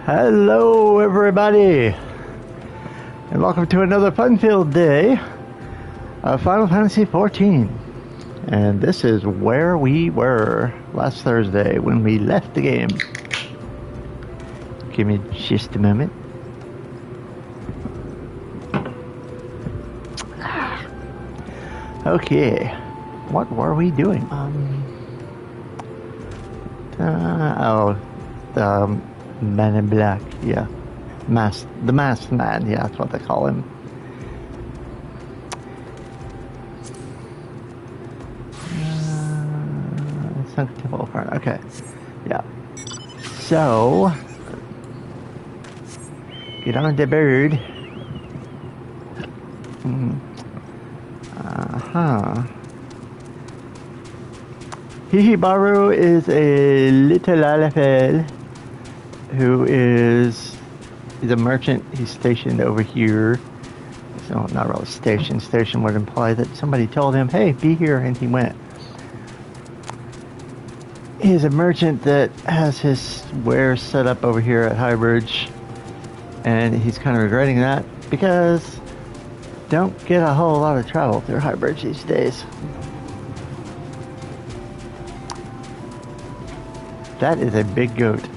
Hello everybody, and welcome to another fun-filled day of Final Fantasy XIV. And this is where we were last Thursday when we left the game. Give me just a moment. Okay, what were we doing? The Man in Black, yeah. The Masked Man, yeah, that's what they call him. Okay, yeah. So, get on the bird. Hihibaru is a little Lalafell who is a merchant. He's stationed over here. So, not really stationed. Station would imply that somebody told him, hey, be here, and he went. He's a merchant that has his wares set up over here at Highbridge, and he's kind of regretting that because don't get a whole lot of travel through Highbridge these days. That is a big goat.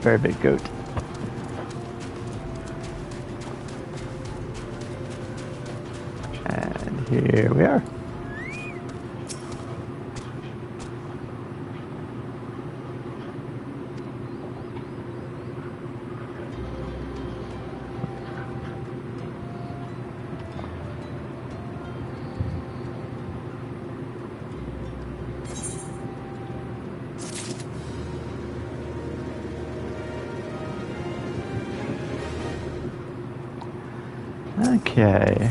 Very big goat. And here we are. Okay.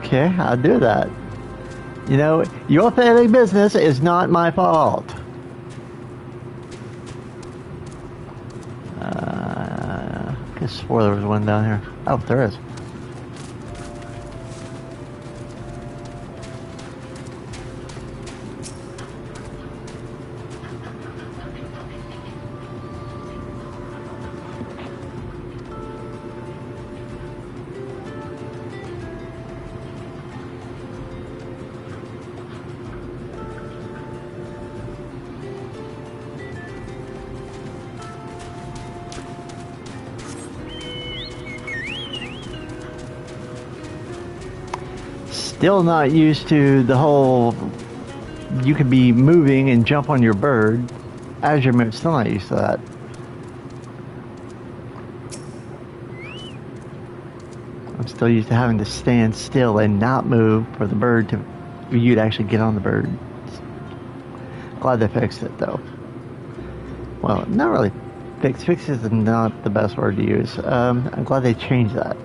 Okay, I'll do that. You know, your failing business is not my fault. I could swore there was one down here. Oh, there is. Still not used to the whole you can be moving and jump on your bird as you're moving. Still not used to that. I'm still used to having to stand still and not move for the bird for you to actually get on the bird. Glad they fixed it though. Well, not really fixed. Fix is not the best word to use. I'm glad they changed that.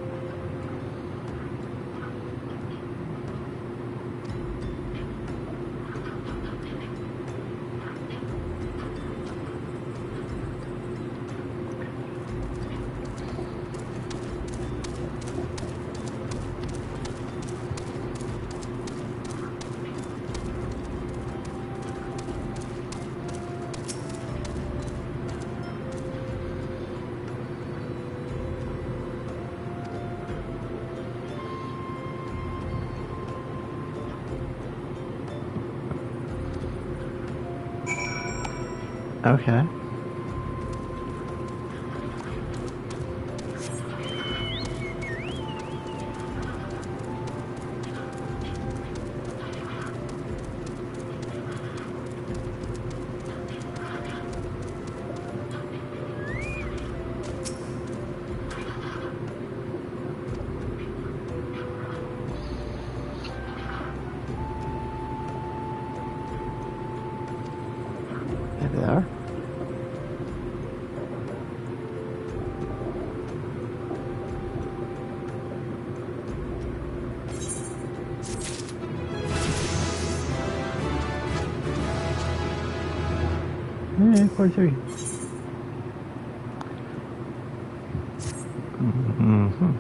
Okay. 43. Mm-hmm.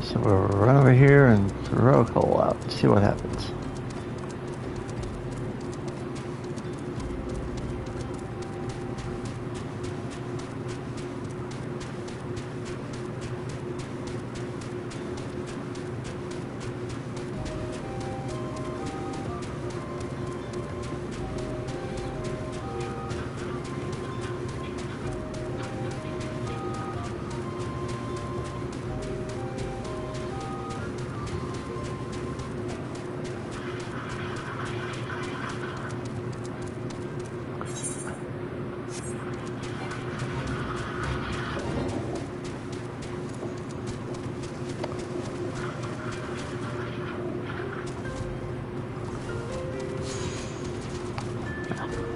So we'll run over here and throw a coal out and see what happens.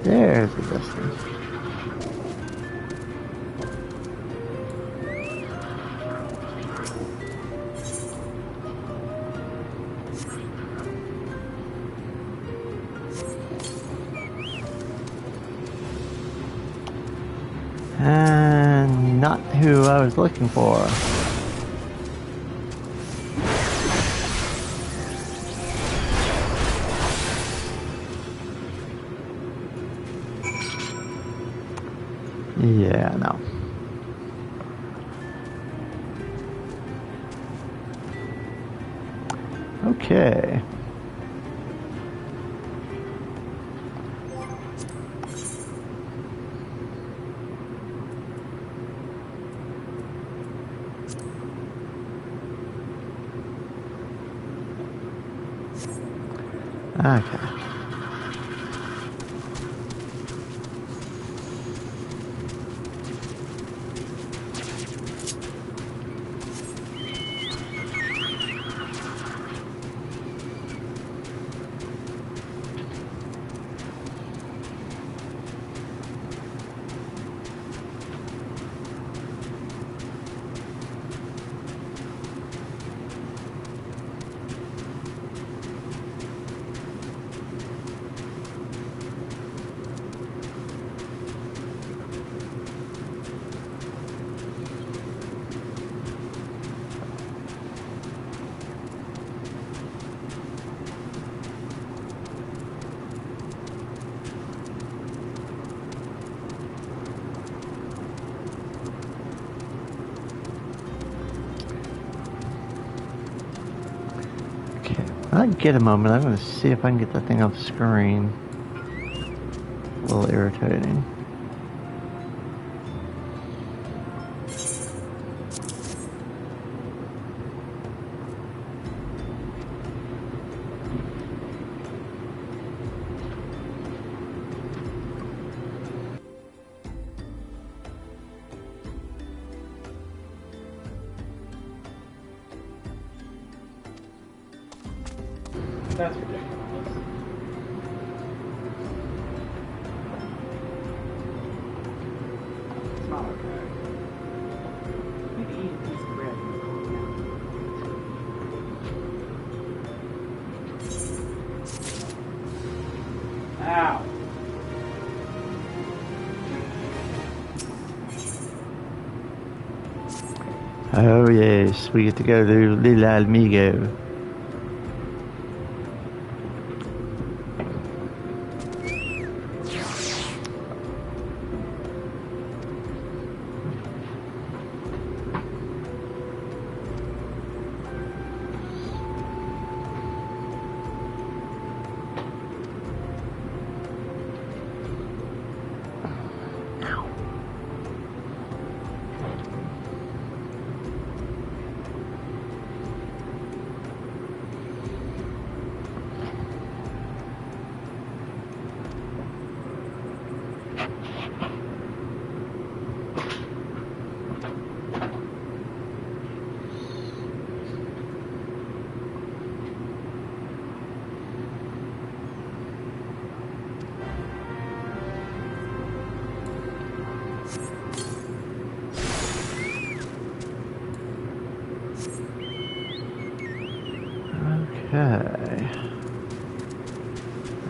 There's the distance. And not who I was looking for. Yeah, no. Okay. Okay. When I get a moment, I'm going to see if I can get that thing off the screen. A little irritating. That's ridiculous. It's not okay. Maybe eat a piece of bread and calm down. Ow. Oh yes, we get to go to Little Amigo.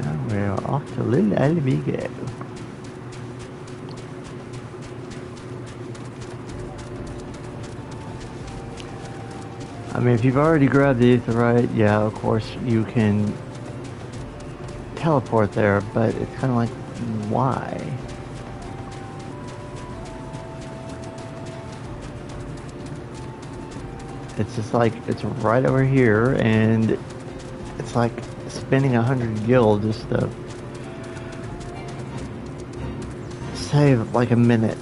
Now we're off to Little Alamigo. I mean, if you've already grabbed the Aetherite, yeah, of course you can teleport there, but it's kind of like, why? It's just like, it's right over here, and it's like spending 100 gil just to save like a minute.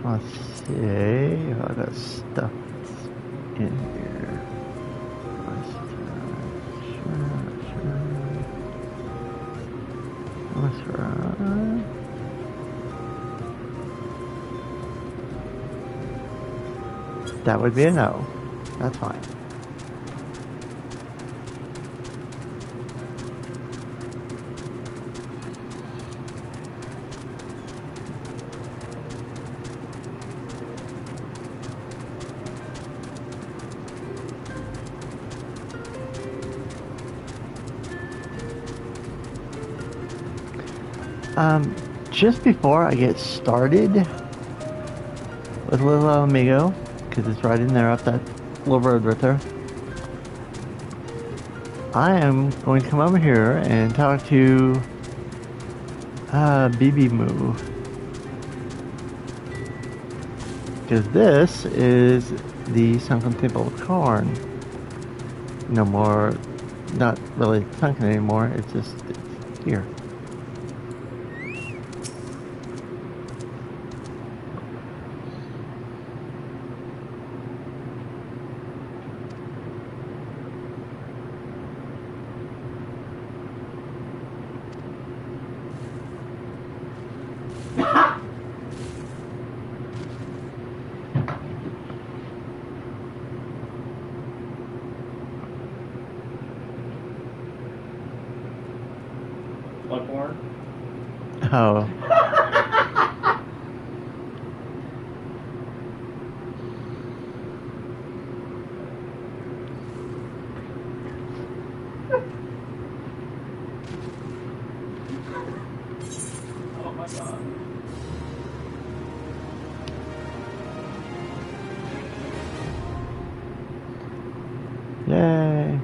Let's see if I got stuff in here. Let's run. That would be a no. That's fine. Just before I get started with Little Amigo, because it's right in there up that little road right there, I am going to come over here and talk to BB Moo, because this is the sunken temple of Karn. No more, not really sunken anymore. It's just it's here. Bloodborne? Oh. Oh my god. Yay.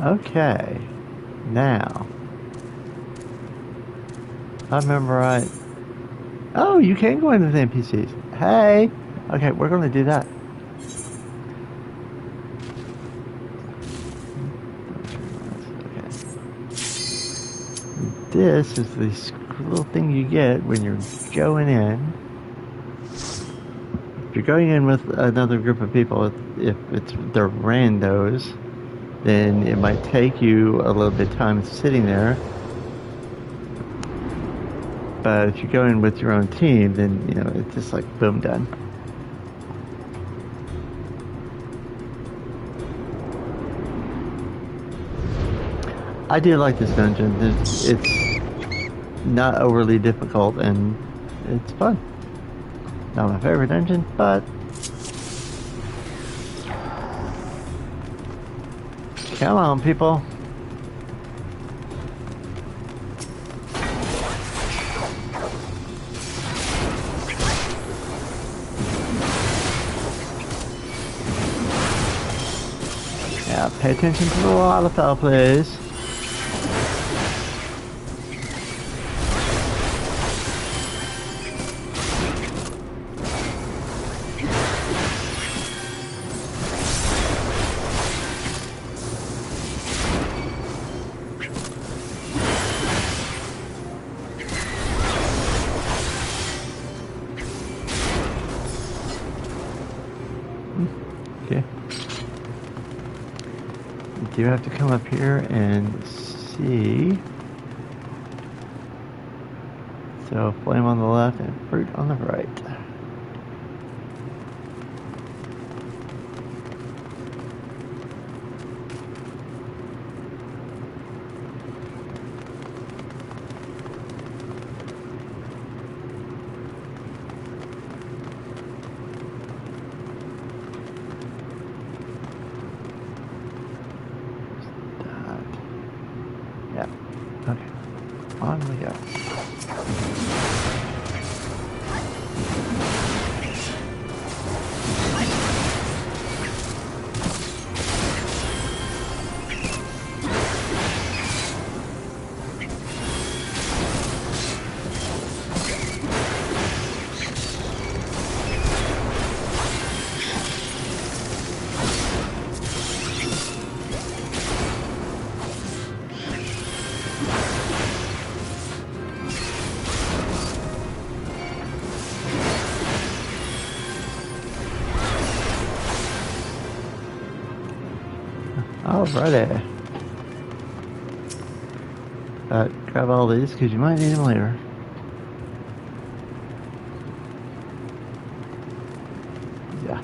Okay. Now. If I remember right. Oh, you can go into the NPCs. Hey. Okay, we're going to do that. Okay. This is the little thing you get when you're going in. If you're going in with another group of people, if they're randos, then it might take you a little bit of time sitting there. But if you go in with your own team, then, you know, it's just like boom, done. I do like this dungeon. It's not overly difficult and it's fun. Not my favorite dungeon, but come on, people. Yeah, pay attention to the waterfall, please. do have to come up here and see. So flame on the left and fruit on the right. Yeah. Okay. On we go. Alrighty. Grab all these because you might need them later. Yeah.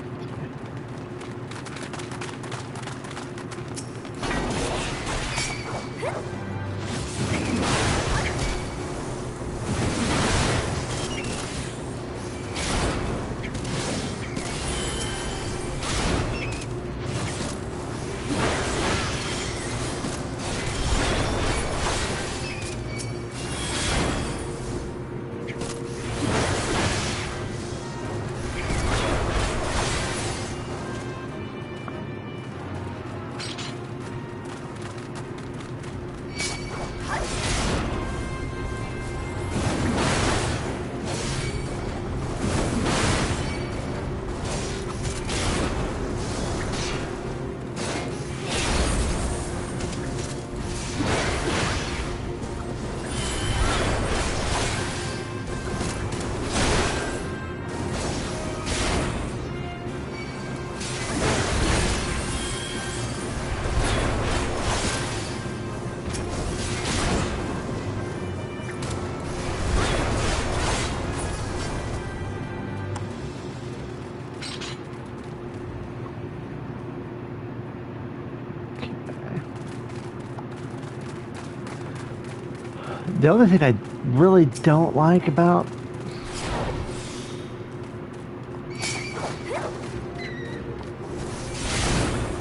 The other thing I really don't like about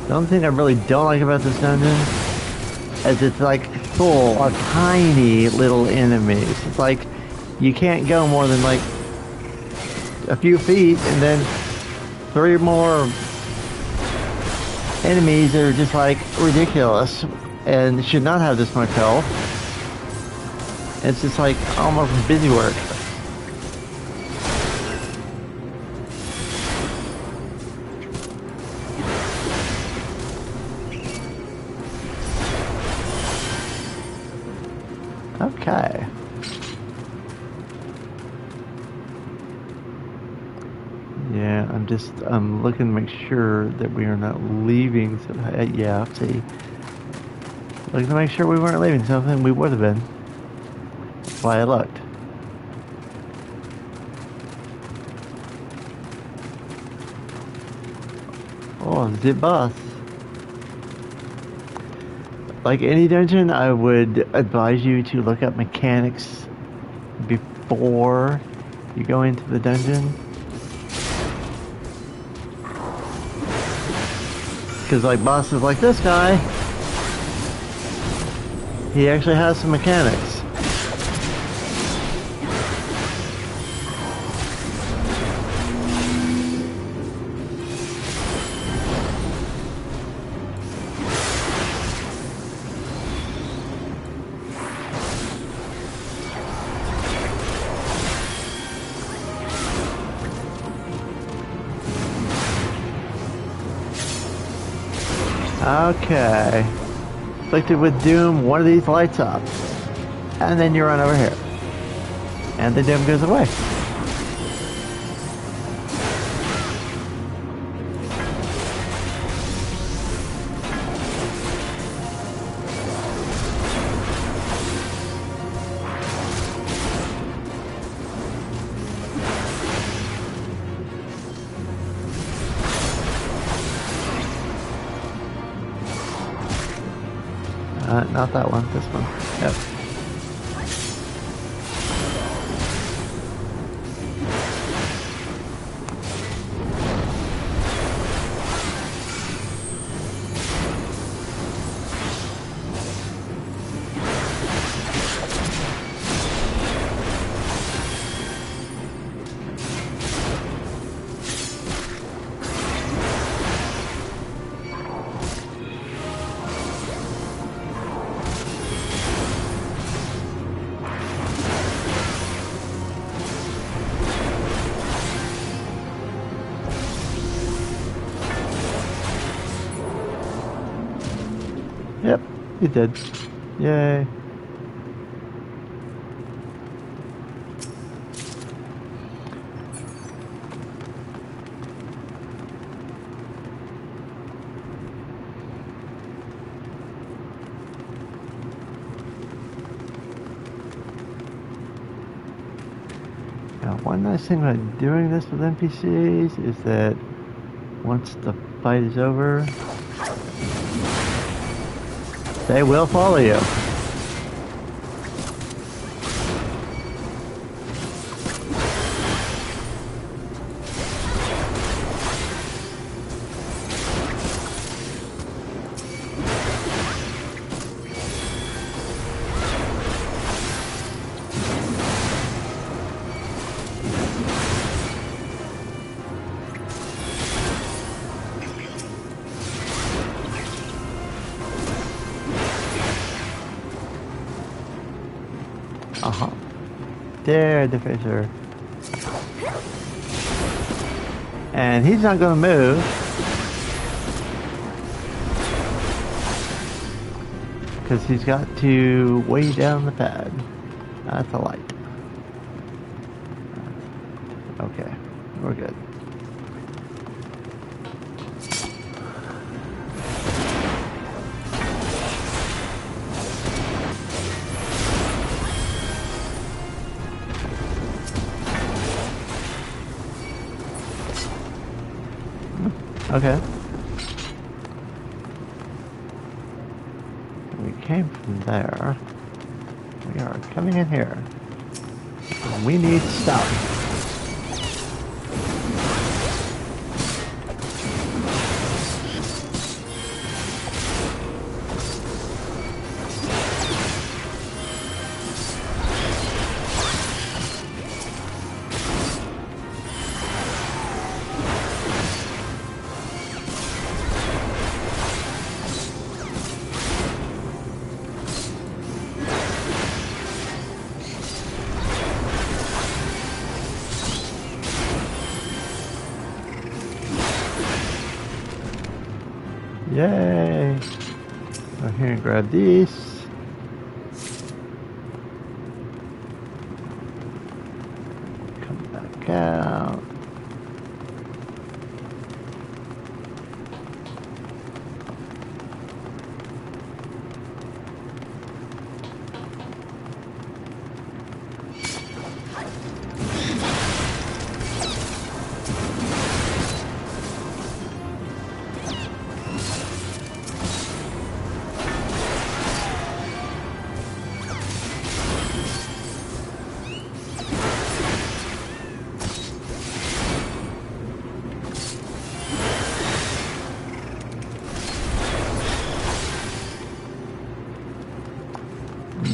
this dungeon is it's like full of tiny little enemies. It's like you can't go more than like a few feet and then 3 more enemies are just like ridiculous and should not have this much health. It's just like almost busy work. Okay. Yeah, I'm looking to make sure that we are not leaving. So, yeah, see. Looking to make sure we weren't leaving something we would have been. That's why I looked. Oh, the boss. Like any dungeon, I would advise you to look up mechanics before you go into the dungeon. Because like bosses like this guy, he actually has some mechanics. Okay. Afflicted with doom, one of these lights up. And then you run over here. And the doom goes away. Not that one. This one. Yep. Yep, he did. Yay. Now, one nice thing about doing this with NPCs is that once the fight is over, they will follow you. Uh-huh. There, the fisher. And he's not going to move. Because he's got to weigh down the pad. That's a light. Okay, we're good. Okay. We came from there. We are coming in here. We need stuff. Yay! Go here and grab these. Come back out.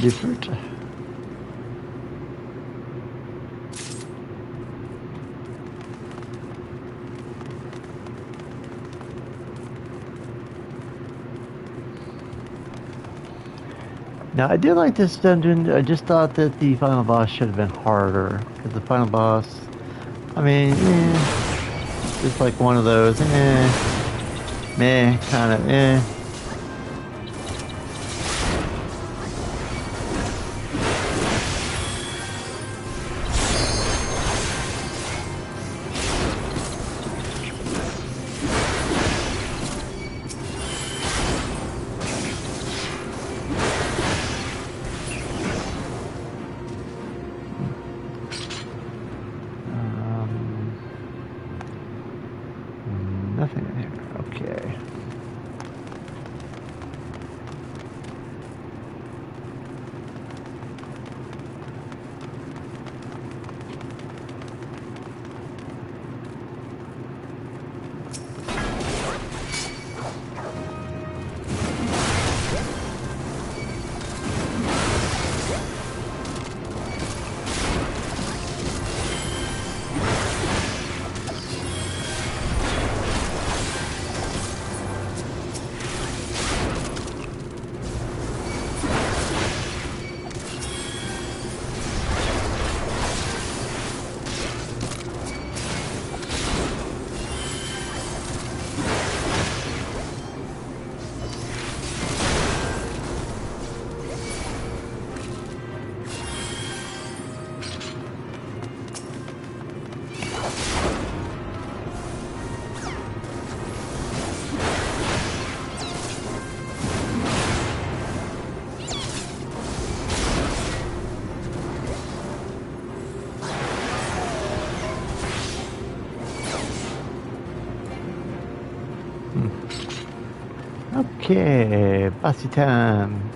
Different. Now I do like this dungeon. I just thought that the final boss should have been harder. Because the final boss, I mean, just like one of those, meh, kind of, Nothing in here. Okay. Okay, bossy time.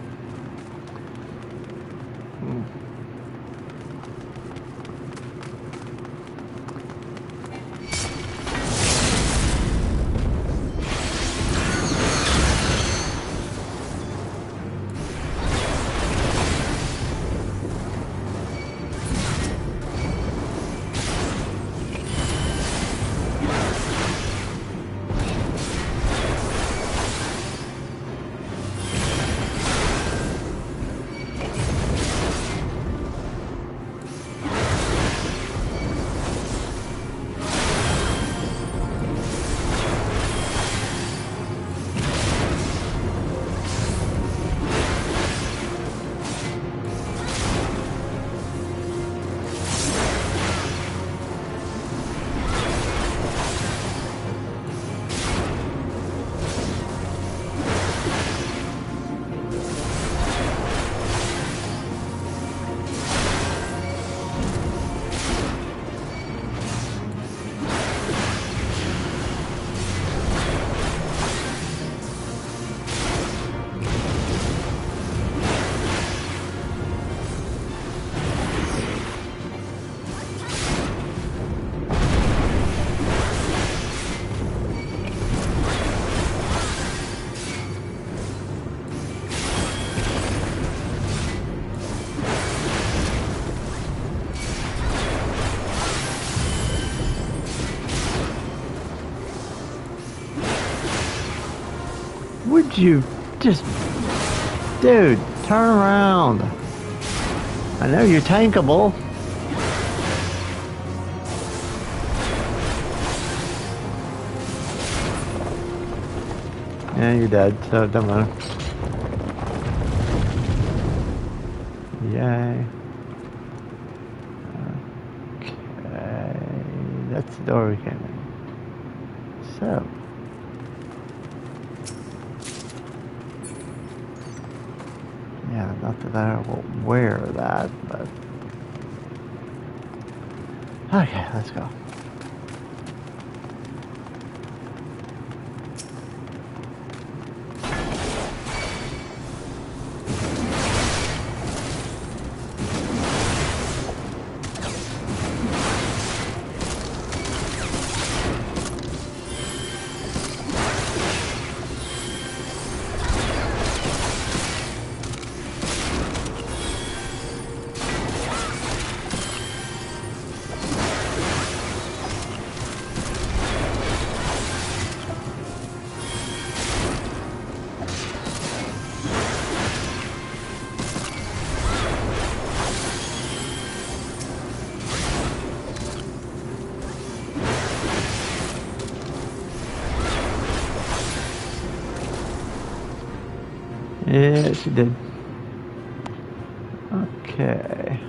Would you just... Dude, turn around. I know you're tankable. Yeah, you're dead, so it don't matter. Yay. Okay. That's the door we came in. So. Yeah, not that I will wear that, but... Okay, let's go. Yeah, she did. Okay.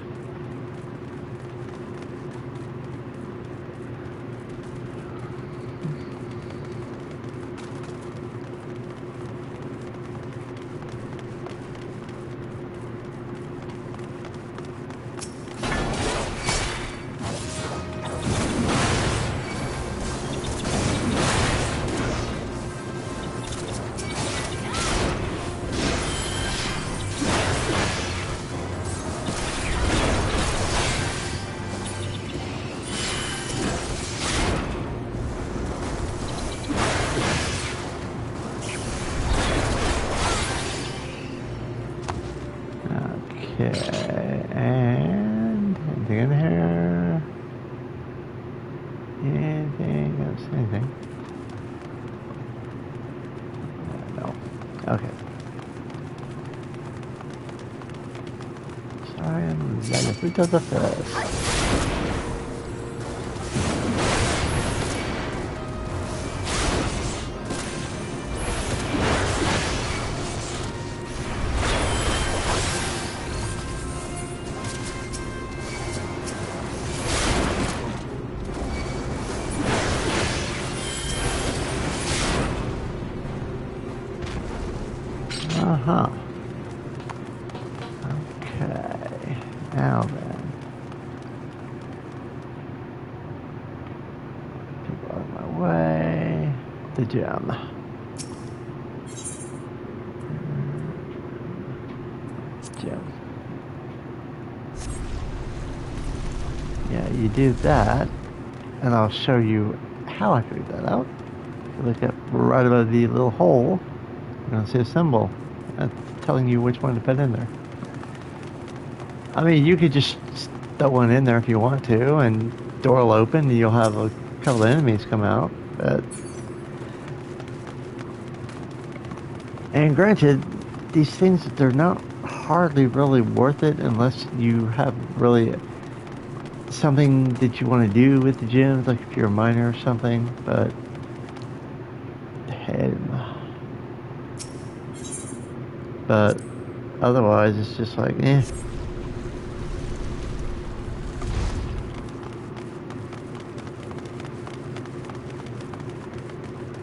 Okay, and anything in here? Anything else? Anything? No. Okay. Sorry, I'm letting fruit of the first. Uh-huh. Okay. Now then. People out of my way. The gem. Yeah, you do that, and I'll show you how I figured that out. You look up right above the little hole, you're going to see a symbol. That's telling you which one to put in there. I mean, you could just throw one in there if you want to, and door will open, and you'll have a couple of enemies come out. But and granted, these things, they're not hardly really worth it unless you have really something that you want to do with the gems, like if you're a miner or something. But but otherwise, it's just like, eh.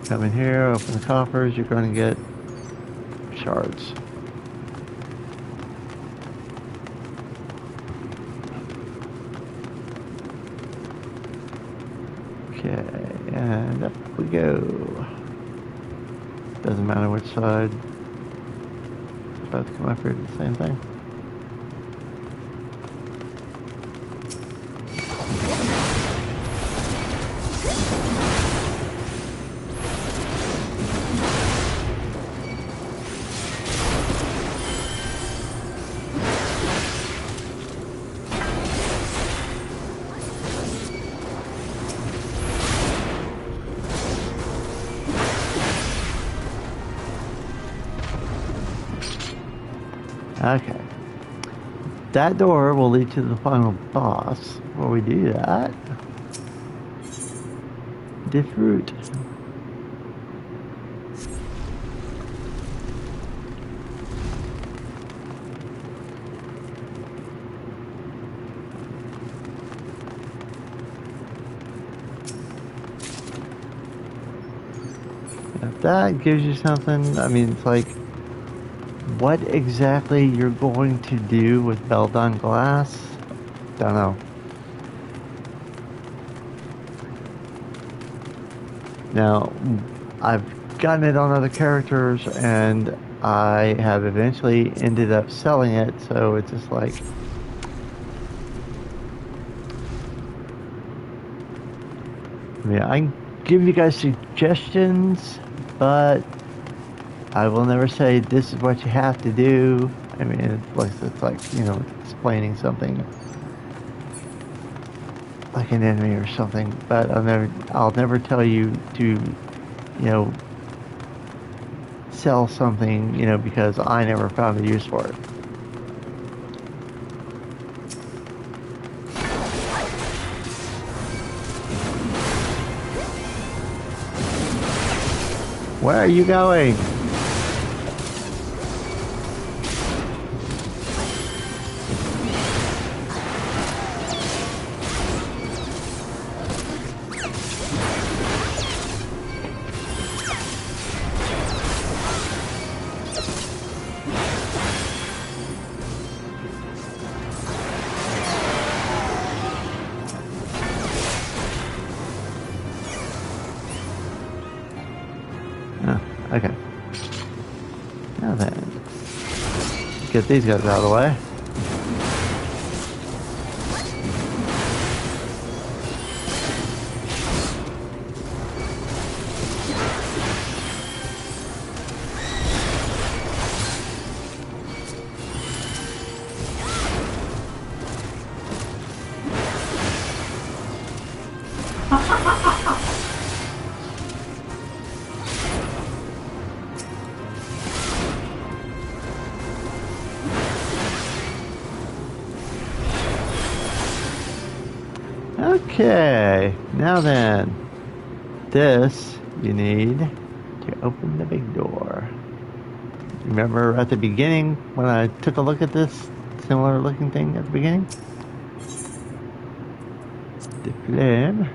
Come in here, open the coffers, you're going to get shards. Okay, and up we go. Doesn't matter which side. Both come up here to the same thing. Okay. That door will lead to the final boss. Before we do that, the fruit. If that gives you something, I mean, it's like, what exactly you're going to do with Beldon Glass? Don't know. Now, I've gotten it on other characters, and I have eventually ended up selling it, so it's just like, I mean, I can give you guys suggestions, but I will never say this is what you have to do. I mean, it's like, you know, explaining something like an enemy or something. But I'll never tell you to, you know, sell something, you know, because I never found a use for it. Where are you going? Okay. Now then, get these guys out of the way. Okay, now then, this you need to open the big door. Remember at the beginning when I took a look at this similar looking thing at the beginning? The flame.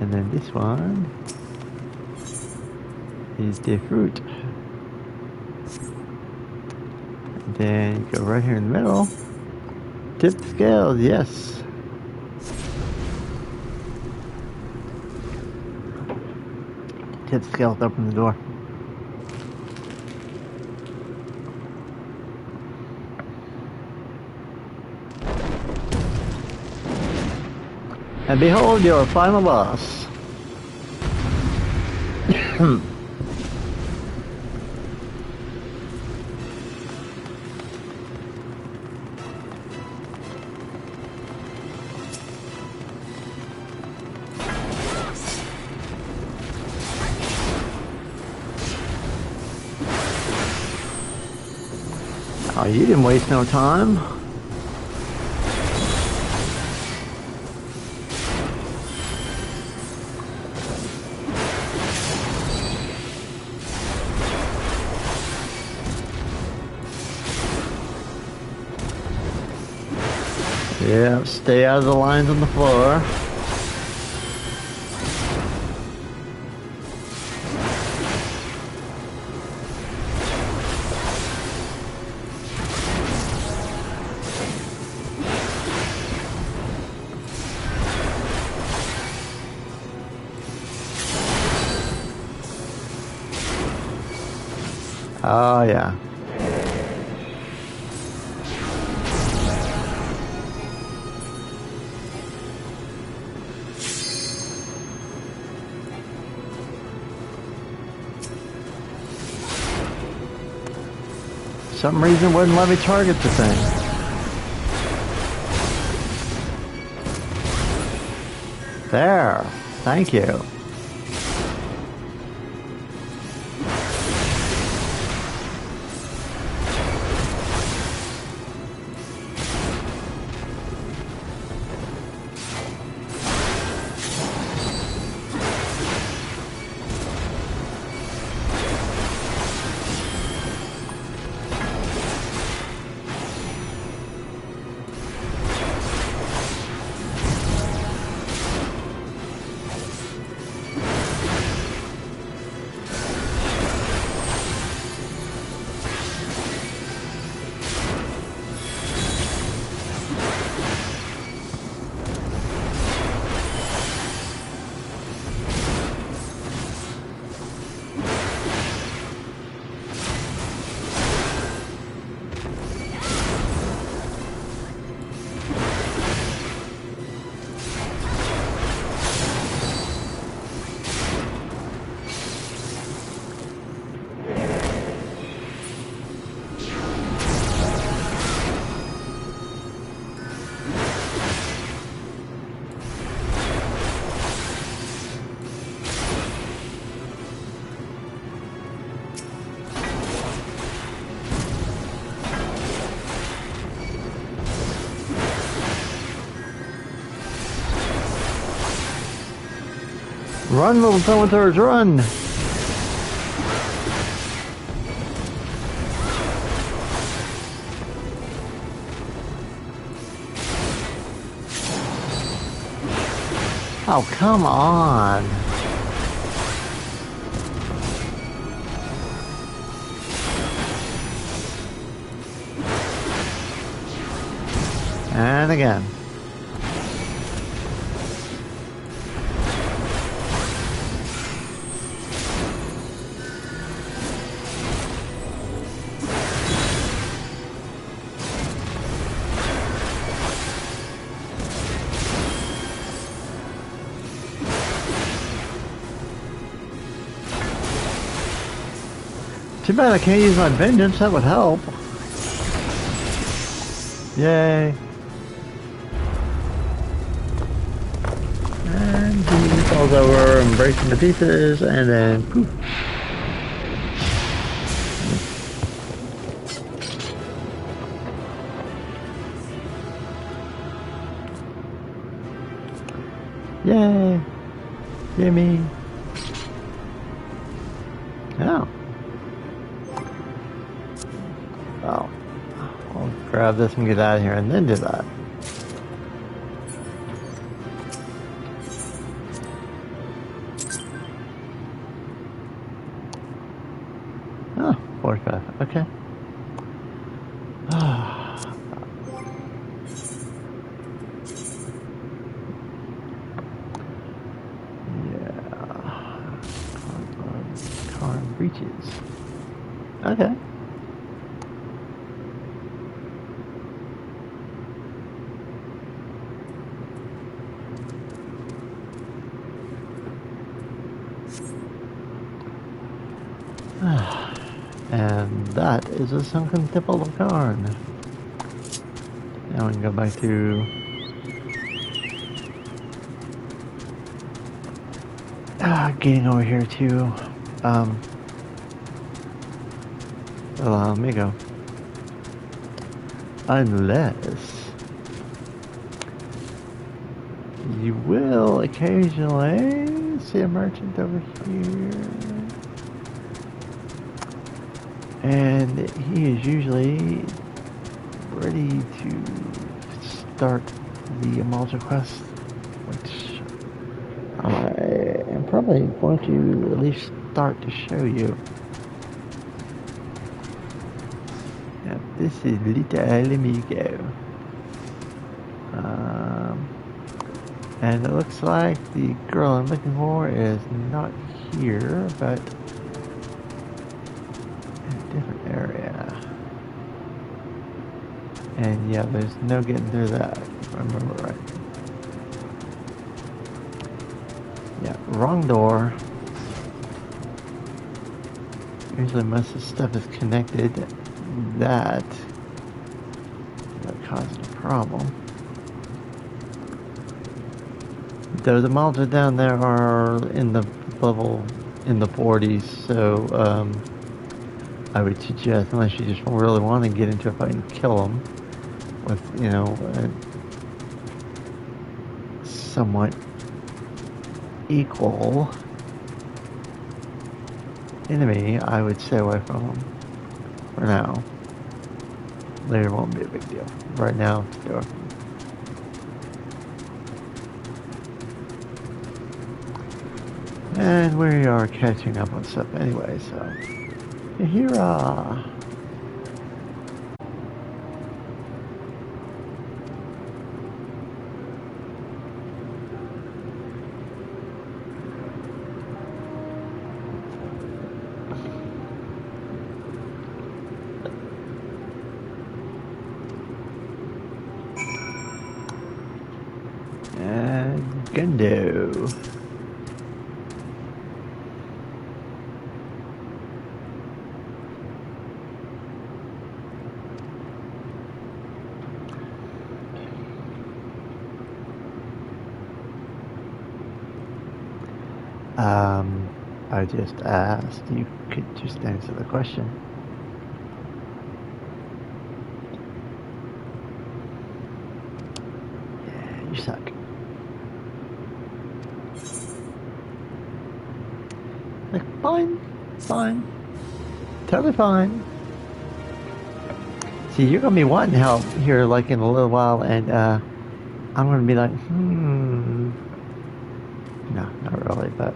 And then this one is the fruit. And then you go right here in the middle. Tip scales, yes. Tip scales open the door. And behold your final boss. Oh, you didn't waste no time. Yeah, stay out of the lines on the floor. Oh, yeah. Some reason wouldn't let me target the thing. There. Thank you. Run, little Thaumaturge, run! Oh, come on! And again. Too bad I can't use my vengeance, that would help. Yay. And he falls over and breaks into pieces, and then poof. Yay. Gimme. Oh. Oh. I'll grab this and get out of here and then do that. Oh, 45. Okay. Yeah. Car breaches. Okay. And that is a sunken temple of Karn. Now we can go back to getting over here to Amigo. Unless you will occasionally see a merchant over here. And he is usually ready to start the Malta quest, which I am probably going to at least start to show you. Now, this is Little Amigo. And it looks like the girl I'm looking for is not here, but in a different area. And yeah, there's no getting through that, if I remember right. Yeah, wrong door. Usually most of the stuff is connected. That causing a problem. Though the mods down there are in the level in the 40s, so I would suggest, unless you just really want to get into a fight and kill them with, you know, a somewhat equal enemy, I would stay away from them for now. Later won't be a big deal. Right now, stay away from them. And we are catching up on stuff anyway, so here and Gundo. I just asked, you could just answer the question. Yeah, you suck. Like, fine. Totally fine. See, you're gonna be wanting help here like in a little while, and I'm gonna be like, no, not really, but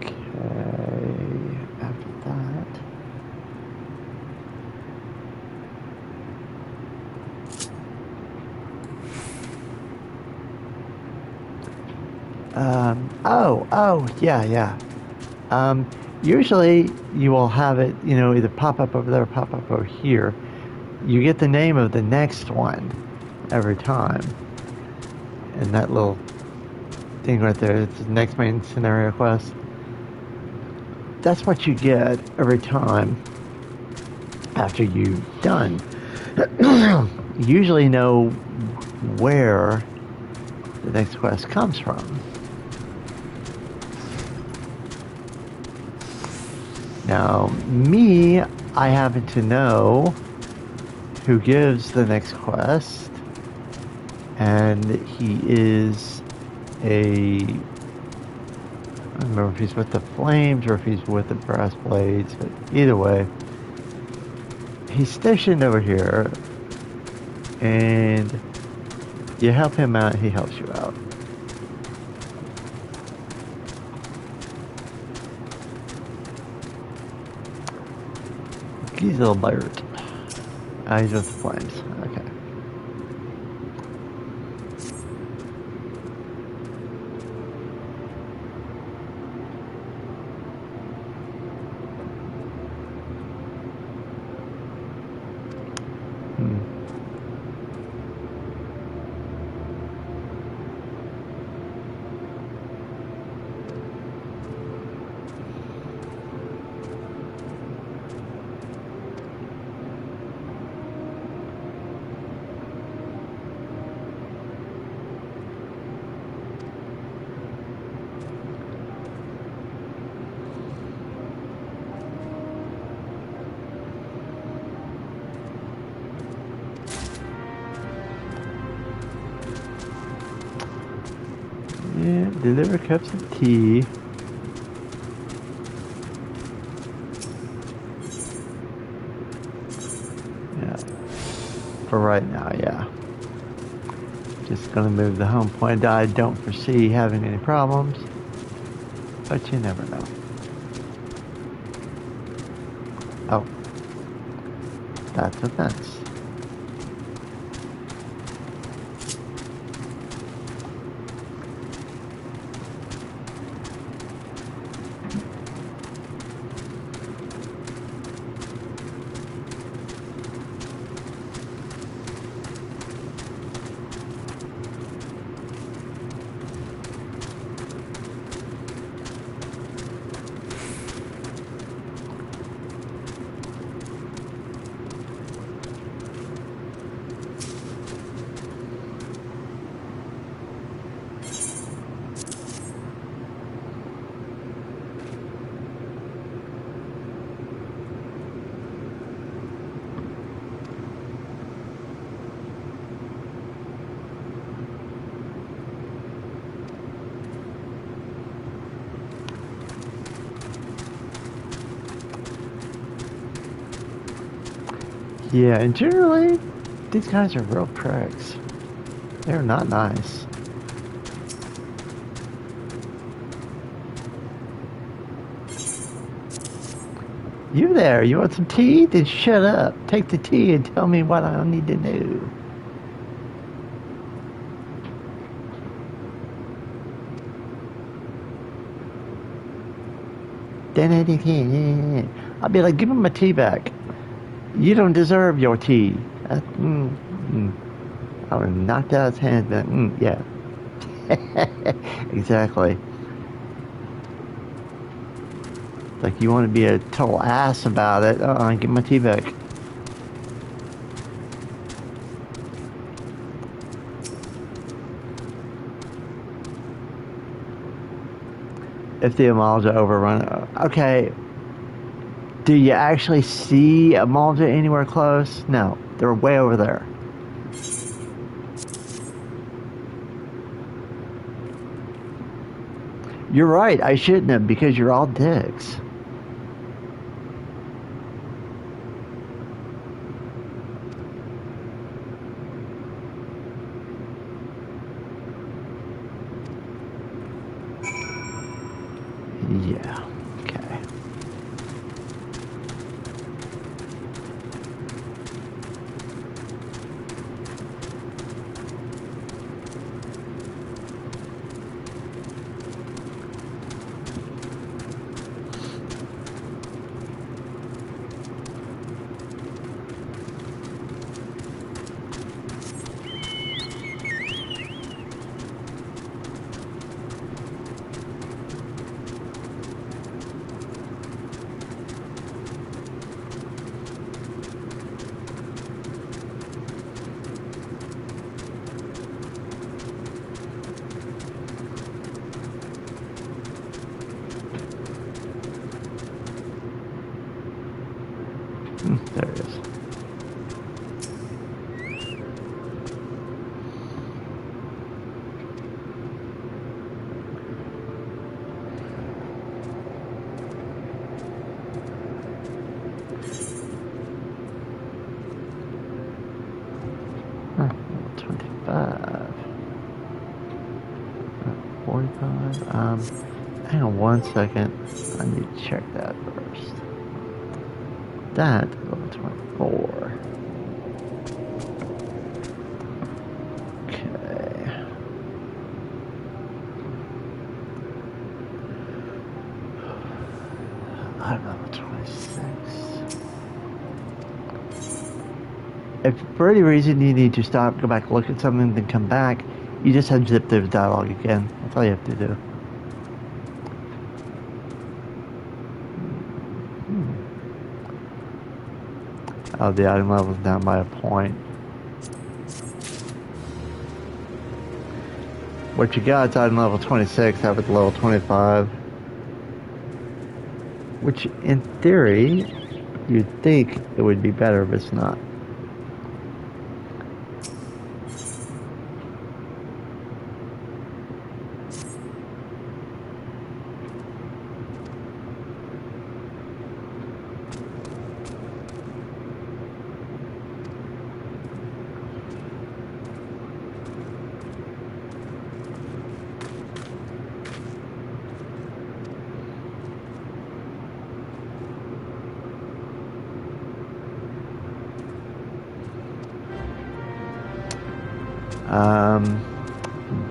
okay, after that. Yeah. Usually you will have it, you know, either pop up over there or pop up over here. You get the name of the next one every time. And that little thing right there, it's the next main scenario quest. That's what you get every time after you've done. You usually know where the next quest comes from. Now, me, I happen to know who gives the next quest, and he is I don't remember if he's with the Flames or if he's with the Brass Blades, but either way, he's stationed over here, and you help him out, he helps you out. Giselbert. He's with the Flames. Okay. And deliver cups of tea. Yeah. For right now, yeah. Just gonna move the home point. I don't foresee having any problems, but you never know. Oh, that's a fence. Yeah, and generally, these guys are real pricks. They're not nice. You there, you want some tea? Then shut up. Take the tea and tell me what I need to know. I'll be like, give him my tea back. You don't deserve your tea. I would have knocked out his hands, but yeah. Exactly. Like you want to be a total ass about it. Get my tea back. If the Amalja overrun, okay. Do you actually see a Amalja anywhere close? No, they're way over there. You're right, I shouldn't have because you're all dicks. Yeah, okay. There it is. Huh, 25. 45. Hang on one second. I need to check that first. That, level 24. Okay. I'm level 26. If for any reason you need to stop, go back, look at something, then come back, you just unzip the dialogue again. That's all you have to do. Oh, the item level is down by a point. What you got is item level 26, have it level 25. Which, in theory, you'd think it would be better, but it's not.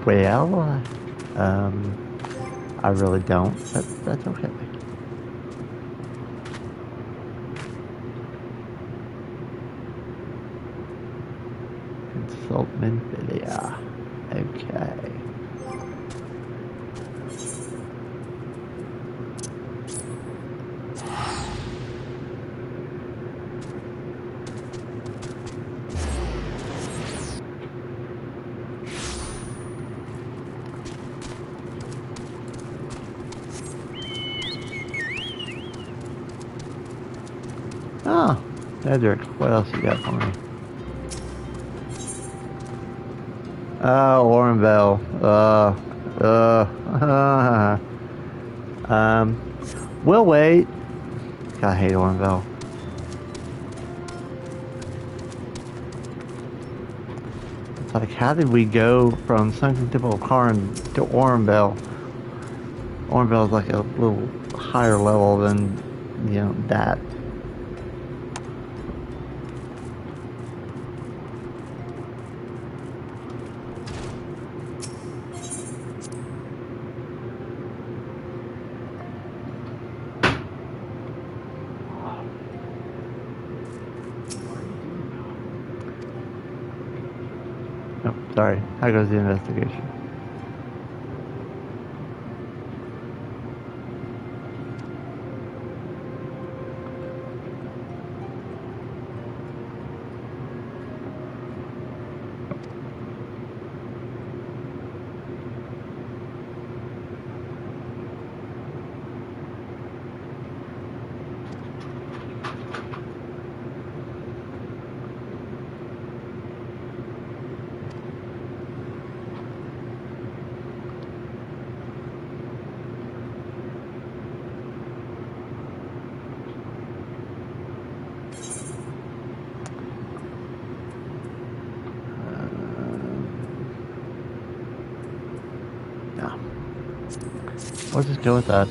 Well, I really don't. That's okay. Consult NVIDIA. Okay. Oh, Edric, what else you got for me? Oh, Orenville. We'll wait. God, I hate Orenville. It's like, how did we go from Sunken Temple of Karn to Orenville? Orenville is like a little higher level than, you know, that. Oh, sorry. How goes the investigation? No. We'll just go with that.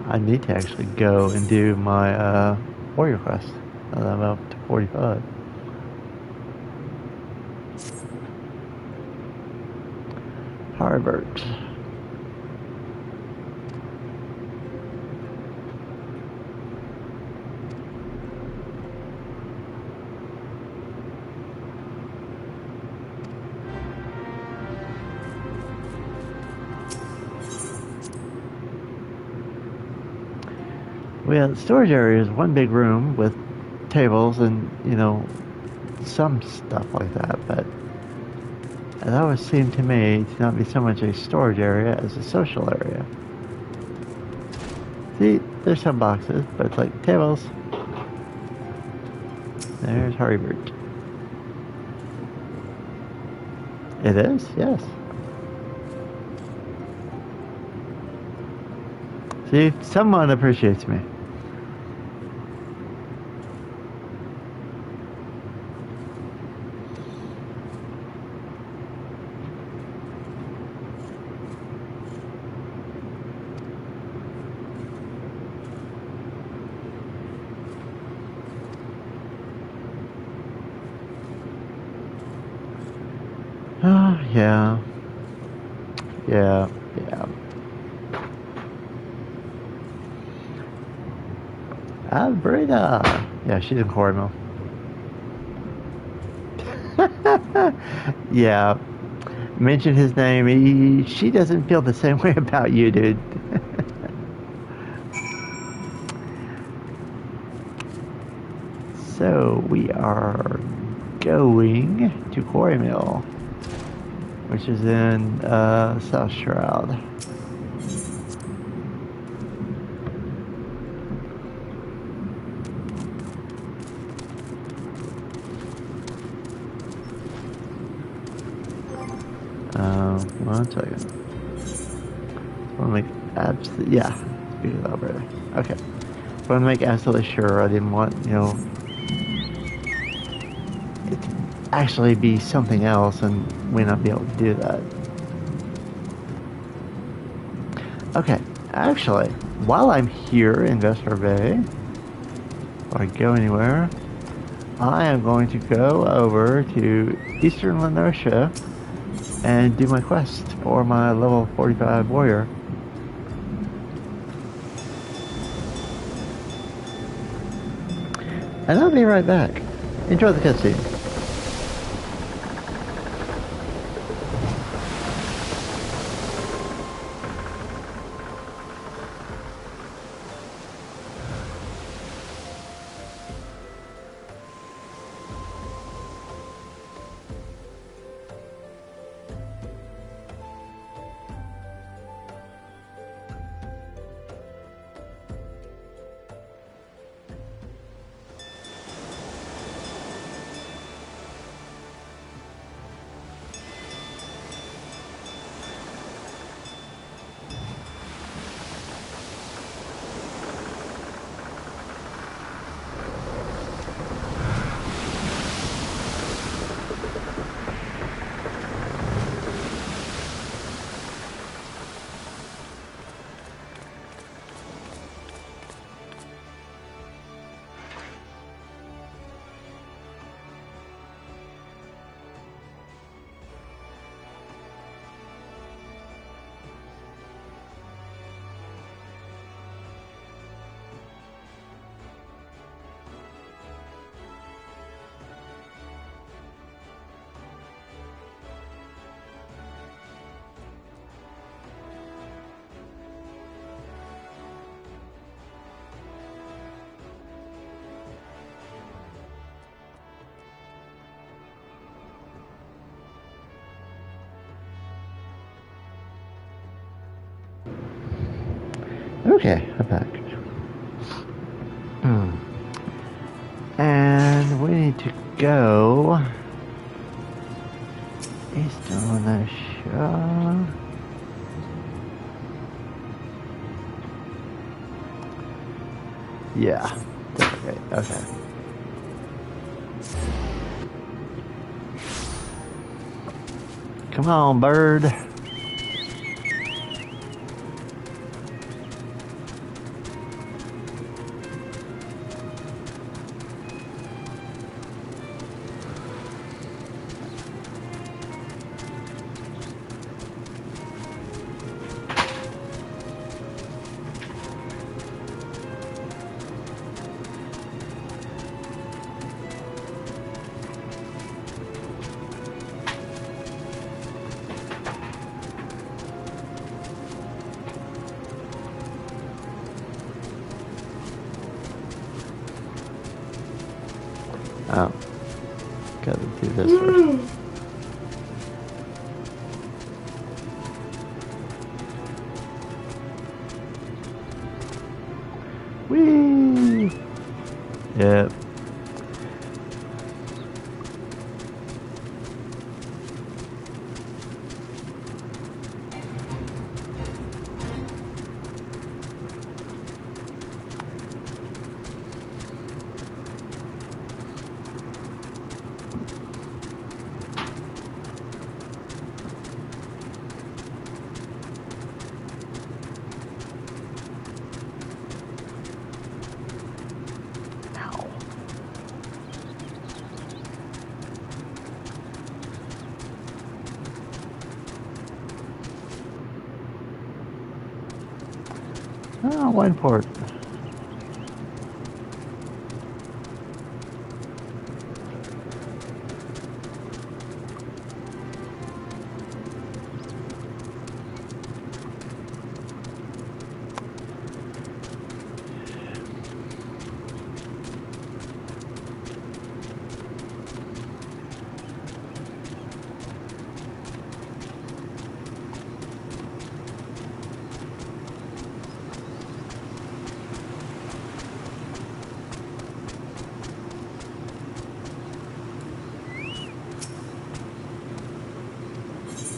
I need to actually go and do my warrior quest. I'm up to 45. Harbert. Well, the storage area is one big room with tables and, you know, some stuff like that, but it always seemed to me to not be so much a storage area as a social area. See, there's some boxes, but it's like tables. There's Harbert. It is, yes. See, someone appreciates me. Oh, yeah. Yeah. Albreda. Yeah, she's in Cornwall. Yeah. Mention his name. She doesn't feel the same way about you, dude. So we are going to Quarry Mill, which is in South Shroud. One second. I want to make absolutely, yeah, speak of Alberta. Okay. I want to make absolutely sure I didn't want, you know, it to actually be something else and we not be able to do that. Okay, actually, while I'm here in Vesper Bay, before I go anywhere, I am going to go over to Eastern Lenosha and do my quest for my level 45 warrior. And I'll be right back. Enjoy the cutscene. Okay, I'm back. And we need to go east on the shore. Yeah, okay, okay. Come on, bird. Oh, gotta do this first. Whee! Yep. Oh, wine port.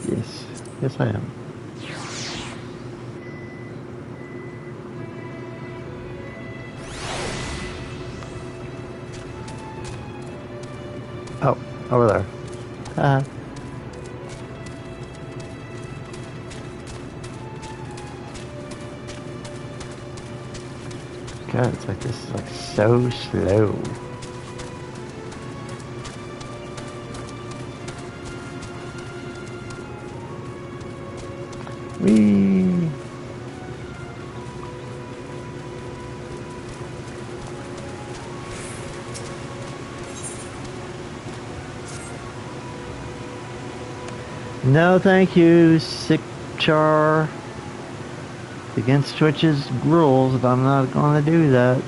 Yes, yes I am. Oh, over there. God, it's like this is like so slow. Whee! No, thank you, sick char. Against Twitch's rules, but I'm not going to do that.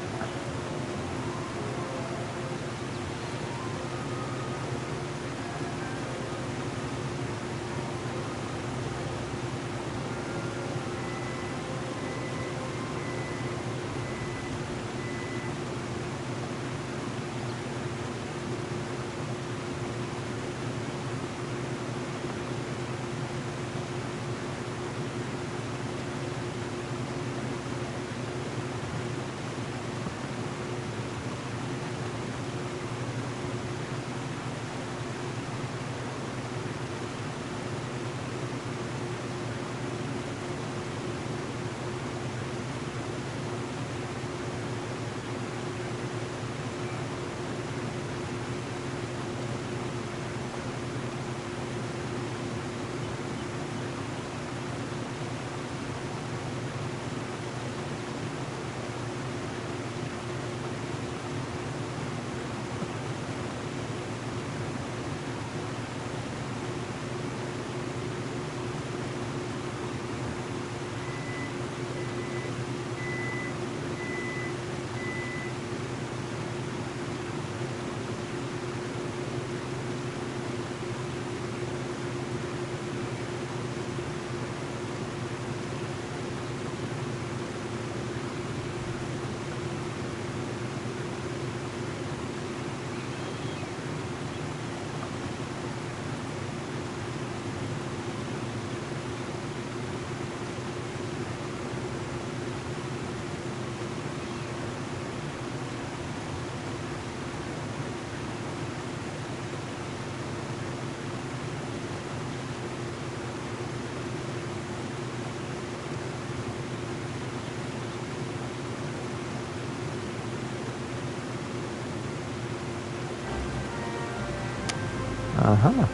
Uh-huh.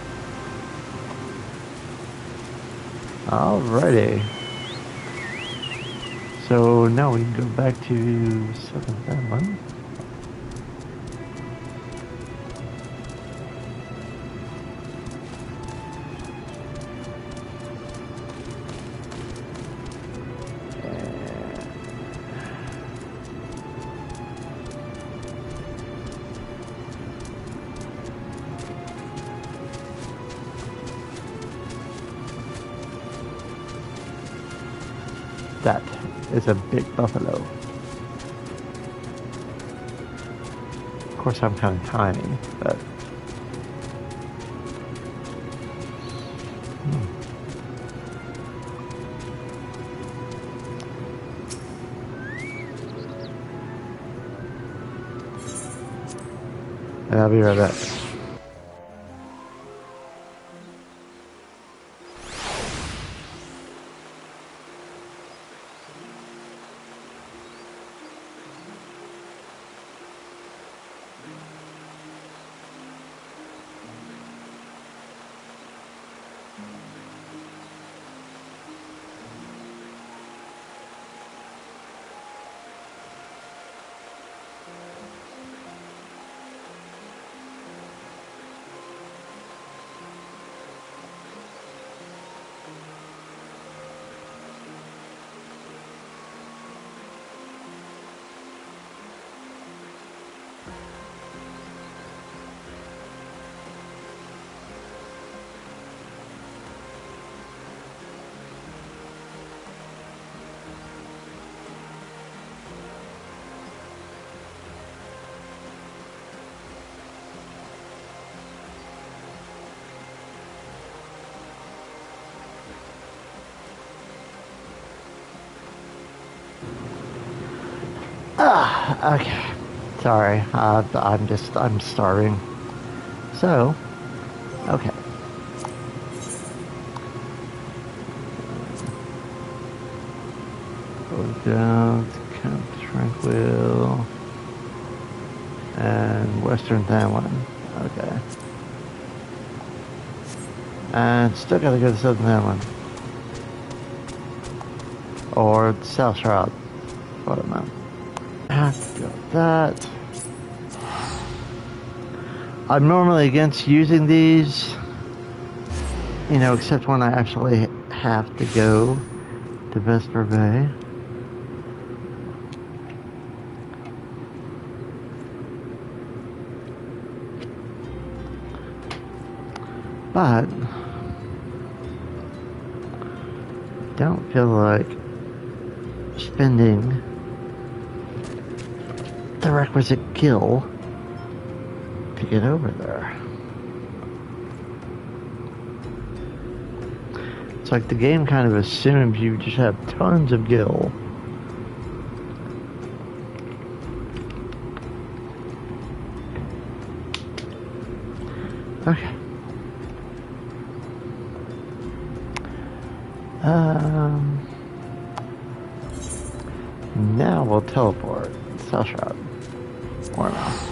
Alrighty. So now we can go back to 7th Avenue. That is a big buffalo. Of course, I'm kind of tiny, but... And I'll be right back. Okay. Sorry. I'm starving. So, okay. Go down to Camp Tranquil and Western Thamlin. Okay. And still gotta go to Southern Thamlin. or the Cell Shroud. What am I? I have to do that. I'm normally against using these, you know, except when I actually have to go to Vesper Bay. But don't feel like spending the requisite gil to get over there. It's like the game kind of assumes you just have tons of gil. Okay. Now we'll teleport. Cell Shroud. Or no.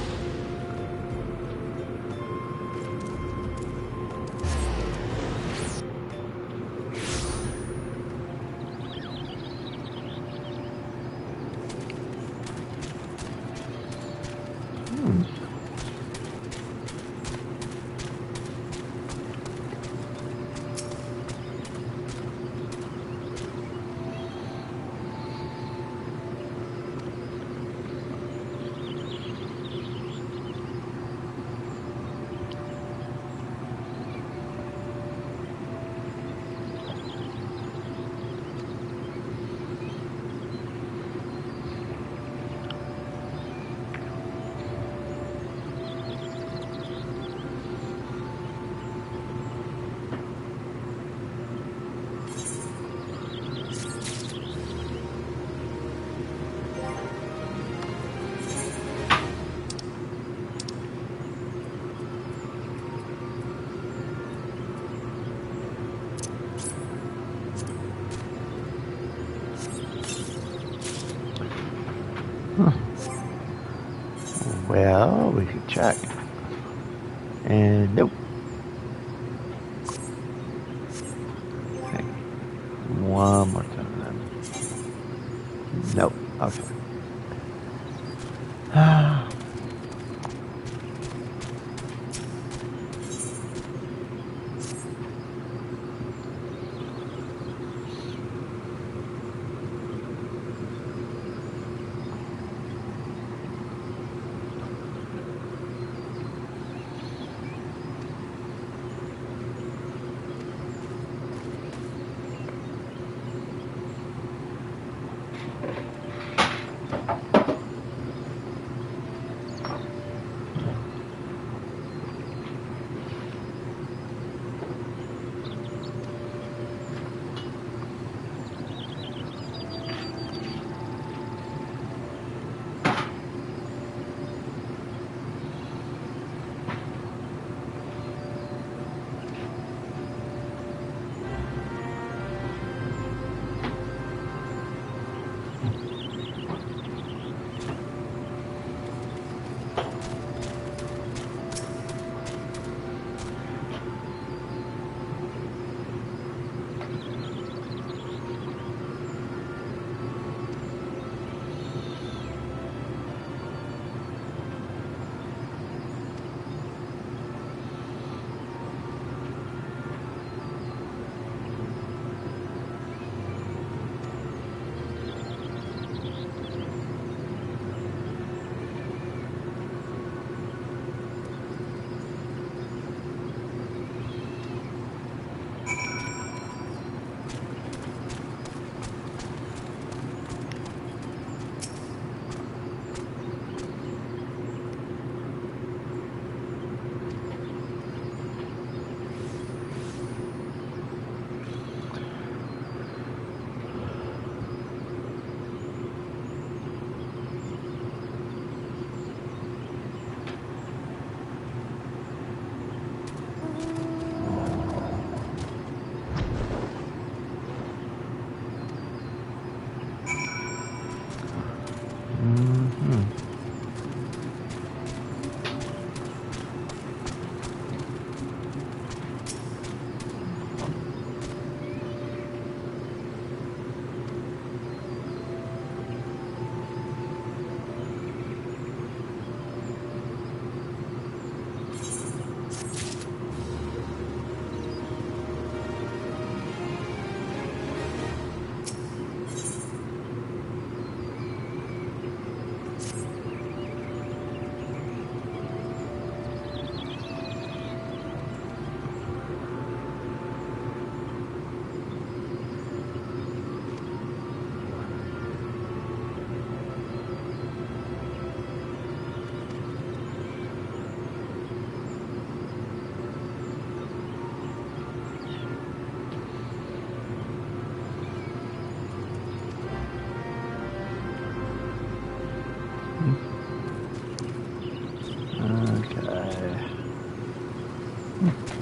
Well, we could check. And nope. Okay. One more time then. Nope. Okay.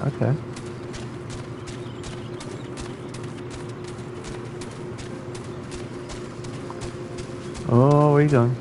Okay. Oh, where you going?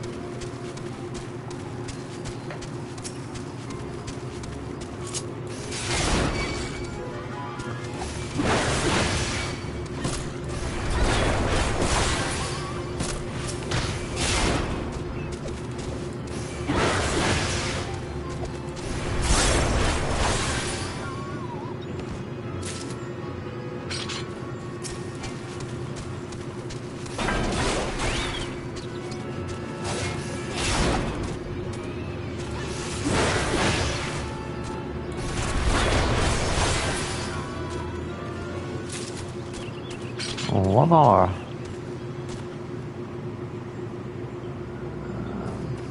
One more.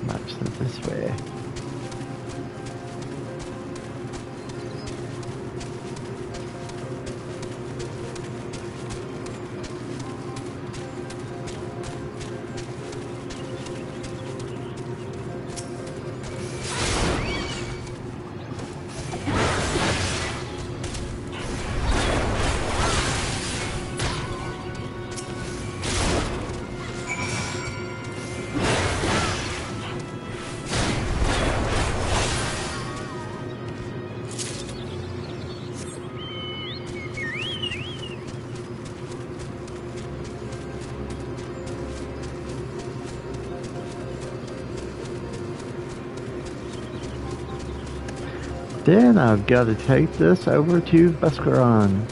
Map says this way. Then I've got to take this over to Buscaron.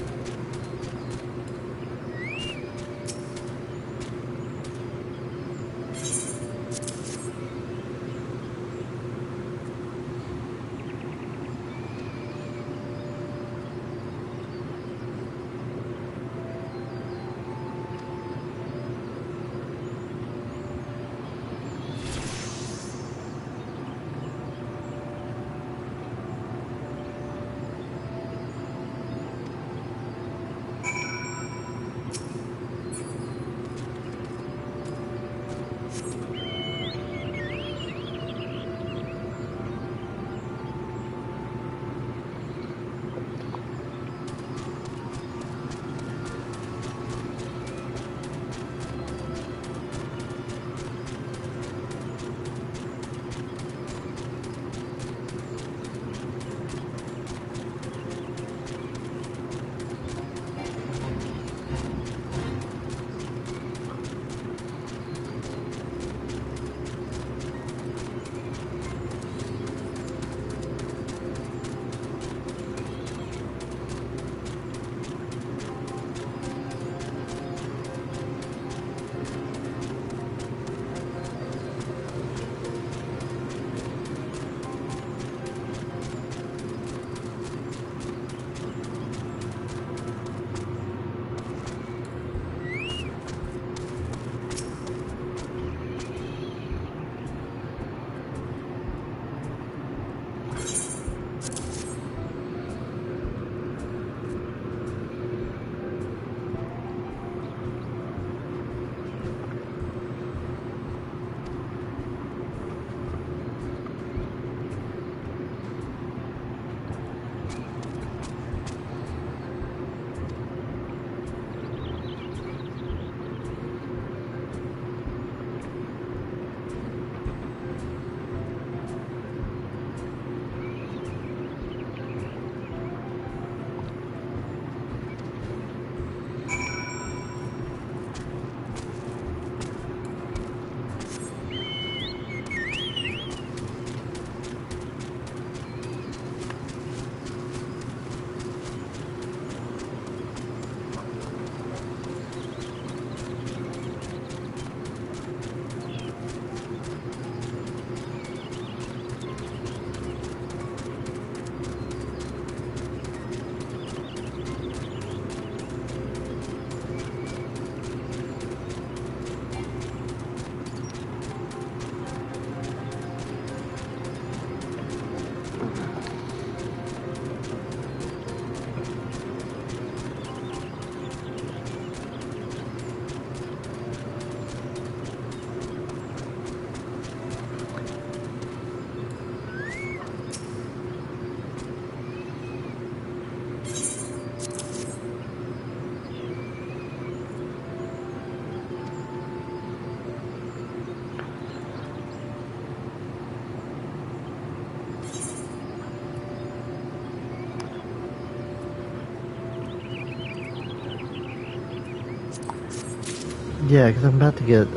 Yeah, because I'm about to get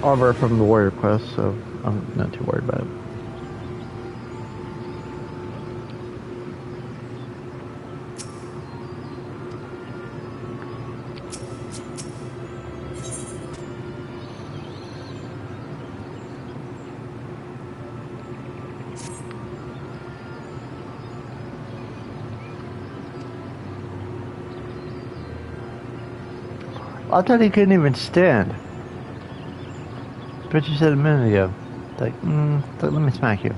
armor from the warrior quest, so I'm not too worried about it. I thought he couldn't even stand. But you said a minute ago. Like, let me smack you.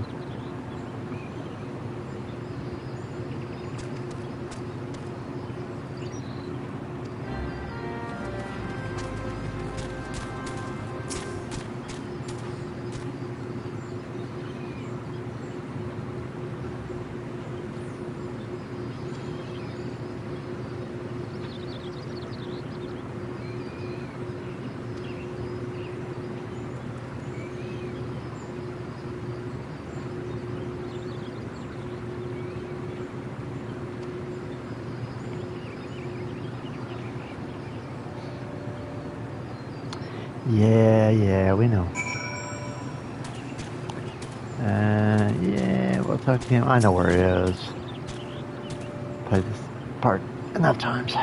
Yeah, we know. Yeah, we'll talk to him. I know where he is. Played this part enough times.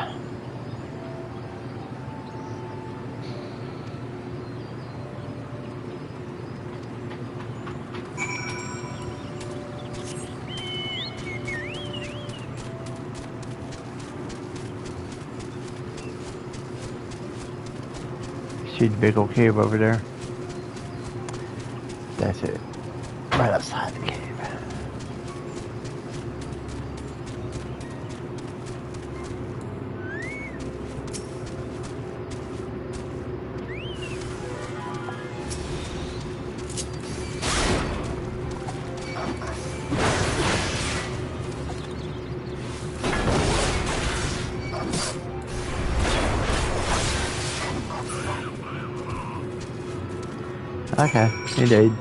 See the big old cave over there? That's it. Right outside the cave. Okay, indeed.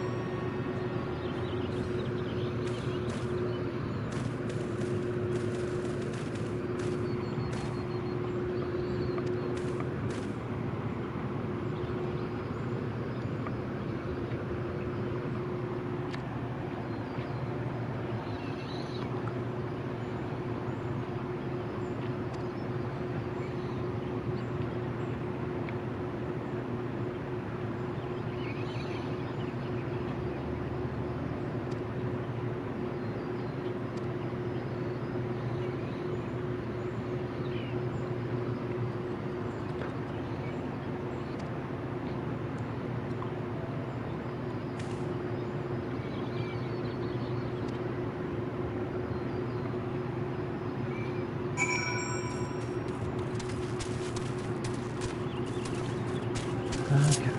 Okay.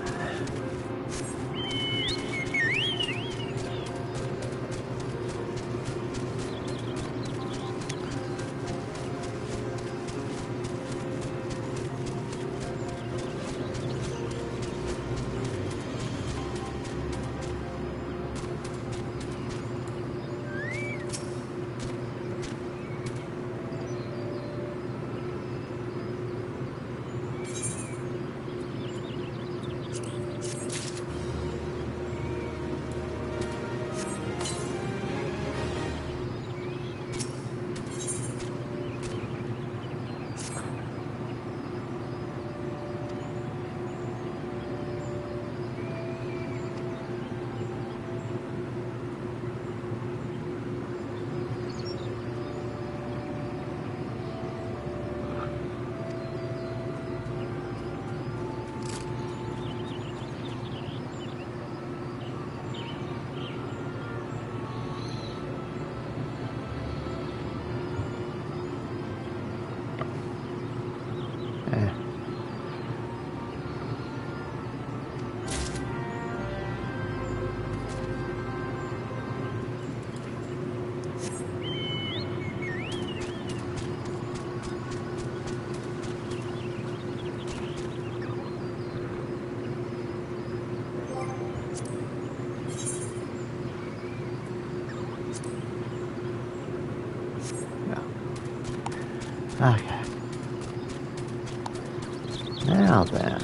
Now then,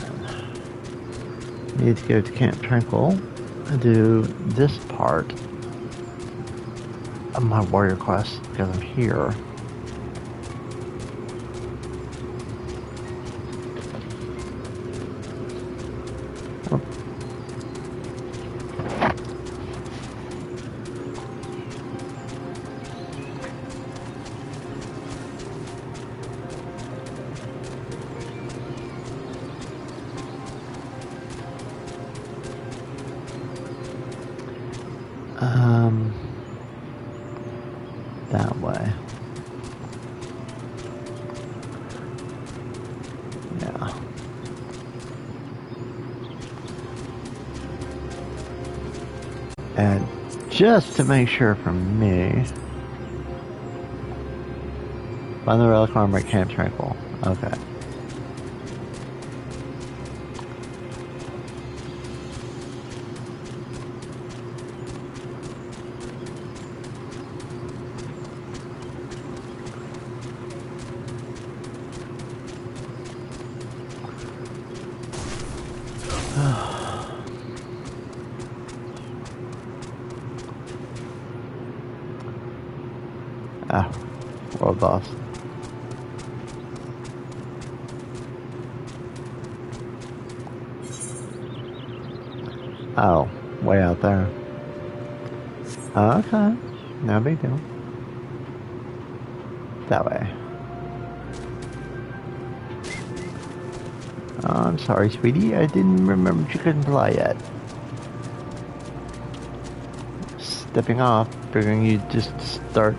need to go to Camp Tranquil and do this part of my warrior quest because I'm here. That way. Yeah. And just to make sure from me, find the relic armor at Camp Tranquil. Okay. Ah, world boss. Oh, way out there. Okay, no big deal. That way. Oh, I'm sorry, sweetie. I didn't remember you couldn't fly yet. Stepping off, figuring you'd just start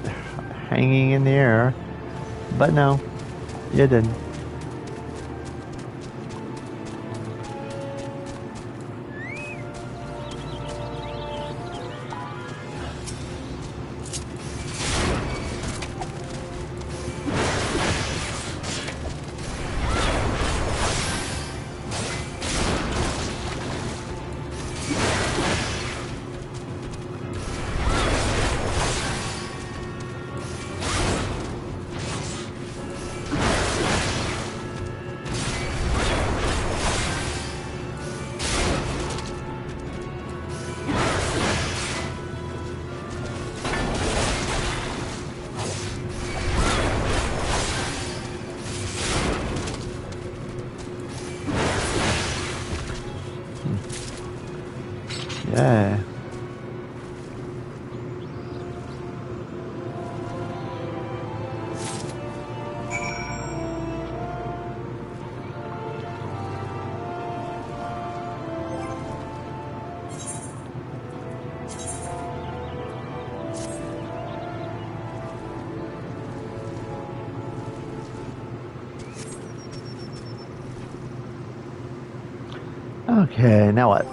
hanging in the air. But no, you didn't. Yeah. Okay, now what?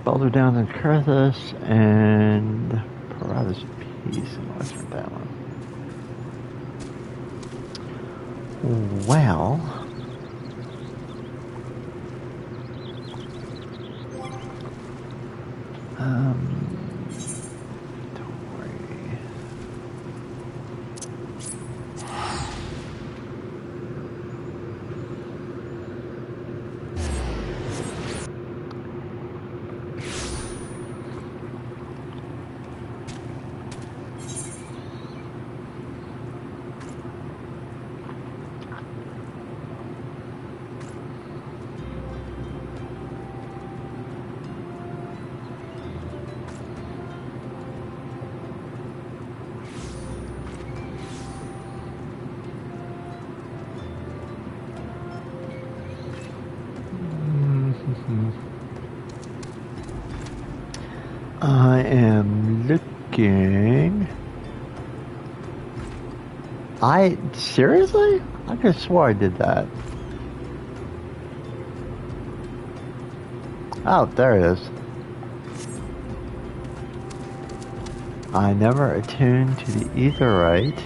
Boulder Downs and Kurthus and Parathis Peace in Western Balance. Well, I am looking. Seriously? I could have swore I did that. Oh, there it is. I never attuned to the Aetheryte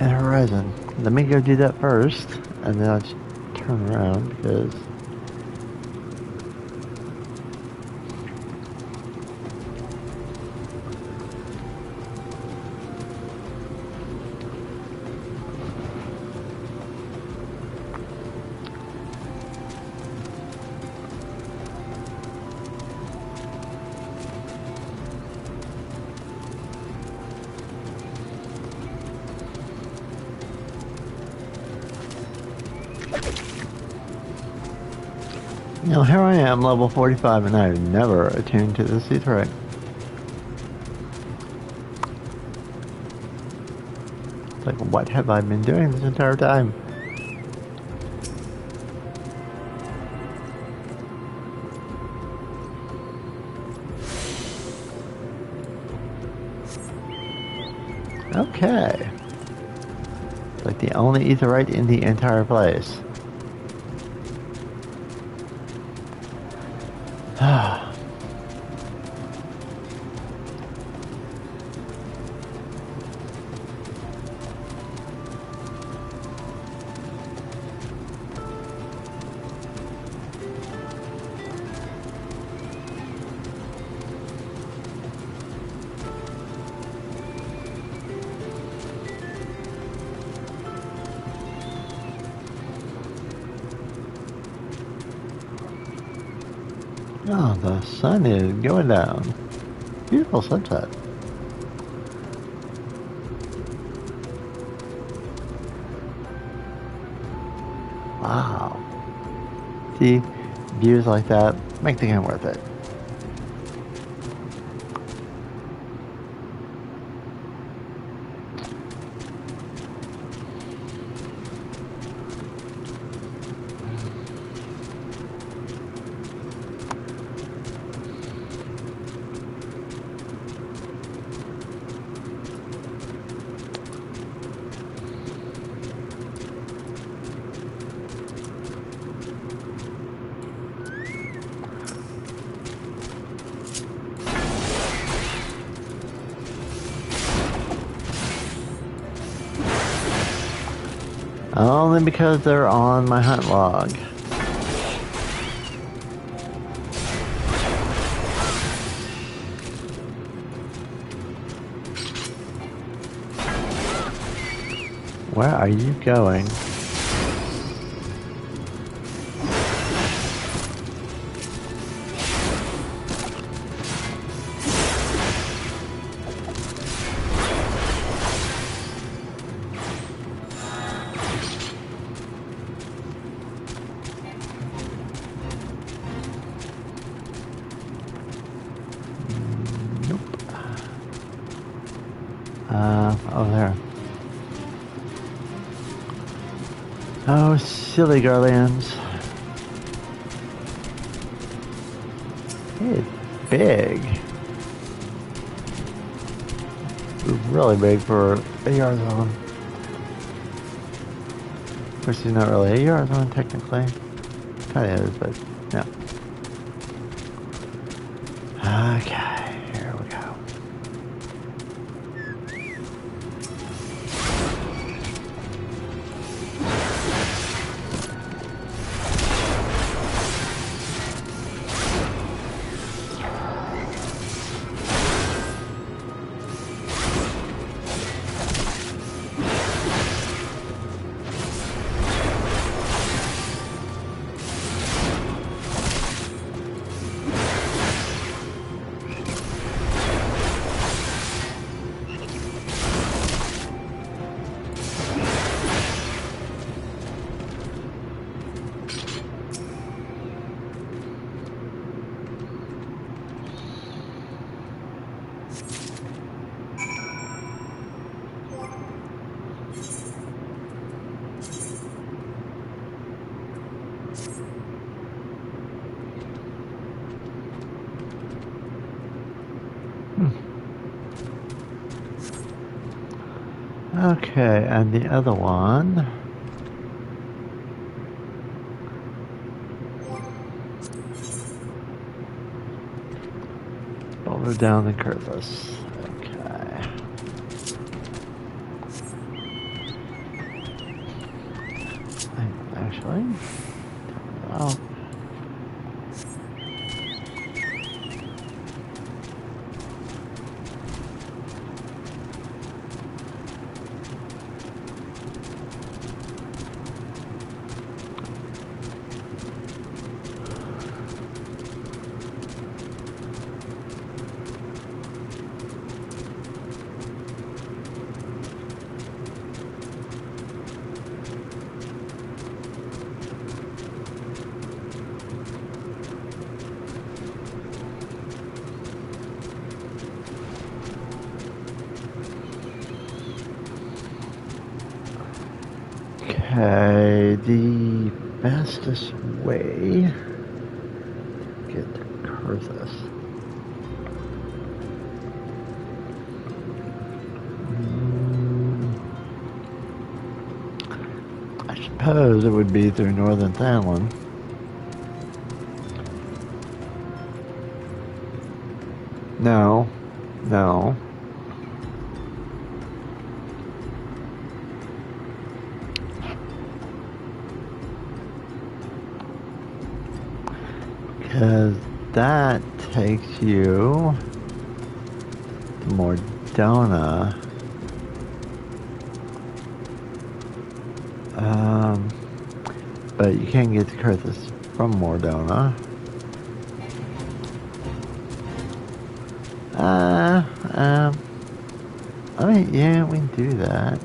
and Horizon. Let me go do that first, and then I'll just turn around because. Now here I am, level 45, and I've never attuned to this etherite. It's like, what have I been doing this entire time? Okay. It's like the only etherite in the entire place. Oh, the sun is going down. Beautiful sunset. Wow. See, views like that make the game worth it. Only because they're on my hunt log. Where are you going? Over there. Oh, silly garlands. It's big. Really big for a Eorzea. Of course, he's not really a Eorzea technically. Kind of is, but yeah. Okay, here we go. Okay, and the other one. Over down the Curvis. Okay. Actually, well. Okay, the fastest way to get to Kurthus. I suppose it would be through northern Thailand. No, no. Because that takes you to Mordona. But you can't get to Kurthus from Mordona. I mean, yeah, we can do that.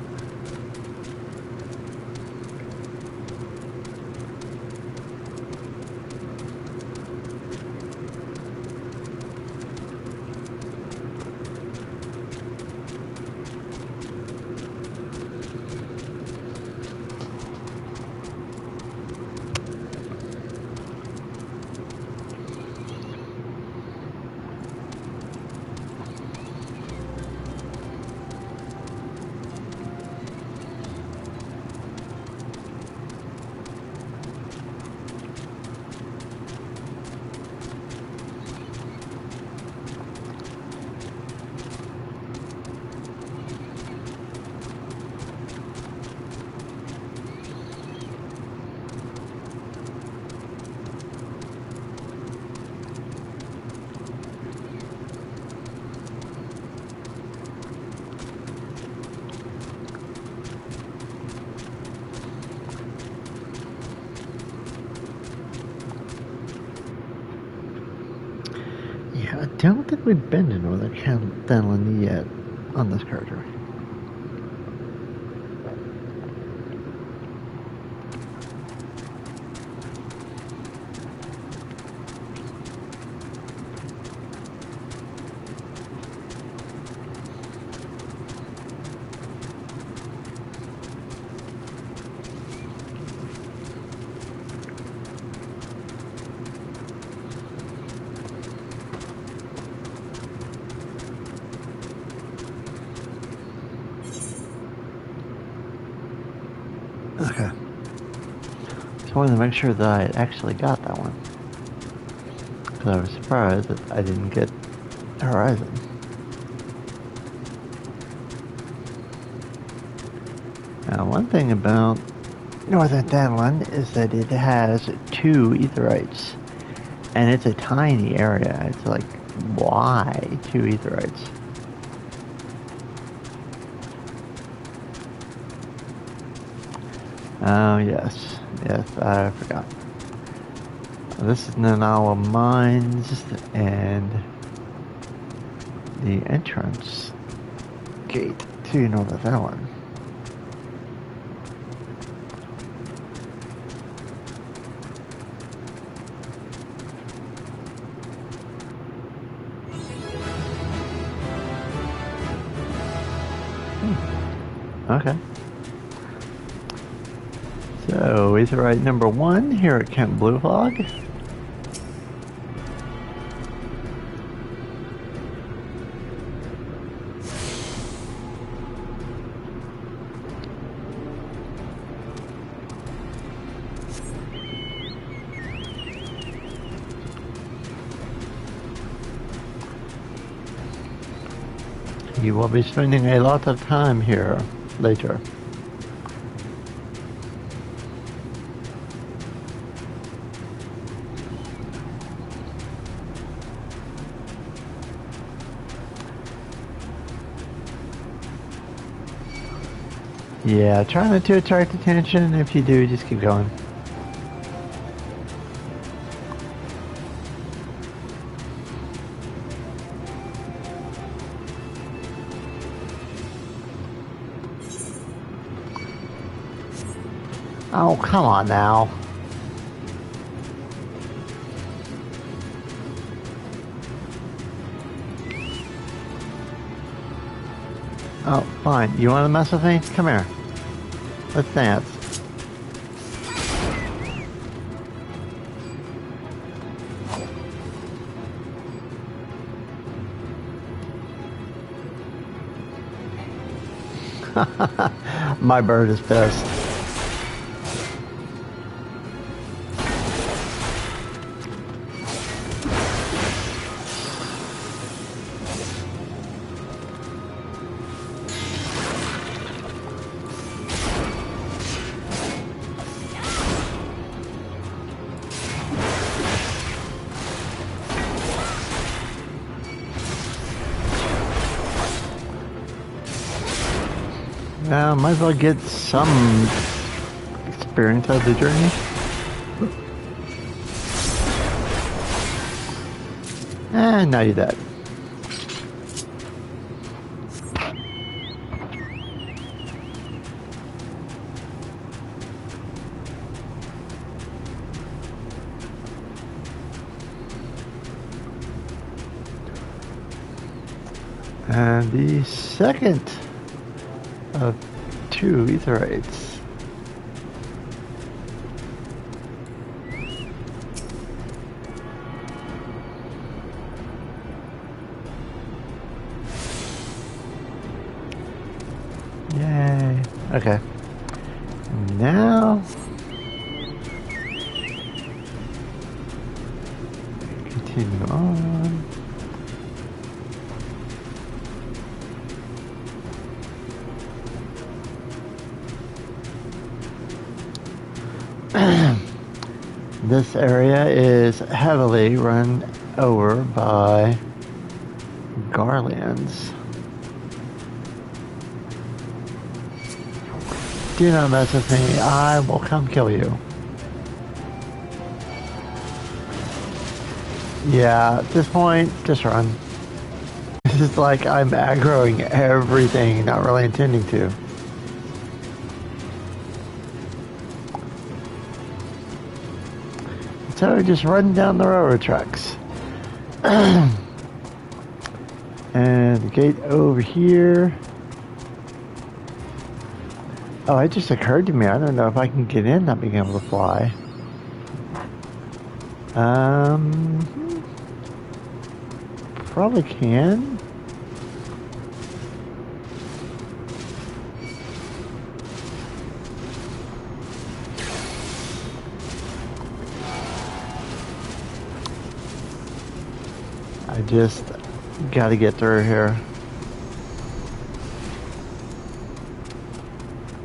Yeah, I don't think we've been to northern Thailand yet on this character. Okay. So I wanted to make sure that I actually got that one. Because I was surprised that I didn't get Horizon. Now, one thing about northern Thailand is that it has 2 Aetherytes. And it's a tiny area. It's like, why 2 Aetherytes? Oh, yes. Yes, I forgot. This is Nanawa Mines and the entrance gate to Northern Thailand. Okay. So, Aetheryte number 1 here at Camp Blue Fog. You will be spending a lot of time here later. Yeah, try not to attract attention. If you do, just keep going. Oh, come on now. Oh, fine. You want to mess with me? Come here. Let's dance. My bird is pissed. Might as well get some experience of the journey. And now you're dead. And the second of 2 Eorzea. Yay. Okay. Now continue on. This area is heavily run over by garlands. Do not mess with me, I will come kill you. Yeah, at this point, just run. It's just like I'm aggroing everything, not really intending to. So just run down the railroad tracks. And the gate over here. Oh, it just occurred to me, I don't know if I can get in not being able to fly. Probably can. I just got to get through here.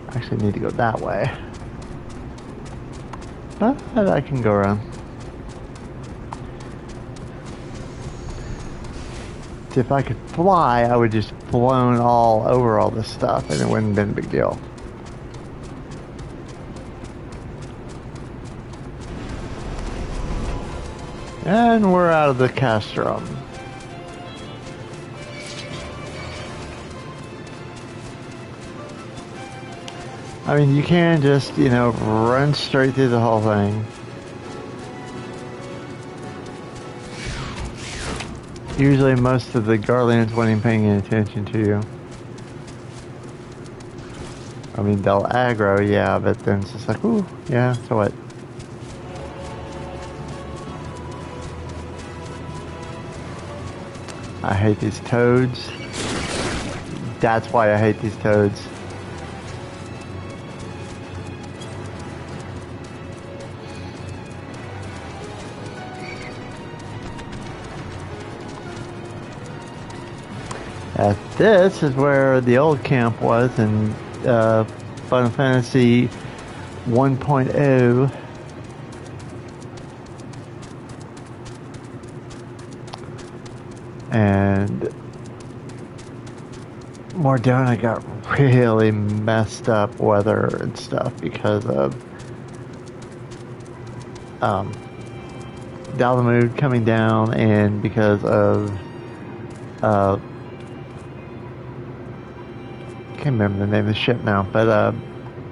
Actually need to go that way. But I can go around. If I could fly, I would just flown all over all this stuff and it wouldn't have been a big deal. And we're out of the castrum. I mean, you can just, you know, run straight through the whole thing. Usually most of the garlands won't even paying any attention to you. I mean, they'll aggro, yeah, but then it's just like, ooh, yeah, so what? I hate these toads. That's why I hate these toads. This is where the old camp was in Final Fantasy 1.0. And Mordona got really messed up weather and stuff because of Dalamud coming down and because of I can't remember the name of the ship now, but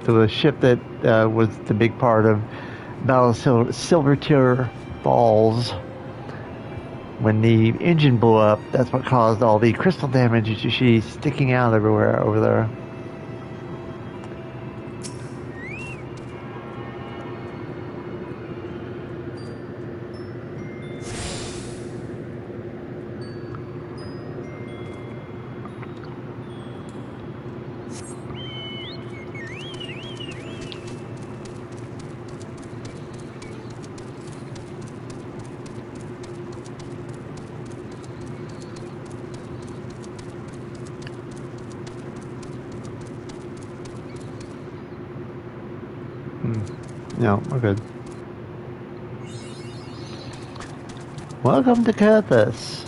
the ship that was the big part of Battle of Silvertear Falls. When the engine blew up, that's what caused all the crystal damage you see sticking out everywhere over there. No, we're good. Welcome to Curthus.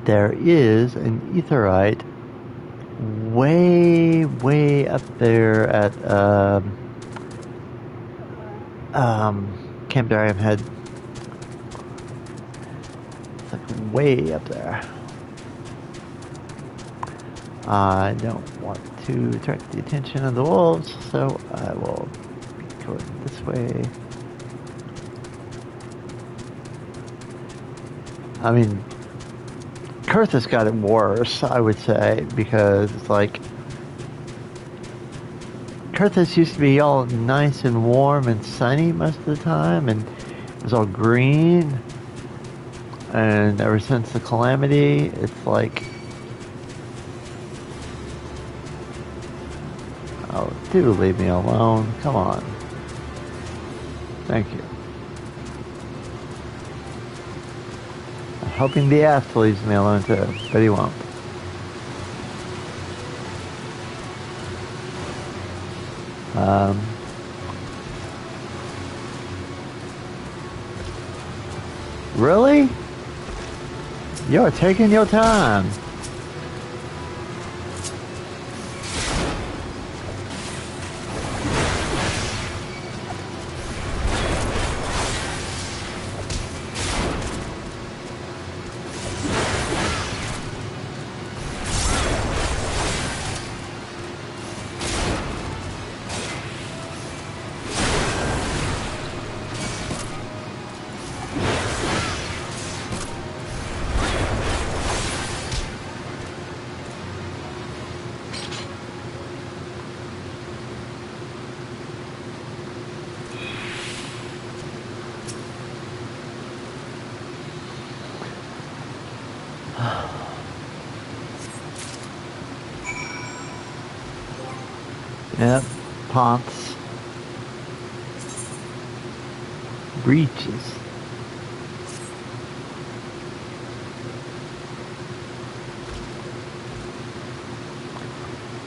There is an etherite way up there at Camp Dragon Head. It's like way up there. I don't want to attract the attention of the wolves, so I will be going this way. I mean, Curthus got it worse, I would say, because it's like Curthus used to be all nice and warm and sunny most of the time, and it was all green. And ever since the calamity, it's like, oh, do leave me alone. Come on. Thank you. I'm hoping the ass leaves me alone too, but he won't. Really? You're taking your time. Yep, ponts. Breaches.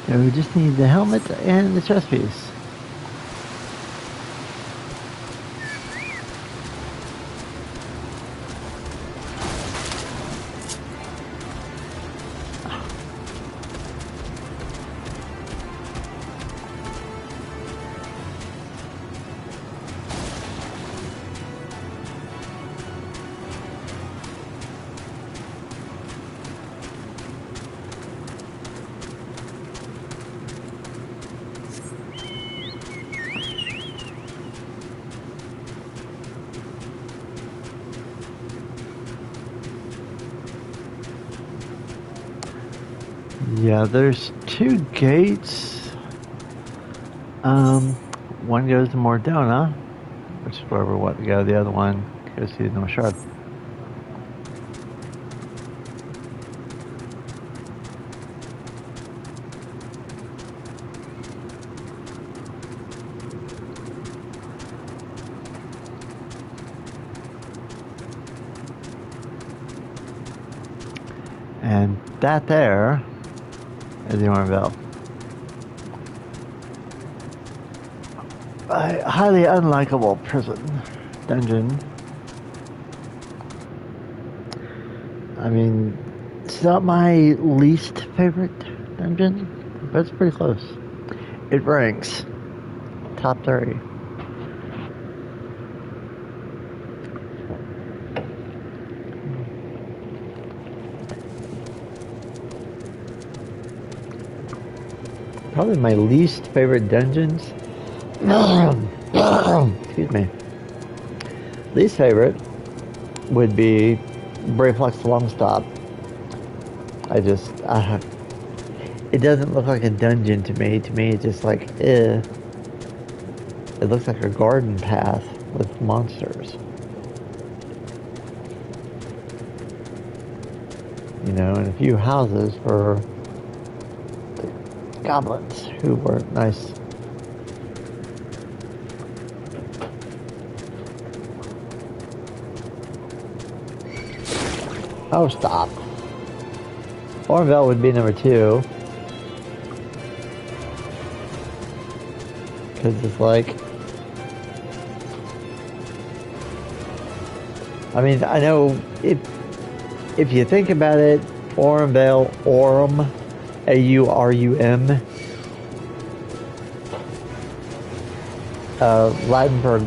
Yeah, we just need the helmet and the chest piece. Yeah, there's two gates. One goes to Mordona, which is where we want to go. The other one goes to the North Shard. And that there is the Oranville. A highly unlikable prison dungeon. I mean, it's not my least favorite dungeon, but it's pretty close. It ranks top 30. Probably my least favorite dungeons. Excuse me. Least favorite would be Brayflux Long Stop. It doesn't look like a dungeon to me. To me, it's just like, It looks like a garden path with monsters. You know, and a few houses for goblins who were nice. Oh, stop. Orville would be number 2. Because it's like, I mean, I know if you think about it, Aurum, Aurum, A-U-R-U-M, Latin for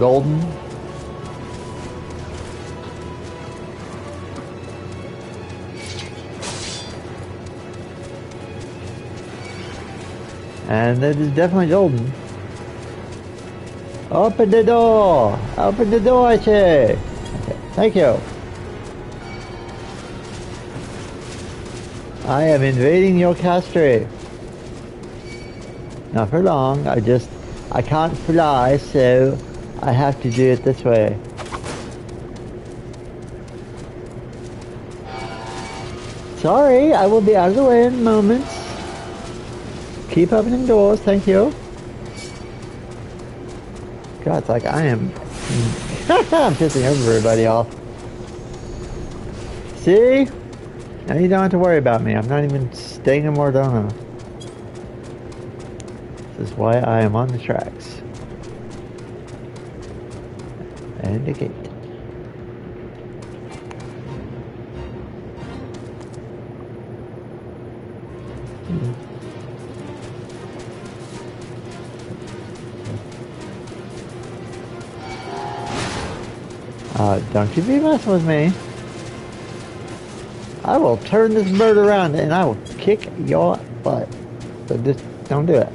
golden. And it is definitely golden. Open the door! Open the door, I say! Okay, thank you. I am invading your castle. Not for long, I can't fly, so I have to do it this way. Sorry, I will be out of the way in moments. Keep opening doors, thank you. God, it's like I am... I'm pissing everybody off. See? Now you don't have to worry about me. I'm not even staying in Mordona. This is why I am on the tracks. And the gate. Don't you be messing with me. I will turn this bird around and I will kick your butt. So just don't do it.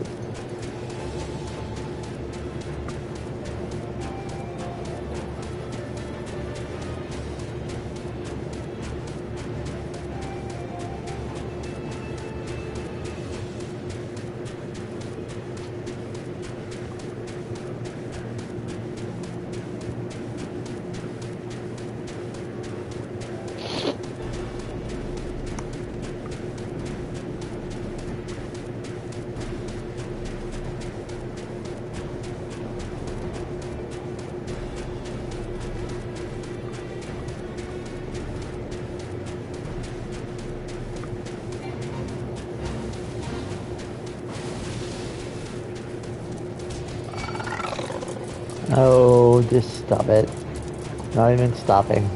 Oh, just stop it. Not even stopping.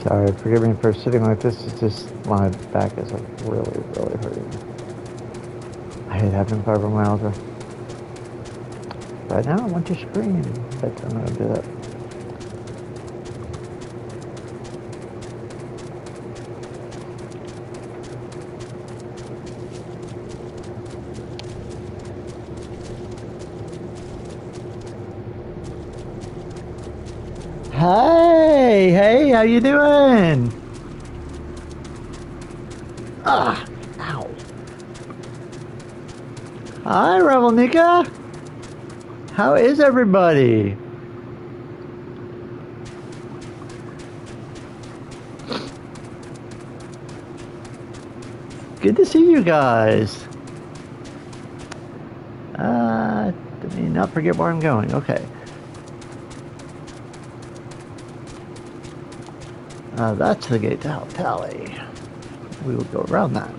Sorry, forgive me for sitting like this. It's just my back is like really, really hurting. I hate having fibromyalgia. Right now I want to scream, but I'm not gonna do that. Hey, how you doing? Ah, ow. Hi, Revelnika. How is everybody? Good to see you guys. Let me not forget where I'm going. Okay. That's the gate to Tally. We will go around that.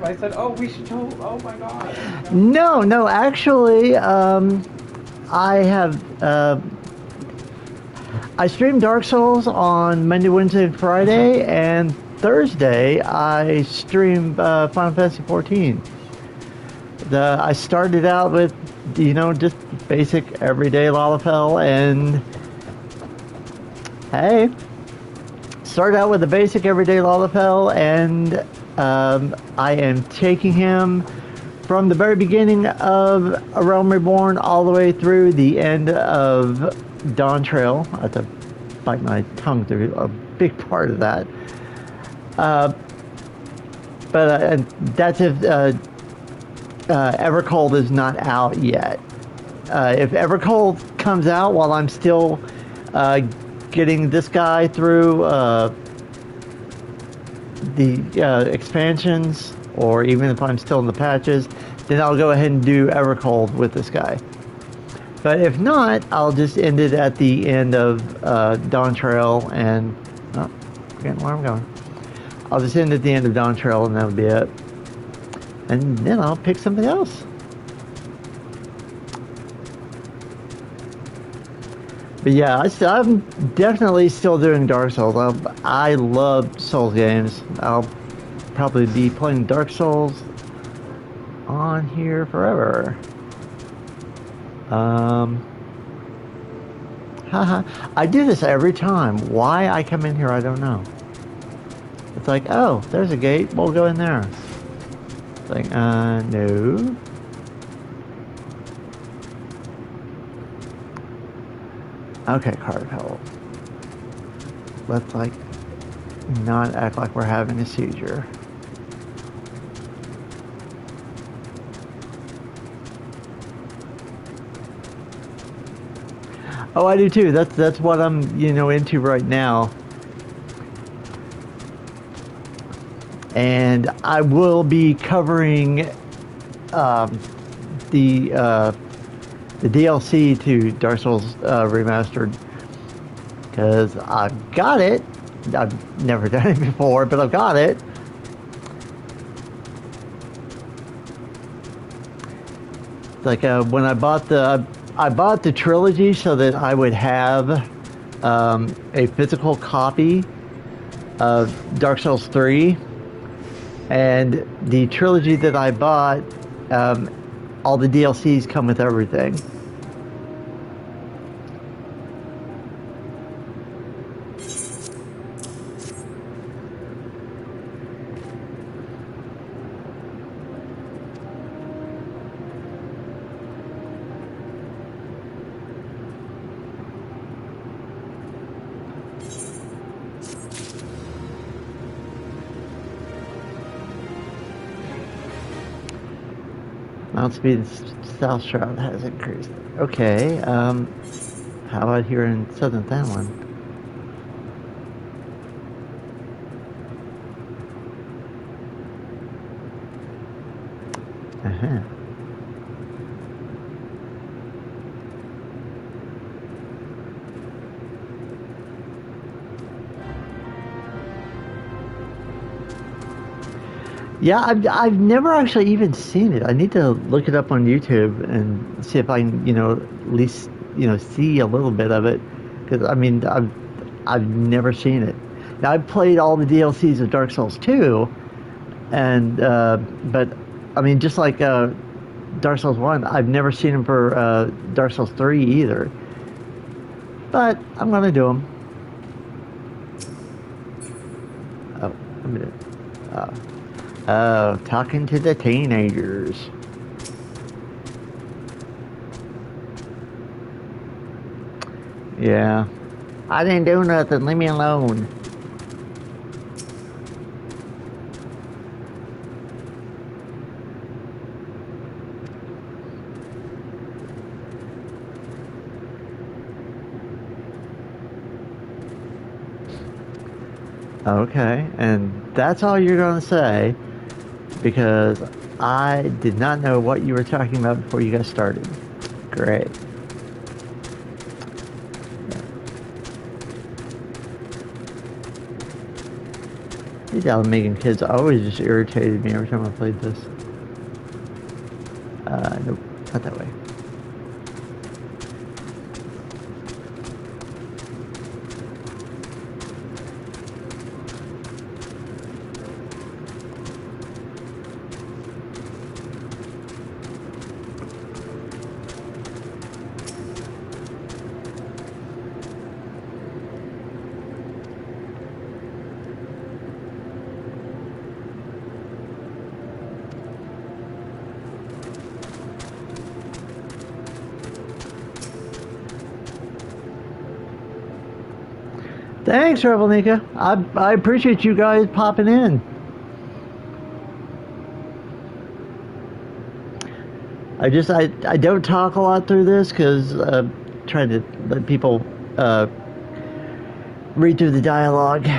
live. I said, oh, we should totally. Oh my god. No, actually, I have. I stream Dark Souls on Monday, Wednesday, and Friday, and Thursday I stream Final Fantasy 14. I started out with, just basic everyday Lalafell, and hey, started out with the basic everyday Lalafell, and I am taking him from the very beginning of A Realm Reborn all the way through the end of Dawn Trail. I have to bite my tongue through a big part of that. But that's if Evercold is not out yet. If Evercold comes out while I'm still getting this guy through the expansions, or even if I'm still in the patches, then I'll go ahead and do Evercold with this guy. But if not, I'll just end it at the end of Dawn Trail, and forgetting where I'm going. I'll just end at the end of Dawn Trail, and that'll be it. And then I'll pick something else. But yeah, I'm definitely still doing Dark Souls. I love Souls games. I'll probably be playing Dark Souls on here forever. I do this every time. Why I come in here, I don't know. It's like, oh, there's a gate. We'll go in there. It's like, no. Okay, Carvel. Let's, not act like we're having a seizure. Oh, I do too. That's what I'm, into right now. And I will be covering the DLC to Dark Souls Remastered, because I've got it. I've never done it before, but I've got it. Like when I bought the trilogy so that I would have a physical copy of Dark Souls 3, and the trilogy that I bought, all the DLCs come with everything. Mount speed South Shroud has increased. Okay, how about here in Southern Thailand? Yeah, I've never actually even seen it. I need to look it up on YouTube and see if I can, at least, see a little bit of it. Because, I've never seen it. Now, I've played all the DLCs of Dark Souls 2, and, but, just like Dark Souls 1, I've never seen them for Dark Souls 3 either. But I'm going to do them. Oh, a minute. Talking to the teenagers. Yeah. I didn't do nothing. Leave me alone. Okay, and that's all you're going to say, because I did not know what you were talking about before you got started. Great. These Alamagan kids always just irritated me every time I played this. Nope, not that way. Thanks, Rebel Nika. I appreciate you guys popping in. I don't talk a lot through this because trying to let people read through the dialogue.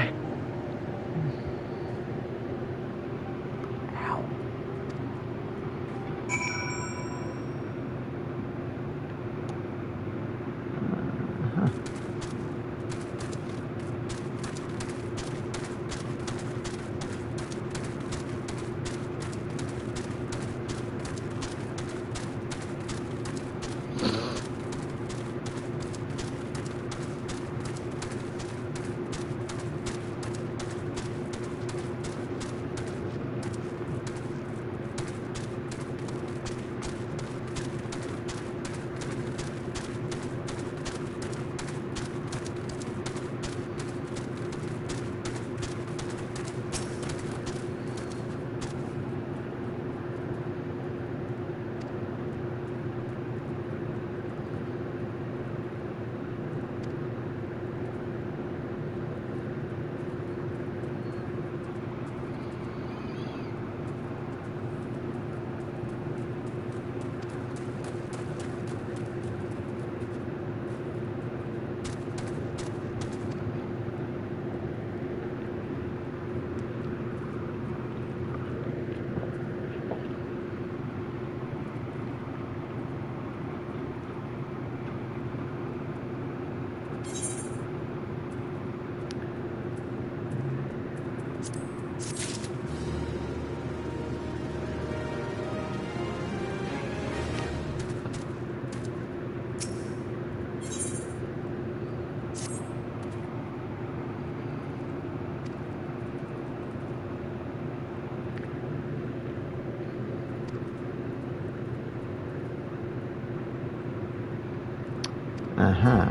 Uh-huh.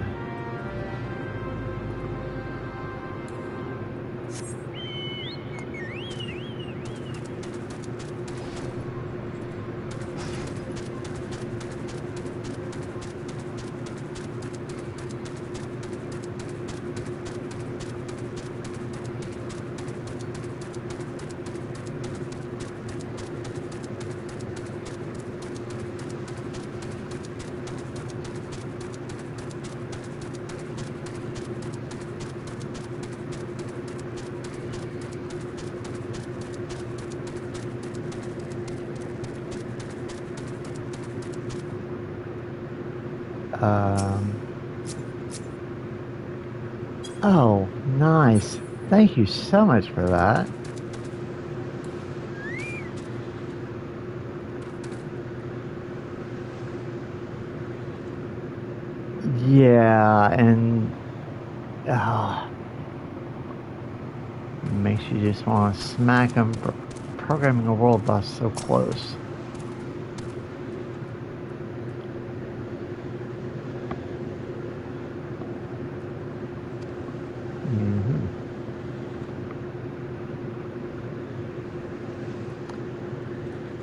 Oh, nice. Thank you so much for that. Yeah, and makes you just want to smack them for programming a world boss so close.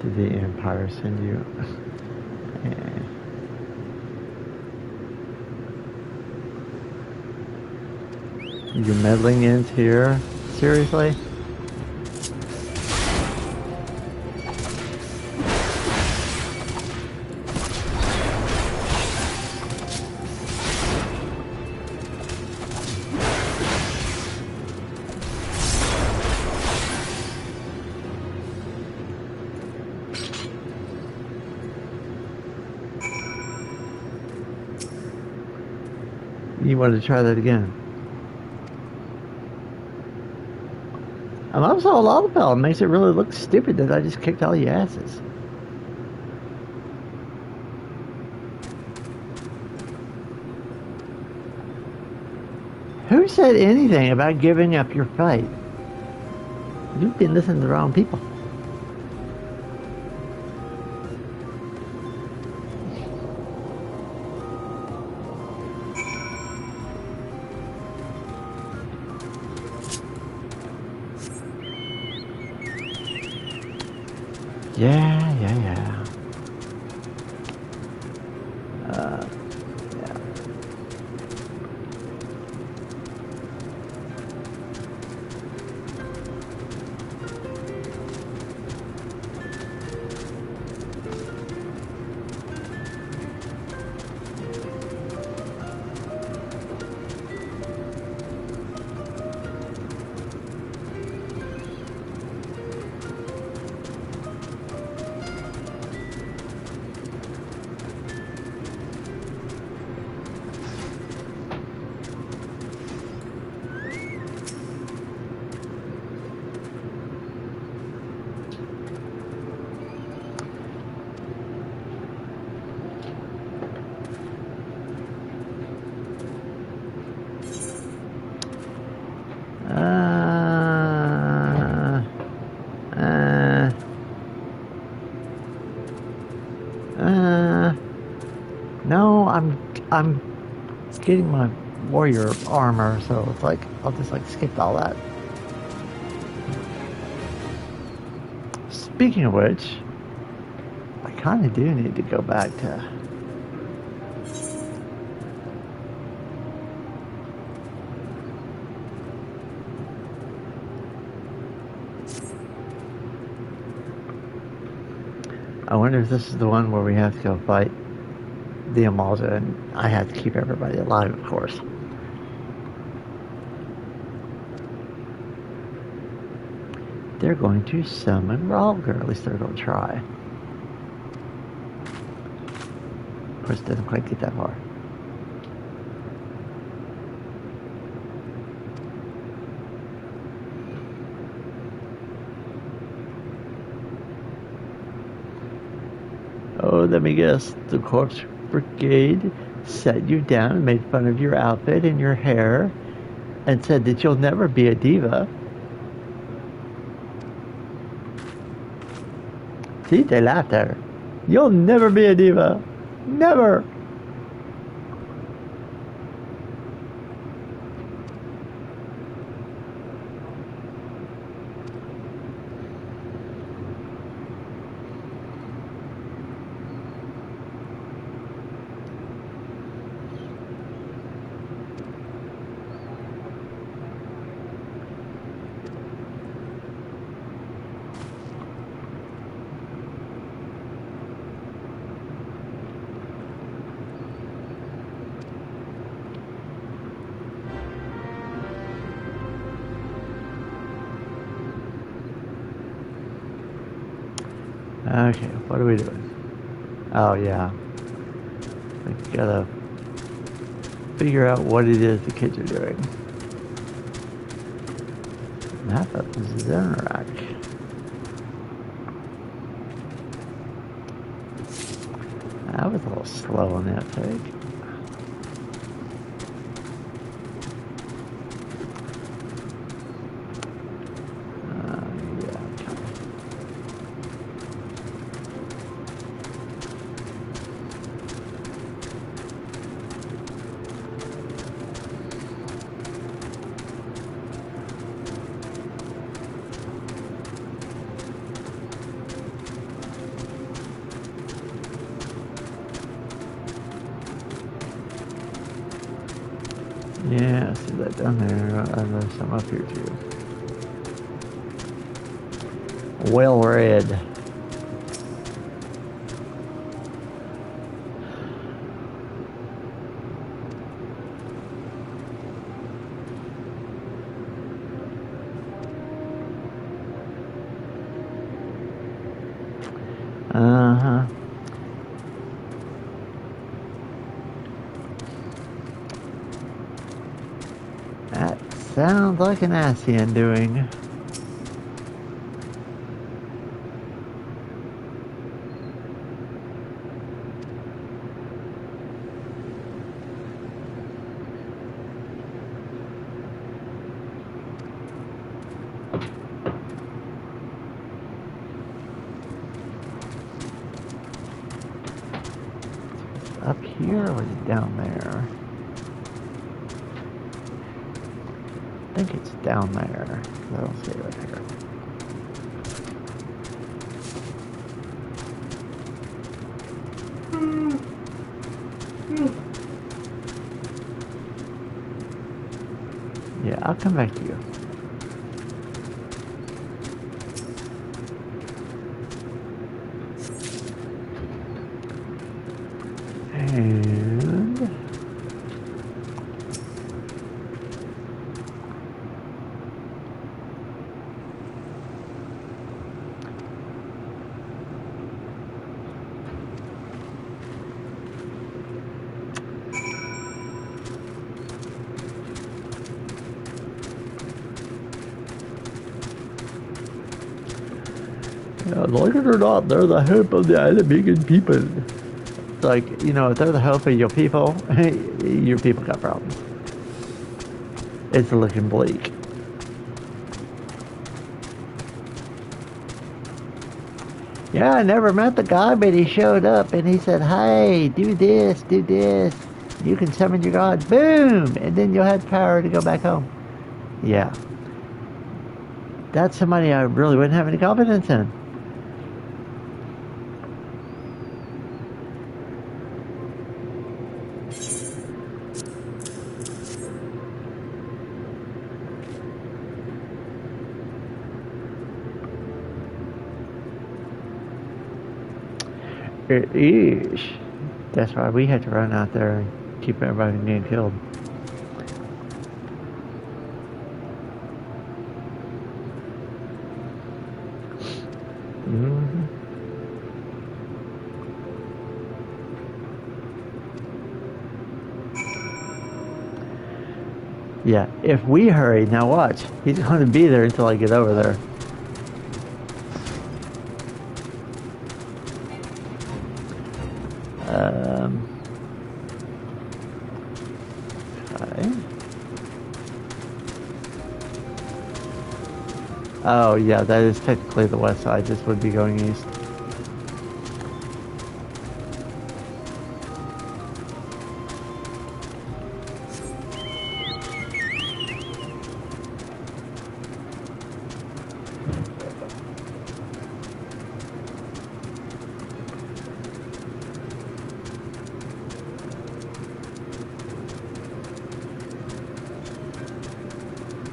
Did the Empire send you? You're meddling into here? Seriously? You wanted to try that again? I'm also a Lollapel. It makes it really look stupid that I just kicked all your asses. Who said anything about giving up your fight? You've been listening to the wrong people. Yeah. No, I'm getting my warrior armor, so it's like I'll just like skip all that. Speaking of which, I kind of do need to go back to. I wonder if this is the one where we have to go fight the Eorzea, and I have to keep everybody alive, of course. They're going to summon Ralger, at least they're going to try. Of course, it doesn't quite get that far. Oh, let me guess, the Corpse Brigade set you down and made fun of your outfit and your hair and said that you'll never be a diva. See, they laughed at her. You'll never be a diva. Never. Okay, what are we doing? Oh, yeah. We gotta figure out what it is the kids are doing. Map of Zerak. I was a little slow on that page. Yeah, I see that down there. There's some up here too. Well read. Uh-huh. That sounds like an Asian doing. up here or is it down there? I think it's down there. I don't see it right here. Yeah, I'll come back to you. And like it or not, they're the hope of the Arabian people. Like, you know, if they're the hope of your people, your people got problems. It's looking bleak. Yeah, I never met the guy, but he showed up and he said, hey, do this, do this. You can summon your god, boom! And then you'll have power to go back home. Yeah. That's somebody I really wouldn't have any confidence in. It is. That's why we had to run out there and keep everybody from getting killed. Mm-hmm. Yeah, if we hurry, now watch. He's going to be there until I get over there. Okay. Oh, yeah, that is technically the west side. This would be going east.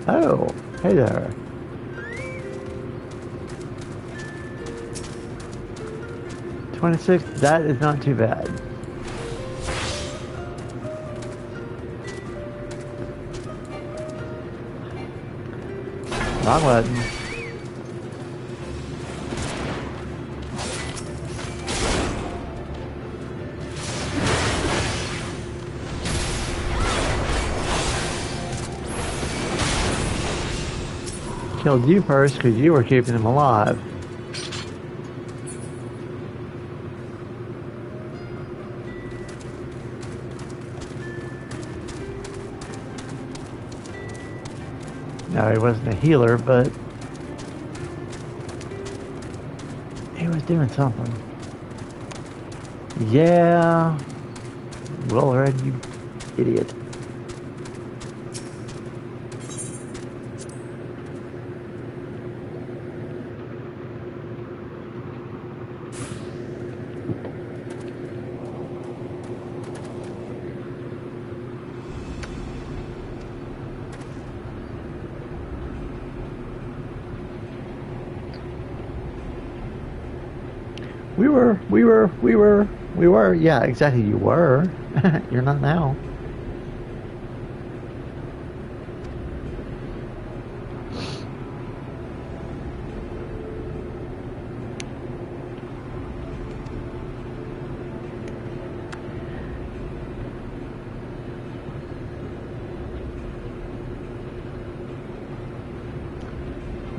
Oh, hey there. $26, that is not too bad. Wrong button. Killed you first because you were keeping him alive. No, he wasn't a healer, but he was doing something. Yeah. Well read, you idiot. We were. Yeah, exactly. You were. You're not now.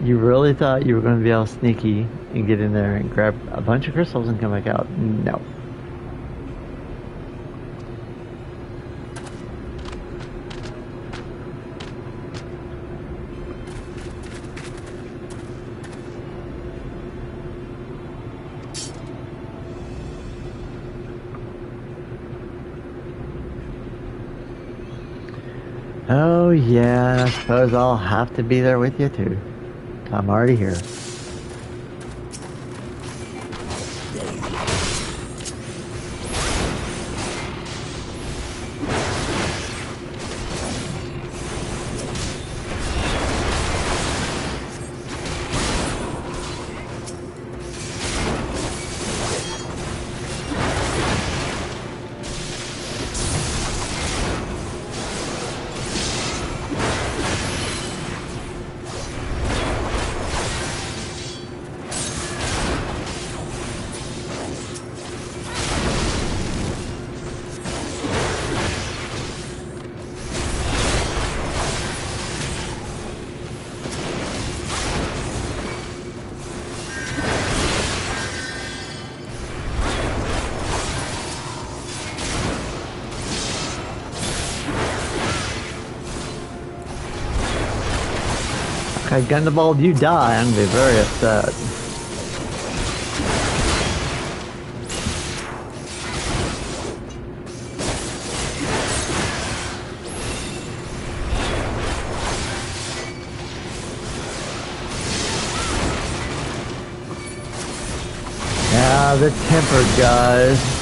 You really thought you were going to be all sneaky and get in there and grab a bunch of crystals and come back out? No. Oh yeah, I suppose I'll have to be there with you too. I'm already here. Okay, Gundabald, you die, I'm gonna be very upset. Yeah, the tempered guys.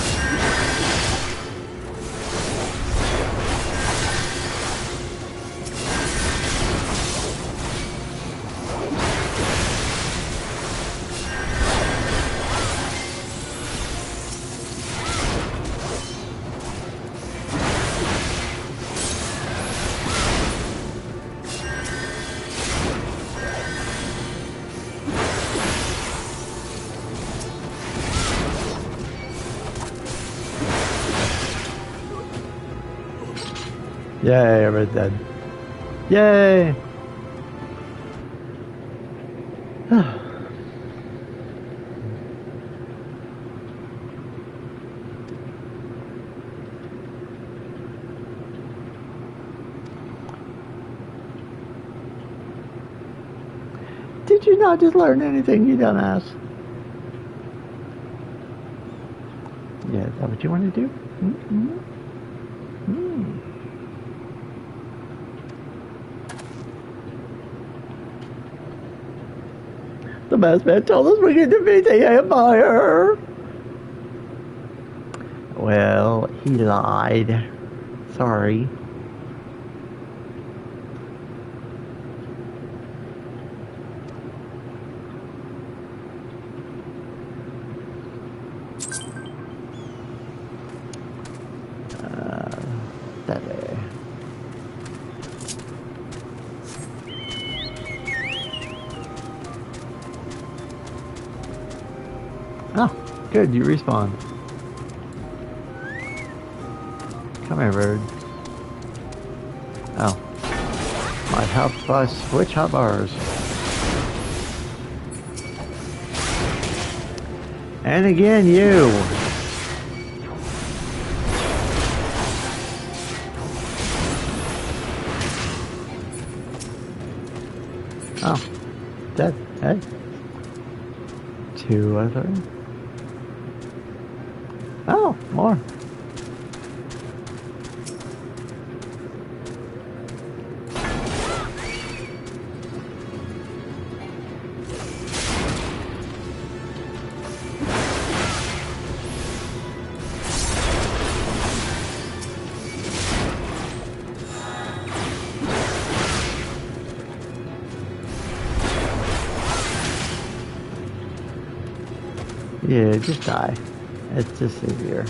Yay, everybody's dead. Yay! Did you not just learn anything, you dumbass? Yeah, is that what you want to do? Mm-hmm. The masked man told us we could defeat the Empire. Well, he lied. Sorry. That way. Oh, good, you respawn. Come here, bird. Oh. Might help if I switch hotbars. And again, you. Oh, dead. Hey. 2 out of 3. Oh, more. Yeah, just die. It's just easier.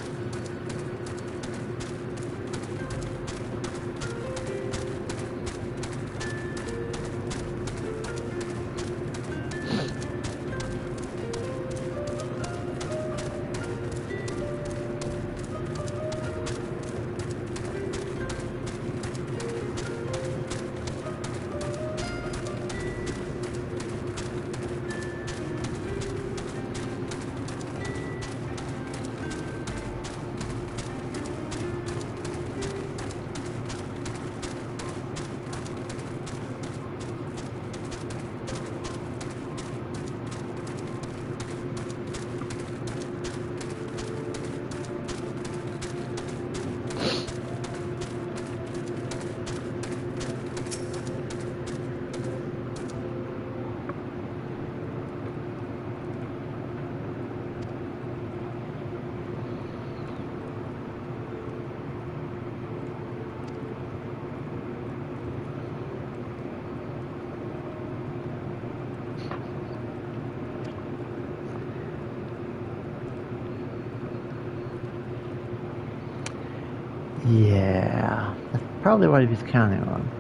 Yeah, that's probably what he was counting on.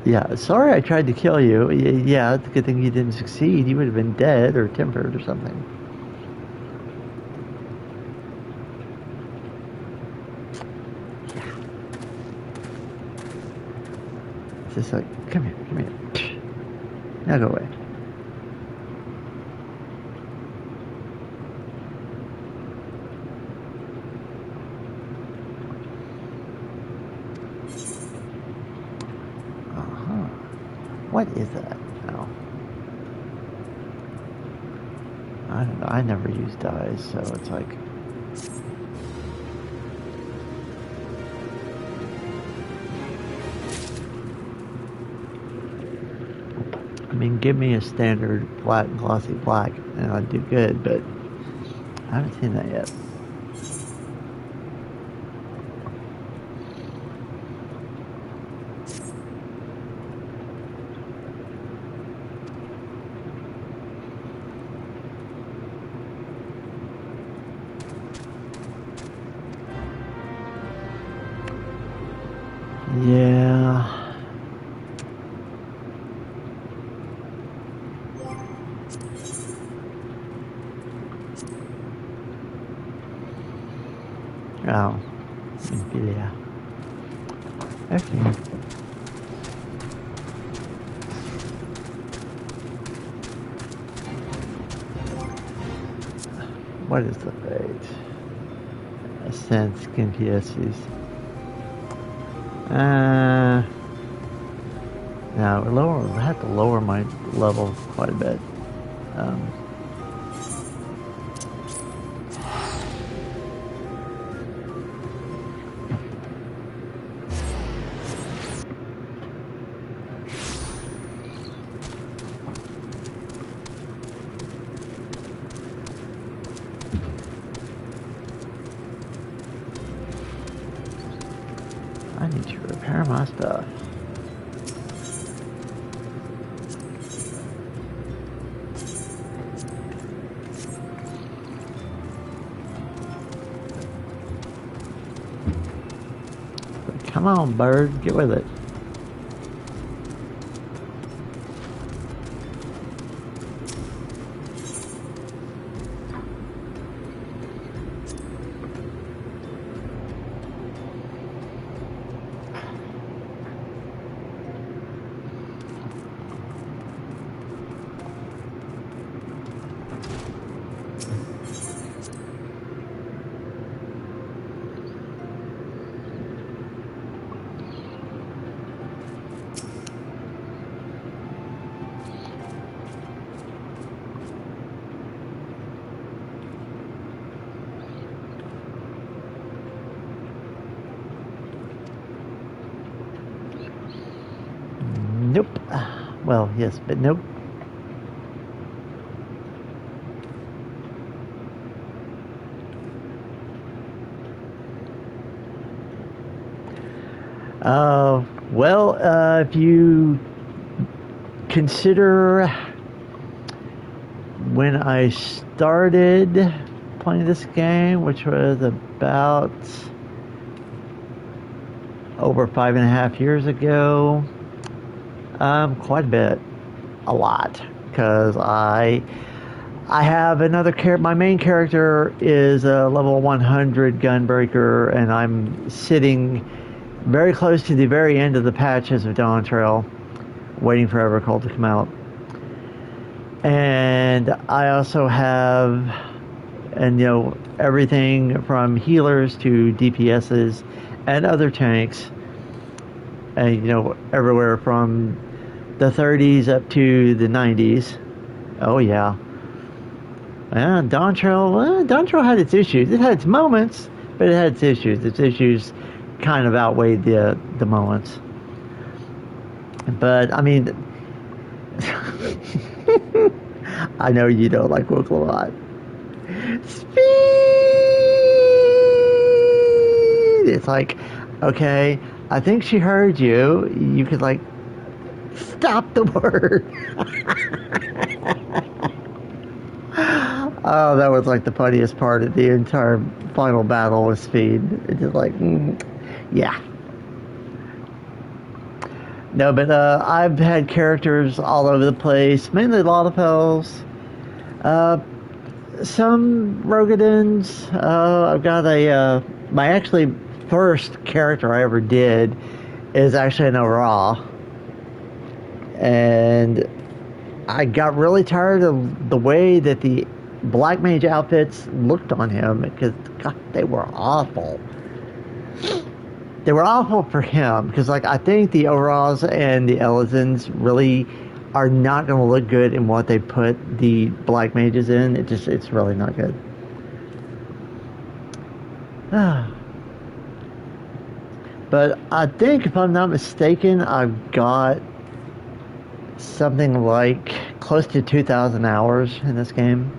Yeah, sorry I tried to kill you. Yeah, it's a good thing you didn't succeed. You would have been dead or tempered or something. It's just like, come here, come here. Now go away. What is that? No. I don't know. I never use dyes, so it's like. I mean, give me a standard flat and glossy black, and I'd do good, but I haven't seen that yet. Yeah. Oh. Yeah. Okay. What is the fate? Ascent skin PSCs. Now I have to lower my level quite a bit. I need to repair my stuff. Come on, bird, get with it. Nope. Well, yes, but nope. If you consider when I started playing this game, which was about over 5.5 years ago, quite a bit, a lot, because I have another character. My main character is a level 100 gunbreaker, and I'm sitting very close to the very end of the patches of Dawn Trail, waiting for Evercold to come out. And I also have, everything from healers to DPSs and other tanks, and everywhere from the 30s up to the 90s. Oh yeah. Dawn Trail had its issues. It had its moments, but it had its issues. Its issues kind of outweighed the moments. But I mean, I know you don't like Wook a lot. Speed! It's like, okay, I think she heard you. You could like stop the word. Oh, that was like the funniest part of the entire final battle with Speed. It's just like, yeah. No, but I've had characters all over the place, mainly Lalapels, some Rogadins. I've got my actually first character I ever did is actually an Eorzea. And I got really tired of the way that the Black Mage outfits looked on him because, God, they were awful. They were awful for him because, like, I think the Eorzeas and the Elizons really are not going to look good in what they put the Black Mages in. It's really not good. But I think, if I'm not mistaken, I've got something like close to 2,000 hours in this game.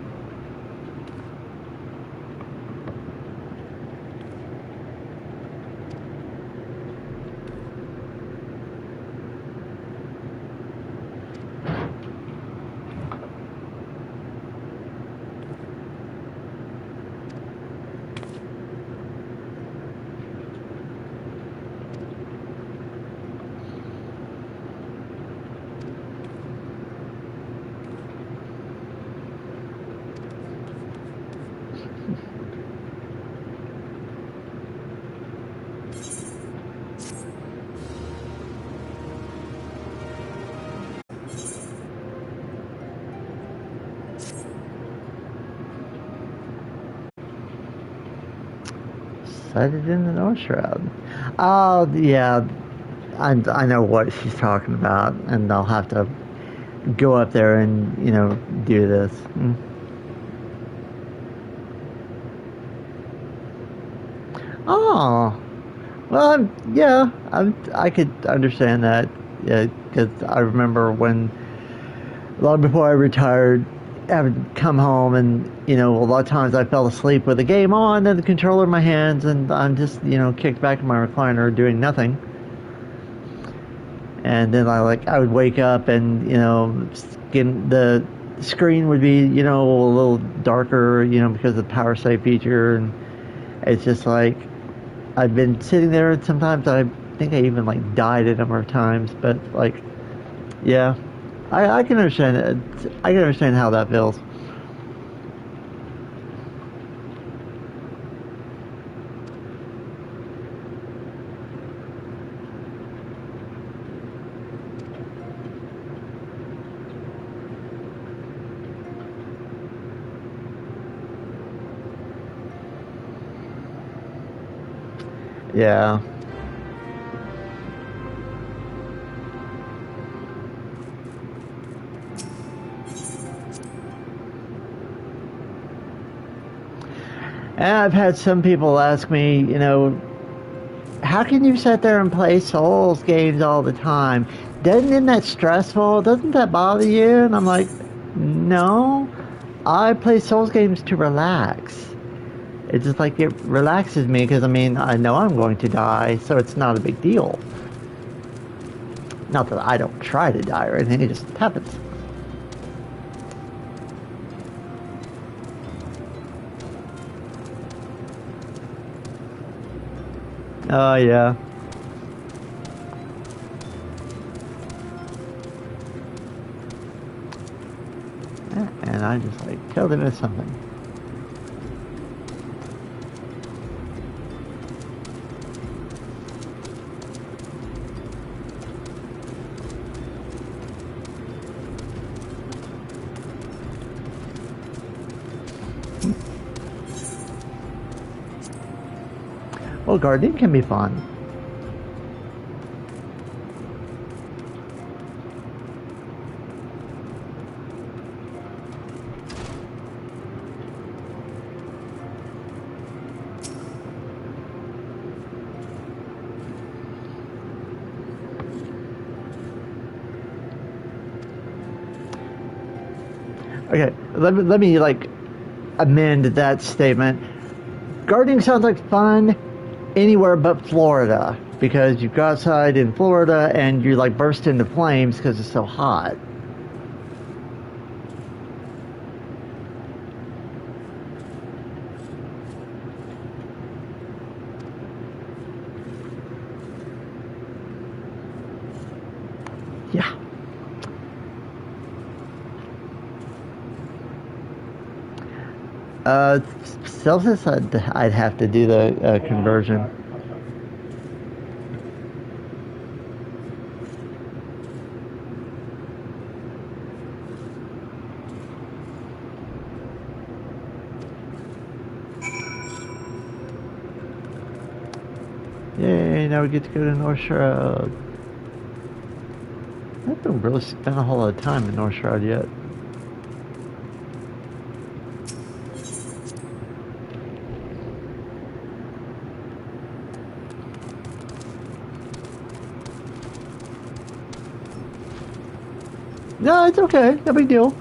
Sighted in the North Shroud. Oh, yeah. I know what she's talking about, and I'll have to go up there and, do this. Oh, well, I could understand that. Yeah, because I remember when, long before I retired, I would come home and, a lot of times I fell asleep with the game on and the controller in my hands, and I'm just, kicked back in my recliner doing nothing. And then I would wake up and, the screen would be, a little darker, because of the power save feature. And it's just like, I've been sitting there and sometimes I think I even died a number of times. But yeah, I can understand it. I can understand how that feels. Yeah. And I've had some people ask me, how can you sit there and play Souls games all the time? Isn't that stressful? Doesn't that bother you? And I'm like, no, I play Souls games to relax. It's just like it relaxes me because, I know I'm going to die, so it's not a big deal. Not that I don't try to die or anything, it just happens. Oh, yeah. And I just totally missed something. Well, gardening can be fun. let me like amend that statement. Gardening sounds like fun anywhere but Florida, because you go outside in Florida and you like burst into flames because it's so hot. Yeah. Celsius, I'd have to do the conversion. Yay, now we get to go to North Shroud. I haven't really spent a whole lot of time in North Shroud yet. No, it's okay. No big deal.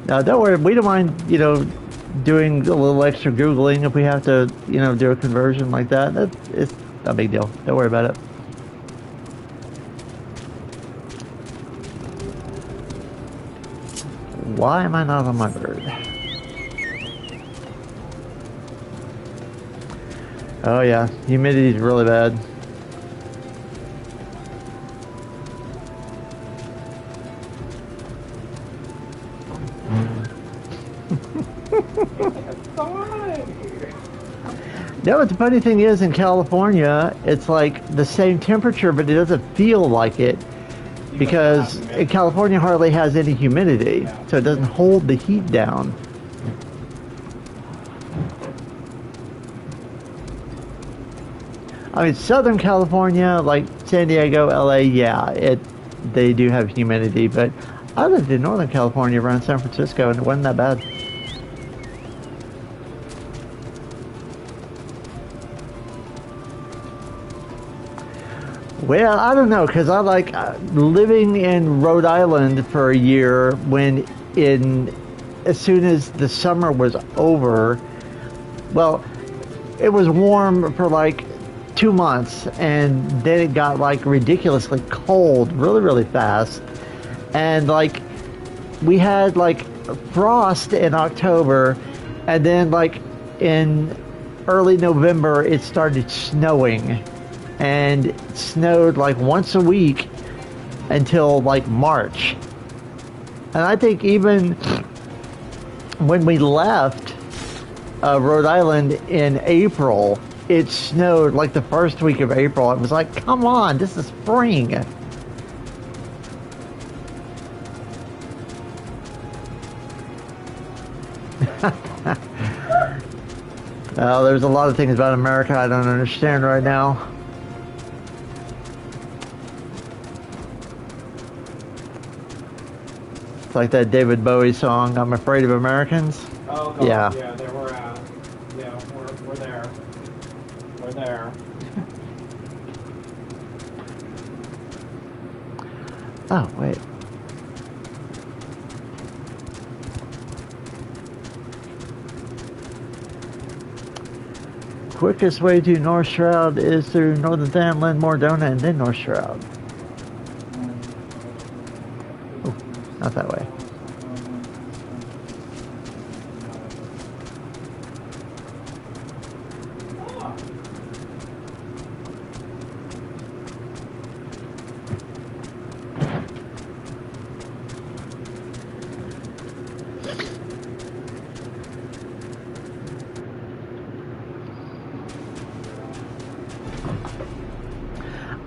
No, don't worry. We don't mind, doing a little extra Googling if we have to, do a conversion like that. It's not a big deal. Don't worry about it. Why am I not on my bird? Oh yeah, humidity is really bad. No, but the funny thing is, in California, it's like the same temperature, but it doesn't feel like it, because in California hardly has any humidity, so it doesn't hold the heat down. I mean, Southern California, like San Diego, LA, yeah, they do have humidity, but I lived in Northern California around San Francisco, and it wasn't that bad. Well, I don't know, because I like living in Rhode Island for a year when as soon as the summer was over, well, it was warm for like 2 months, and then it got like ridiculously cold really, really fast. And like we had like frost in October, and then like in early November it started snowing. And it snowed like once a week until like March. And I think even when we left Rhode Island in April, it snowed like the first week of April. It was like, come on, this is spring. There's a lot of things about America I don't understand right now. Like that David Bowie song, "I'm Afraid of Americans." Oh God, yeah. Yeah, they were. We're there. We're there. Oh wait. Quickest way to North Shroud is through Northern Thailand, Mordona, and then North Shroud. Not that way.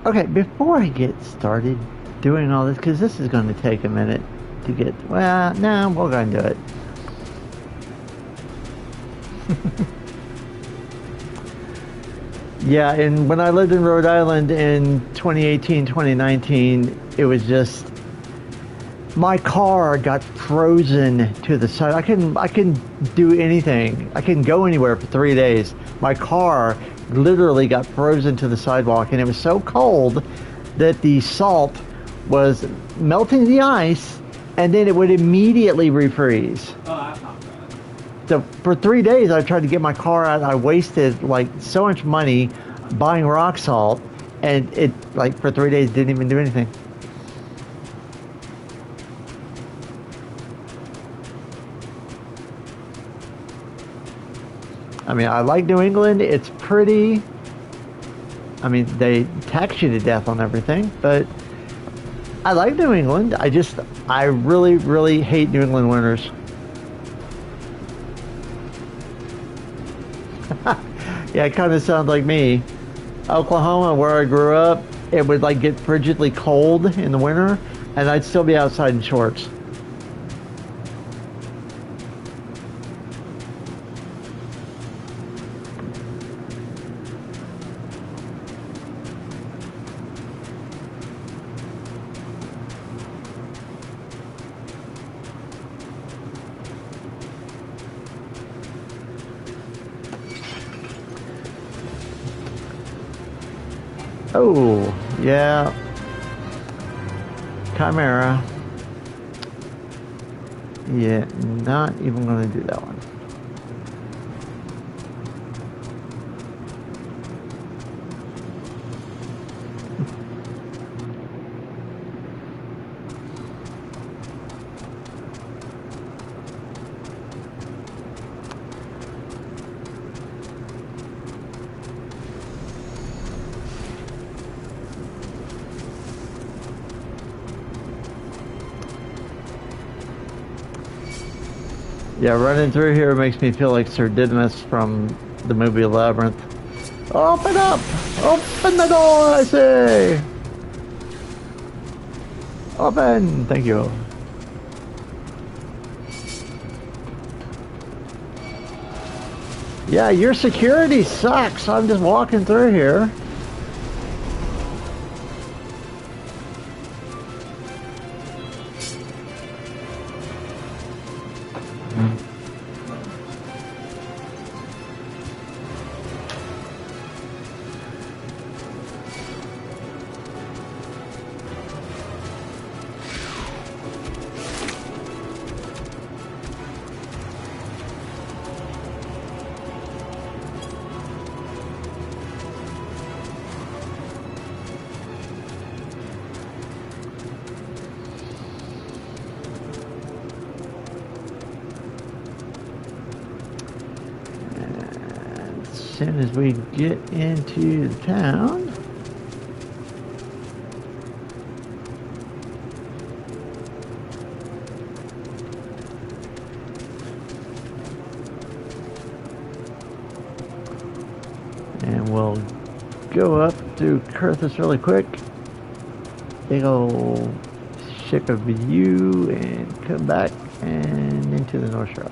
Okay, before I get started doing all this, because this is going to take a minute to get, well, no, we're going to do it. Yeah, and when I lived in Rhode Island in 2018, 2019, it was just, My car got frozen to the side. I couldn't do anything. I couldn't go anywhere for 3 days. My car literally got frozen to the sidewalk, and it was so cold that the salt was melting the ice, and then it would immediately refreeze. Oh, that's not bad. So for 3 days, I tried to get my car out. I wasted like so much money buying rock salt, and it like for 3 days didn't even do anything. I mean, I like New England. It's pretty. I mean, they tax you to death on everything, but I like New England. I really, really hate New England winters. Yeah, it kind of sounds like me. Oklahoma, where I grew up, it would like get frigidly cold in the winter, and I'd still be outside in shorts. Oh, yeah. Chimera. Yeah, not even going to do that one. Yeah, running through here makes me feel like Sir Didymus from the movie Labyrinth. Open up! Open the door, I say! Open! Thank you. Yeah, your security sucks. I'm just walking through here. As soon as we get into the town, and we'll go up through Curthis really quick. Big old ship of view and come back and into the North Shroud.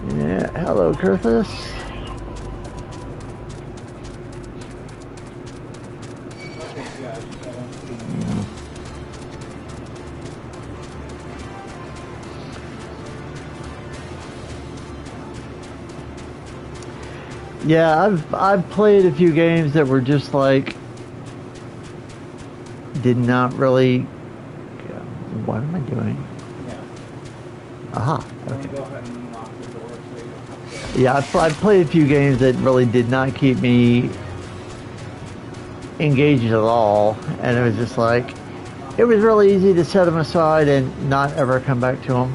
Yeah, hello, Curthis. Yeah, I've played a few games that were just like did not really. What am I doing? Yeah. Aha. Okay. Go ahead and lock the door so you don't have to. Yeah, I've played a few games that really did not keep me engaged at all, and it was just like it was really easy to set them aside and not ever come back to them.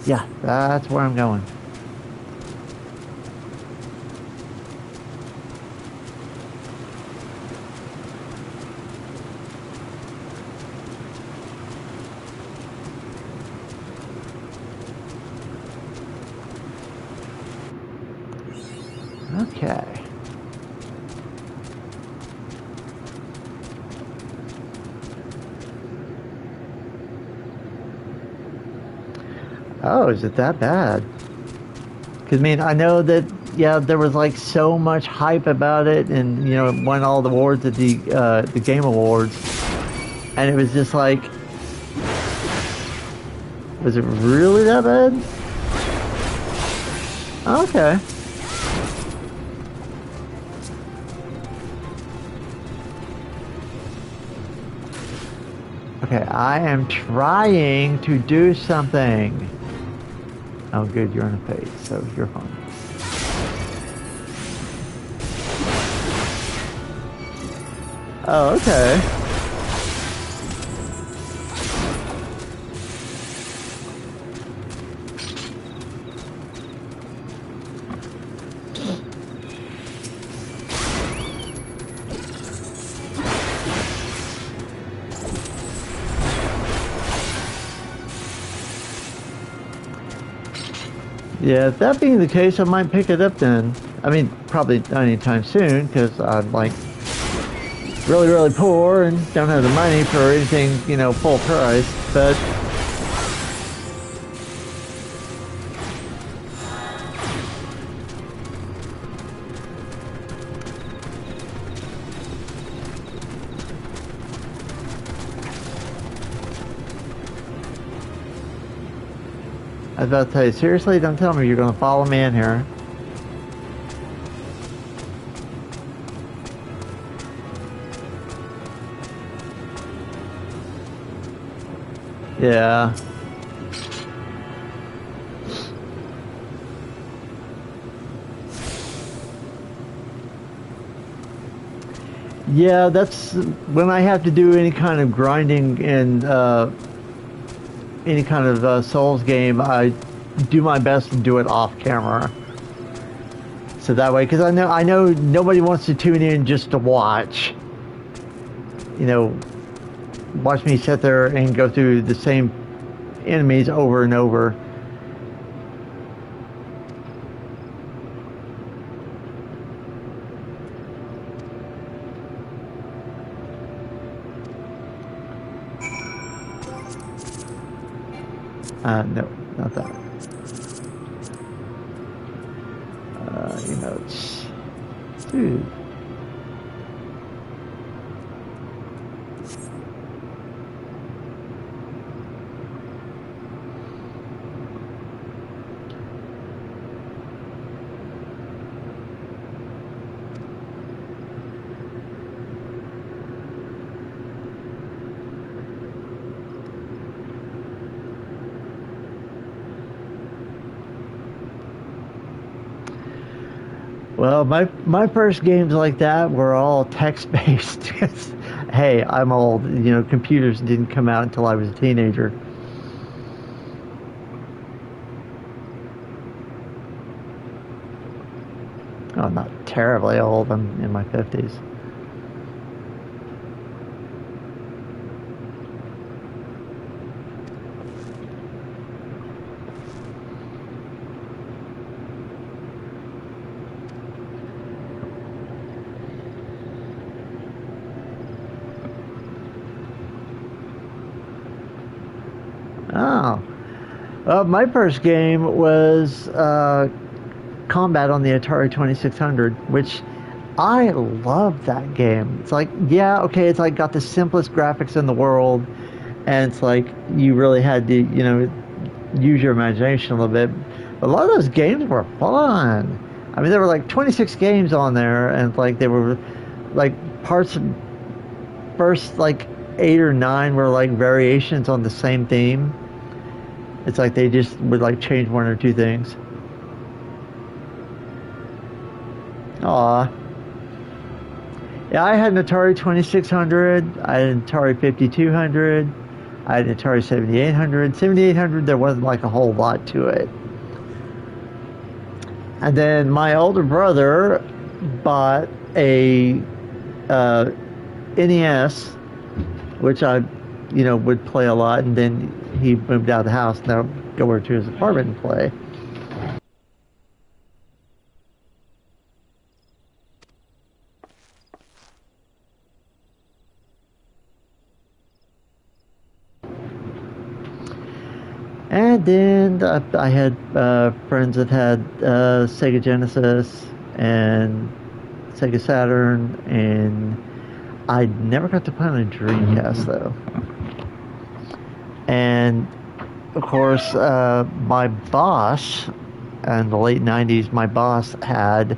Yeah, that's where I'm going. Okay. Oh, is it that bad? Because, I mean, I know that, yeah, there was like so much hype about it, and, you know, it won all the awards at the Game Awards. And it was just like, was it really that bad? Okay. Okay, I am trying to do something. Oh, good, you're on a page, so you're fine. Oh, okay. Yeah, that being the case, I might pick it up then. I mean, probably not anytime soon, because I'm like really, really poor and don't have the money for anything, you know, full price. But I was about to tell you, seriously, don't tell me you're going to follow me in here. Yeah. Yeah, that's when I have to do any kind of grinding in any kind of Souls game. I do my best to do it off camera, so that way, because I know nobody wants to tune in just to watch. You know, watch me sit there and go through the same enemies over and over. No, not that. Emotes. Dude. Well, my first games like that were all text based. Hey, I'm old. You know, computers didn't come out until I was a teenager. Oh, I'm not terribly old. I'm in my 50s. Oh. Well, my first game was Combat on the Atari 2600, which I love that game. It's like, yeah, okay, it's like got the simplest graphics in the world, and it's like you really had to, you know, use your imagination a little bit. But a lot of those games were fun. I mean, there were like 26 games on there, and like they were like parts of first like 8 or 9 were like variations on the same theme. It's like they just would like change one or two things. Aw. Yeah, I had an Atari 2600. I had an Atari 5200. I had an Atari 7800. 7800, there wasn't like a whole lot to it. And then my older brother bought a NES, which I, you know, would play a lot. And then he moved out of the house. Now go over to his apartment and play. And then I had friends that had Sega Genesis and Sega Saturn, and I never got to play on a Dreamcast though. And of course, my boss in the late '90s, my boss had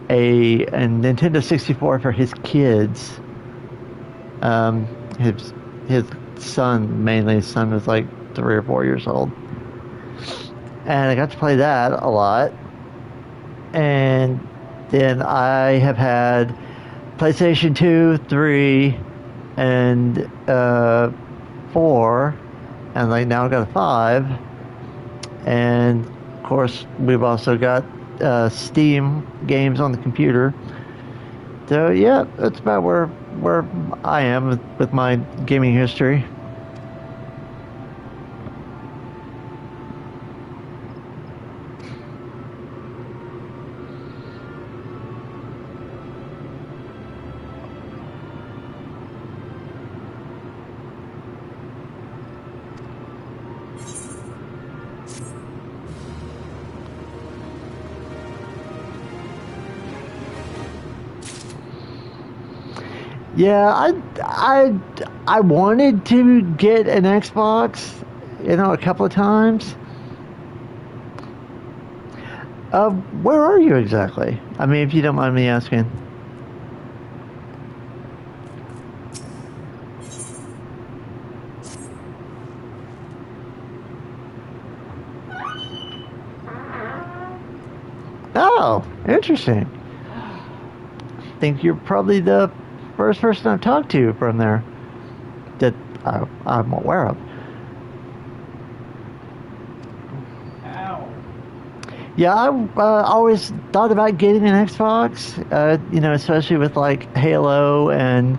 a Nintendo 64 for his kids. His son, mainly his son, was like 3 or 4 years old, and I got to play that a lot. And then I have had PlayStation 2, 3, and 4, and like now I've got a 5. And of course, we've also got Steam games on the computer. So yeah, that's about where I am with my gaming history. Yeah, I wanted to get an Xbox, a couple of times. Where are you exactly? I mean, if you don't mind me asking. Oh, interesting. I think you're probably the first person I've talked to from there that I'm aware of. Ow. Yeah, I always thought about getting an Xbox, especially with like Halo and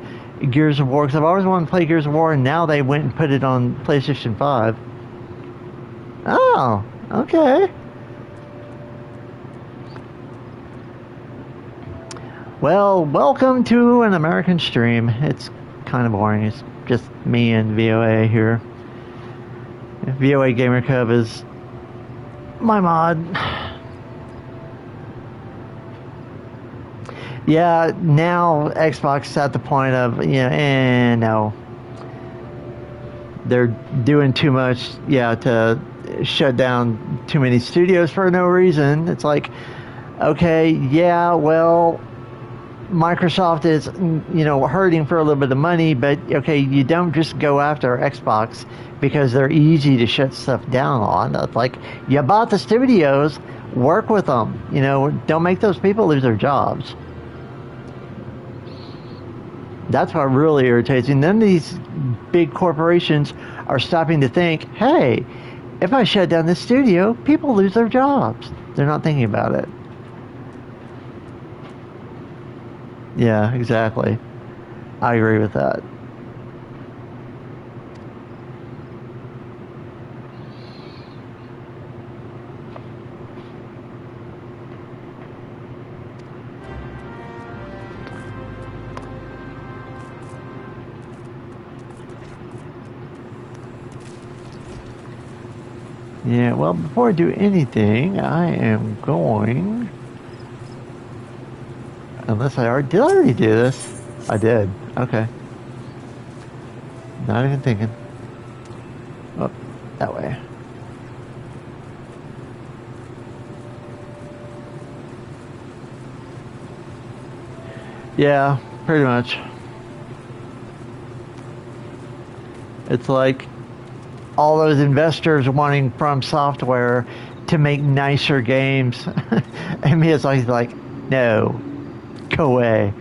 Gears of War, because I've always wanted to play Gears of War, and now they went and put it on PlayStation 5. Oh, okay. Well, welcome to an American stream. It's kind of boring. It's just me and VOA here. VOA Gamer Cub is my mod. Yeah, now Xbox is at the point of, no. They're doing too much, to shut down too many studios for no reason. It's like, okay, yeah, well, Microsoft is, hurting for a little bit of money, but okay, you don't just go after Xbox because they're easy to shut stuff down on. It's like, you bought the studios, work with them. Don't make those people lose their jobs. That's what really irritates me. And then these big corporations are stopping to think, hey, if I shut down this studio, people lose their jobs. They're not thinking about it. Yeah, exactly. I agree with that. Yeah, well, before I do anything, I am going... Unless did I already do this? I did. Okay. Not even thinking. Oh, that way. Yeah, pretty much. It's like all those investors wanting From Software to make nicer games. And me, it's like, no, go away.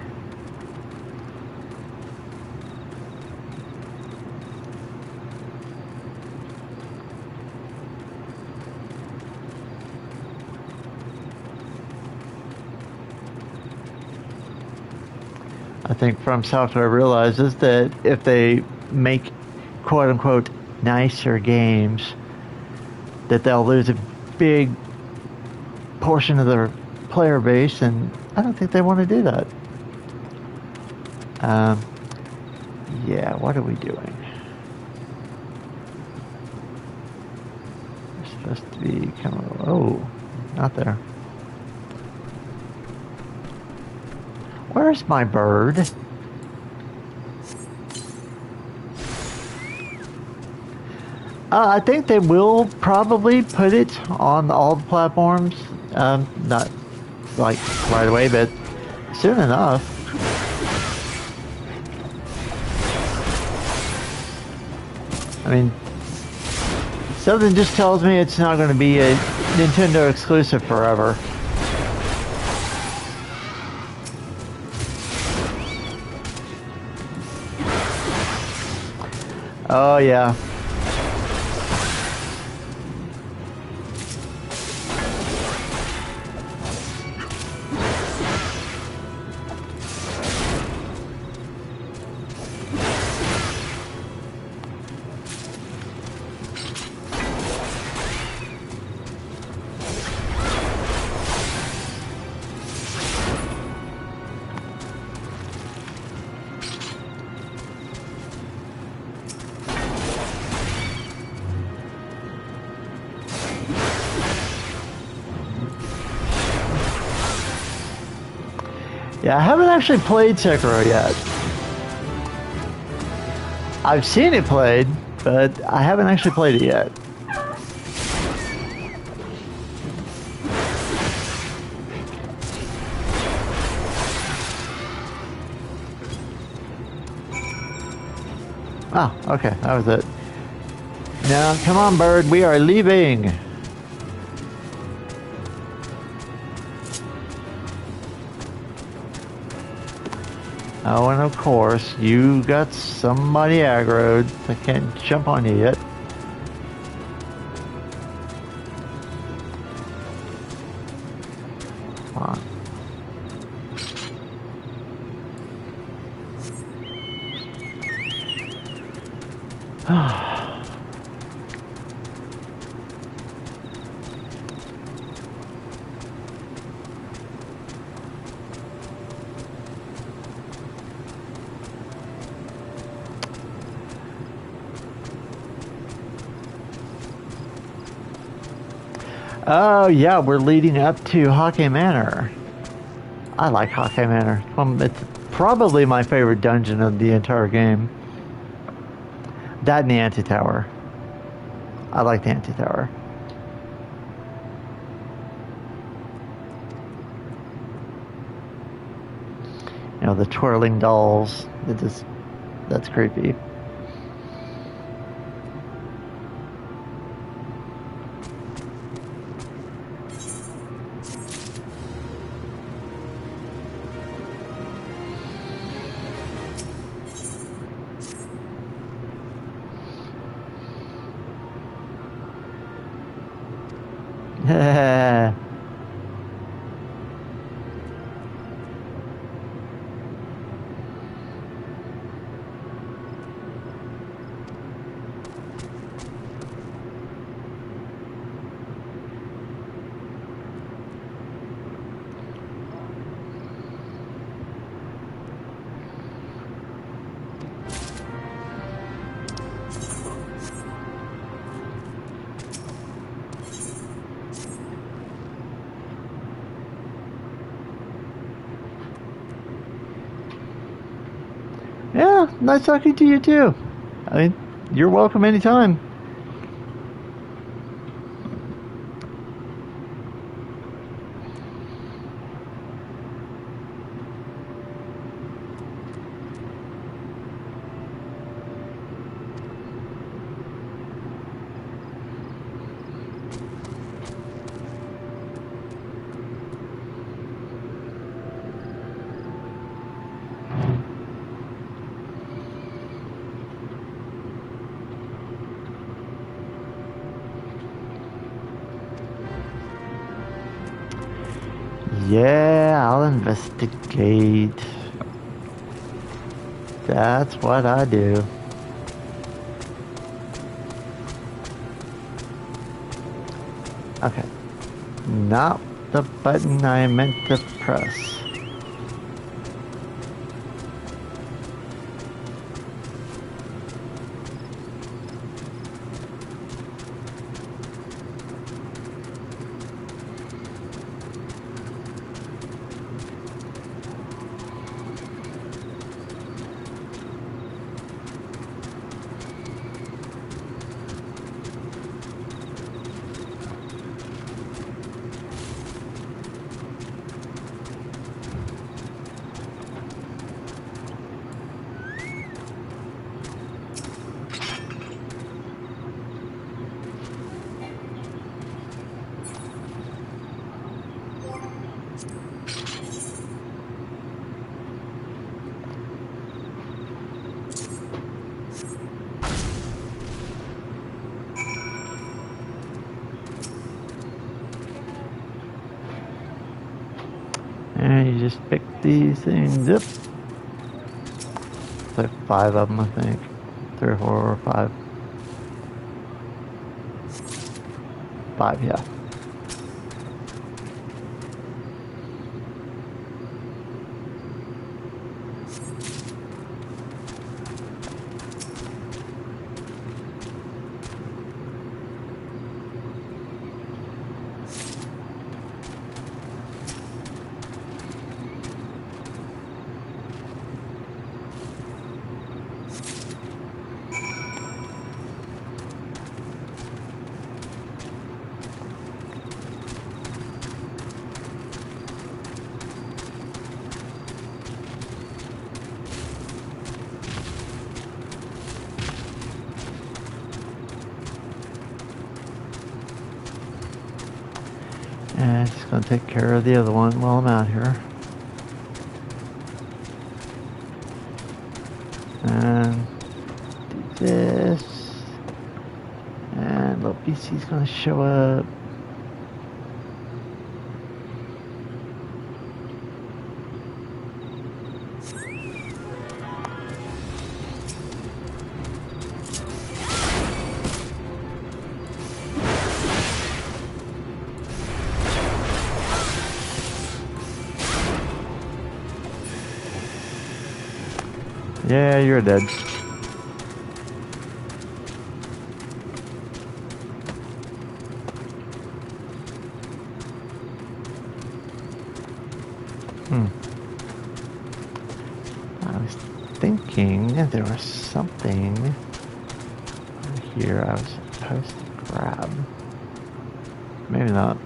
I think From Software realizes that if they make quote unquote nicer games, that they'll lose a big portion of their player base, and I don't think they want to do that. Yeah, what are we doing? Supposed to be kind of... Oh, not there. Where's my bird? I think they will probably put it on all the platforms. Not like right away, but soon enough. I mean, something just tells me it's not going to be a Nintendo exclusive forever. Oh yeah. Yeah, I haven't actually played Sekiro yet. I've seen it played, but I haven't actually played it yet. Oh, okay, that was it. Now, come on, bird, we are leaving. Oh, and of course, you got somebody aggroed that can't jump on you yet. Come on. Oh yeah, we're leading up to Hake Manor. I like Hake Manor. It's probably my favorite dungeon of the entire game. That and the Anti-Tower. I like the Anti-Tower. You know, the twirling dolls. That's creepy. Yeah, nice talking to you too. I mean, you're welcome anytime. Yeah, I'll investigate. That's what I do. Okay. Not the button I meant to press. And you just pick these things up. It's like 5 of them, I think. 3 or 4 or 5. 5, yeah. And just gonna take care of the other one while I'm out here. And do this. And little BC's gonna show up. Yeah, you're dead. I was thinking there was something here I was supposed to grab. Maybe not.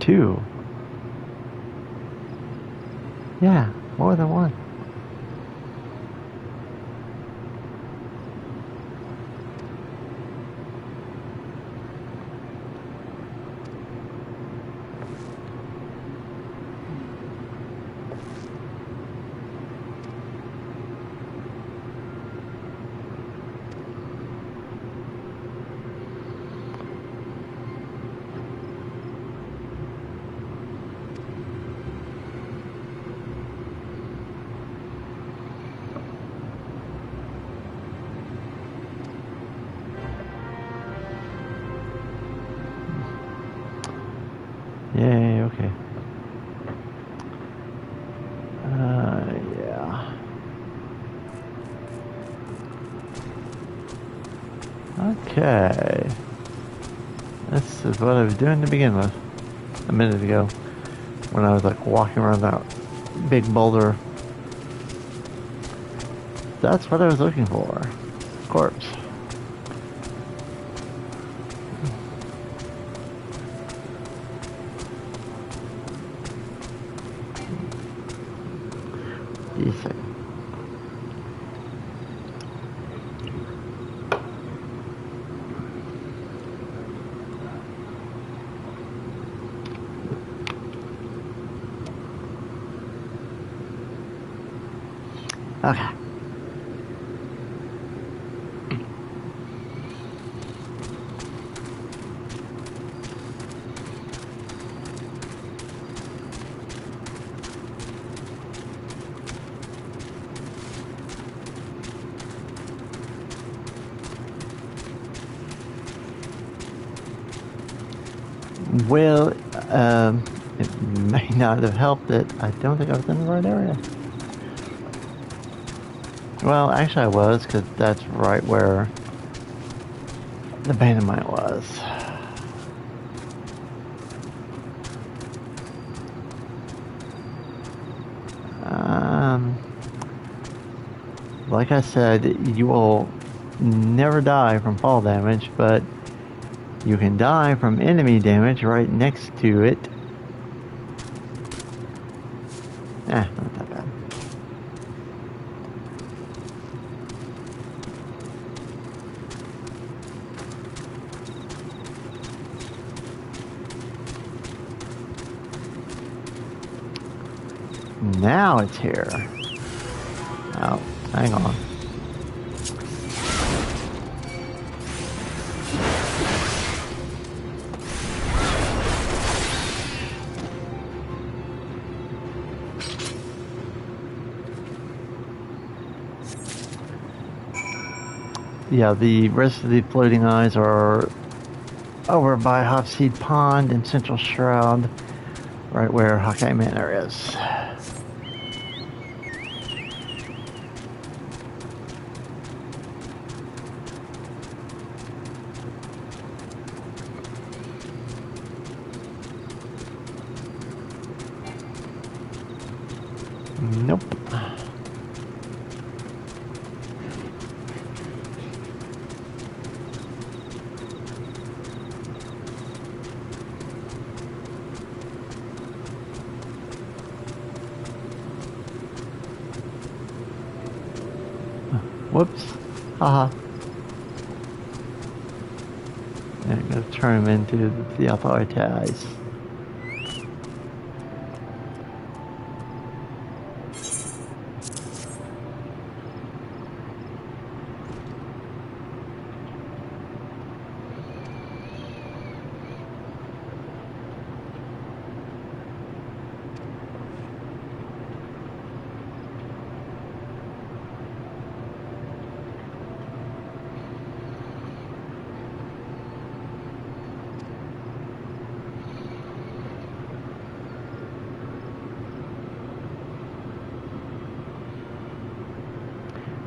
Two. Yeah, more than one. Yay, okay. Yeah. Okay. This is what I was doing to begin with a minute ago when I was like walking around that big boulder. That's what I was looking for. Corpse. Decent. Okay. Well, it may not have helped that I don't think I was in the right area. Well, actually I was, because that's right where the abandoned mine was. Like I said, you will never die from fall damage, but you can die from enemy damage right next to it. Not that bad. Now it's here. Oh, hang on. Yeah, the rest of the floating eyes are over by Hopseed Pond and Central Shroud, right where Hawkeye Manor is. Nope. Whoops. Haha. Yeah, I'm gonna turn him into the authorities.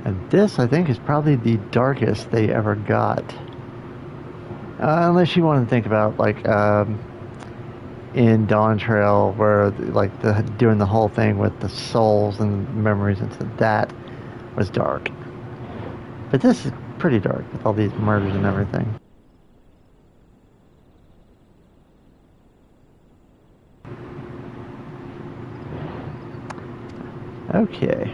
And this, I think, is probably the darkest they ever got. Unless you want to think about, like, in Dawn Trail, where, like, doing the whole thing with the souls and memories, and so that was dark. But this is pretty dark with all these murders and everything. Okay.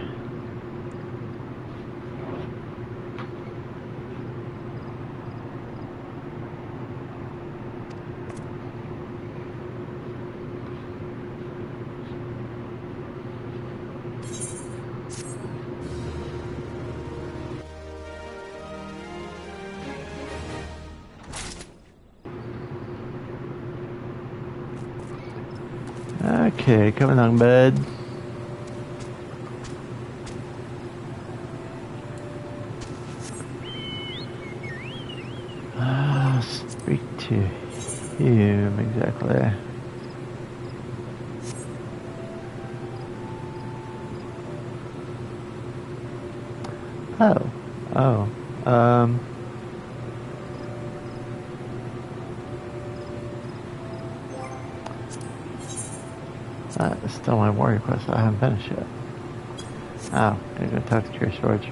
Okay, coming on, bud. Speak to him exactly. Oh. That's still my warrior quest. I haven't finished yet. Oh, gotta go talk to Curious George.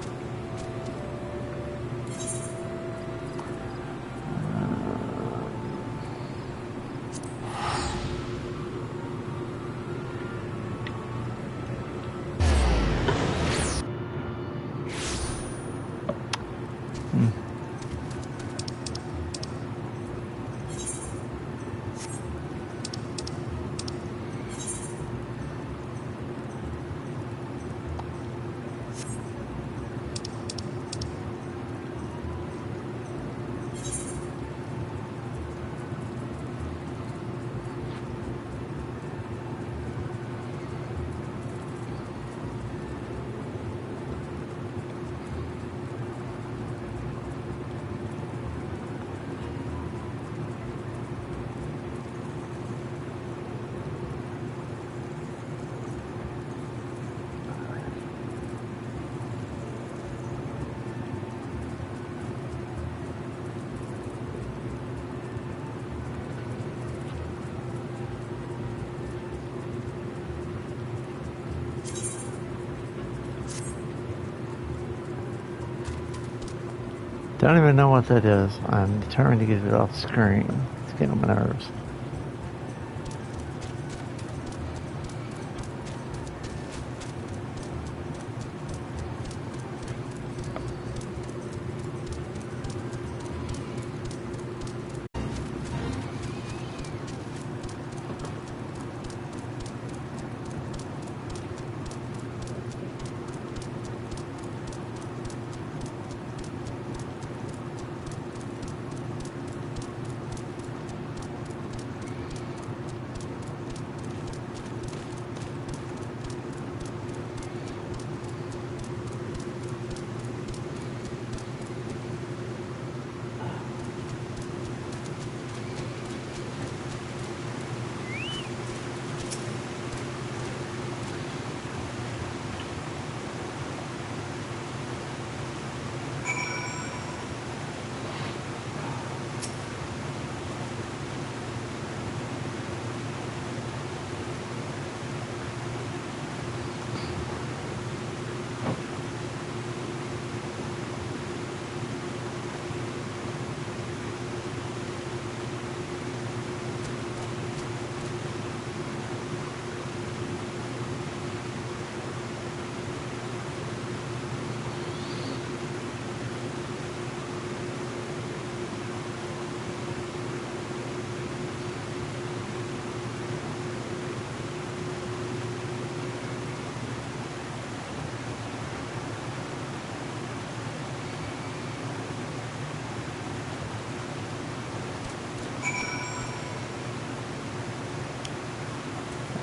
Don't even know what that is. I'm determined to get it off the screen. It's getting on my nerves.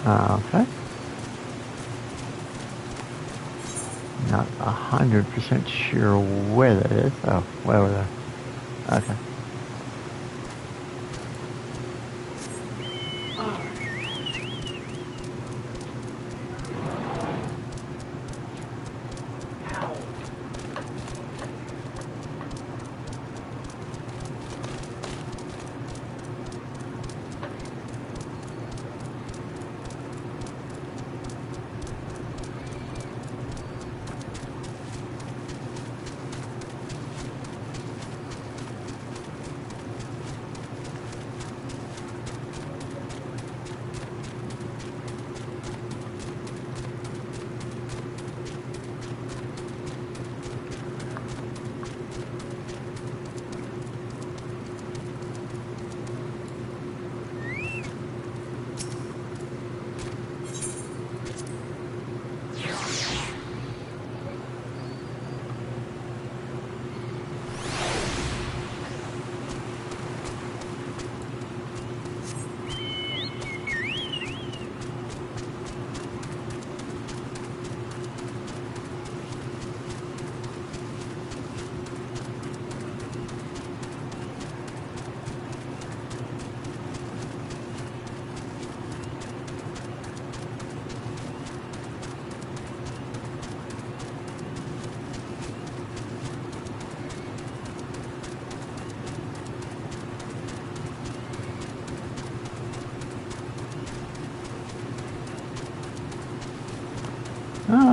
Okay. Not 100% sure where that is. Oh, way over there. Okay.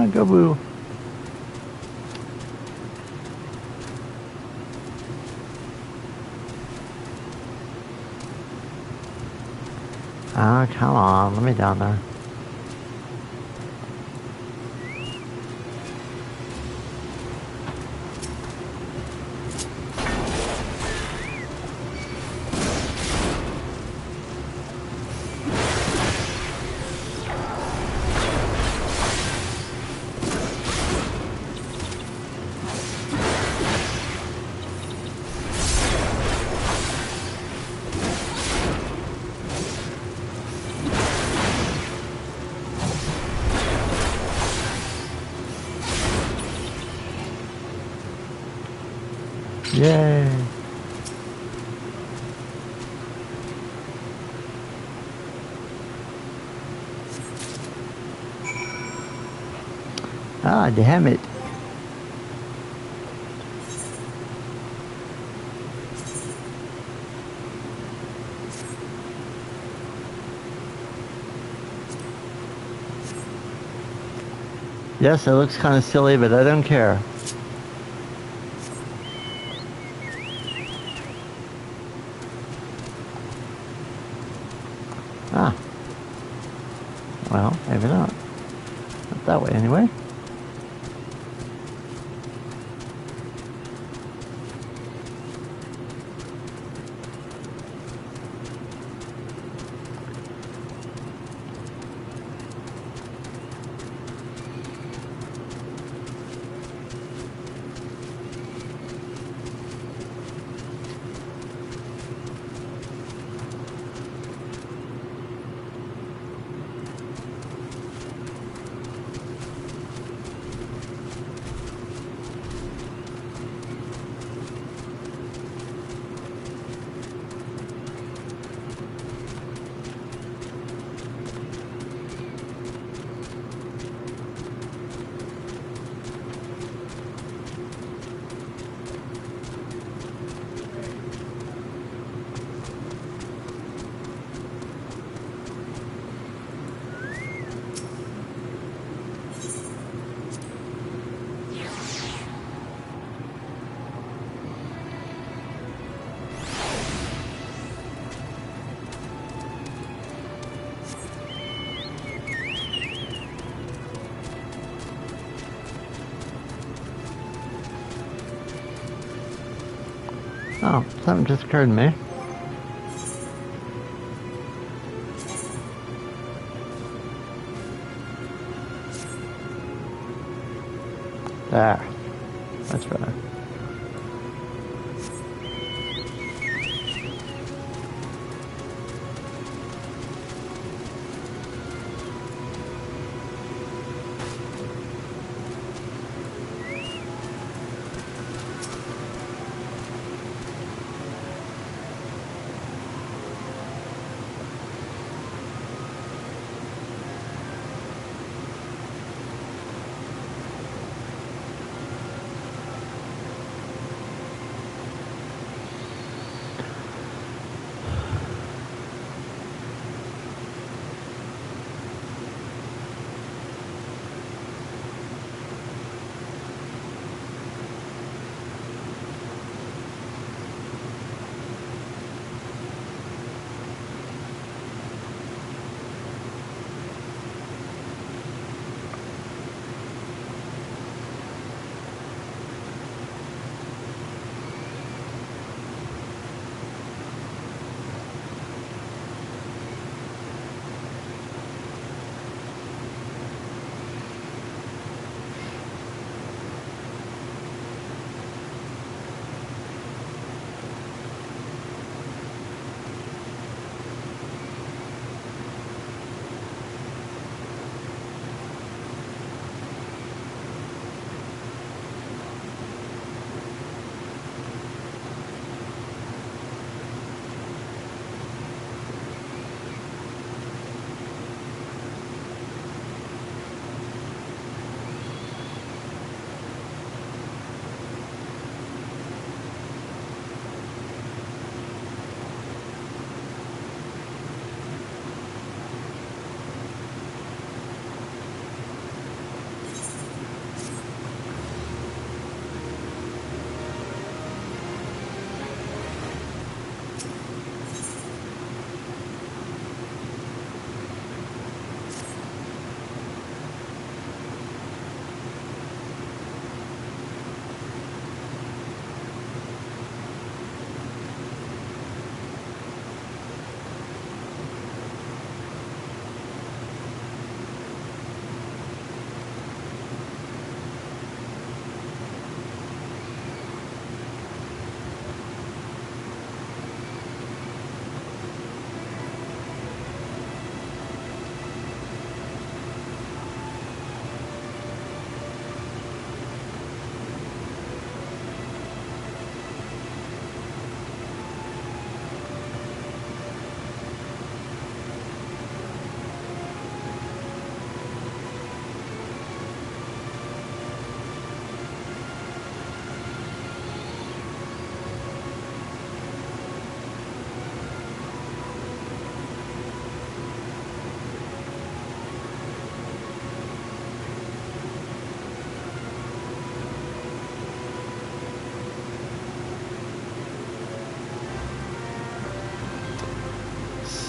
on, go boo. Ah, come on, let me down there. Yay! Ah, damn it. Yes, it looks kind of silly, but I don't care. Ah. Well, maybe not. Not that way anyway. Oh, something just occurred to me. There. That's better.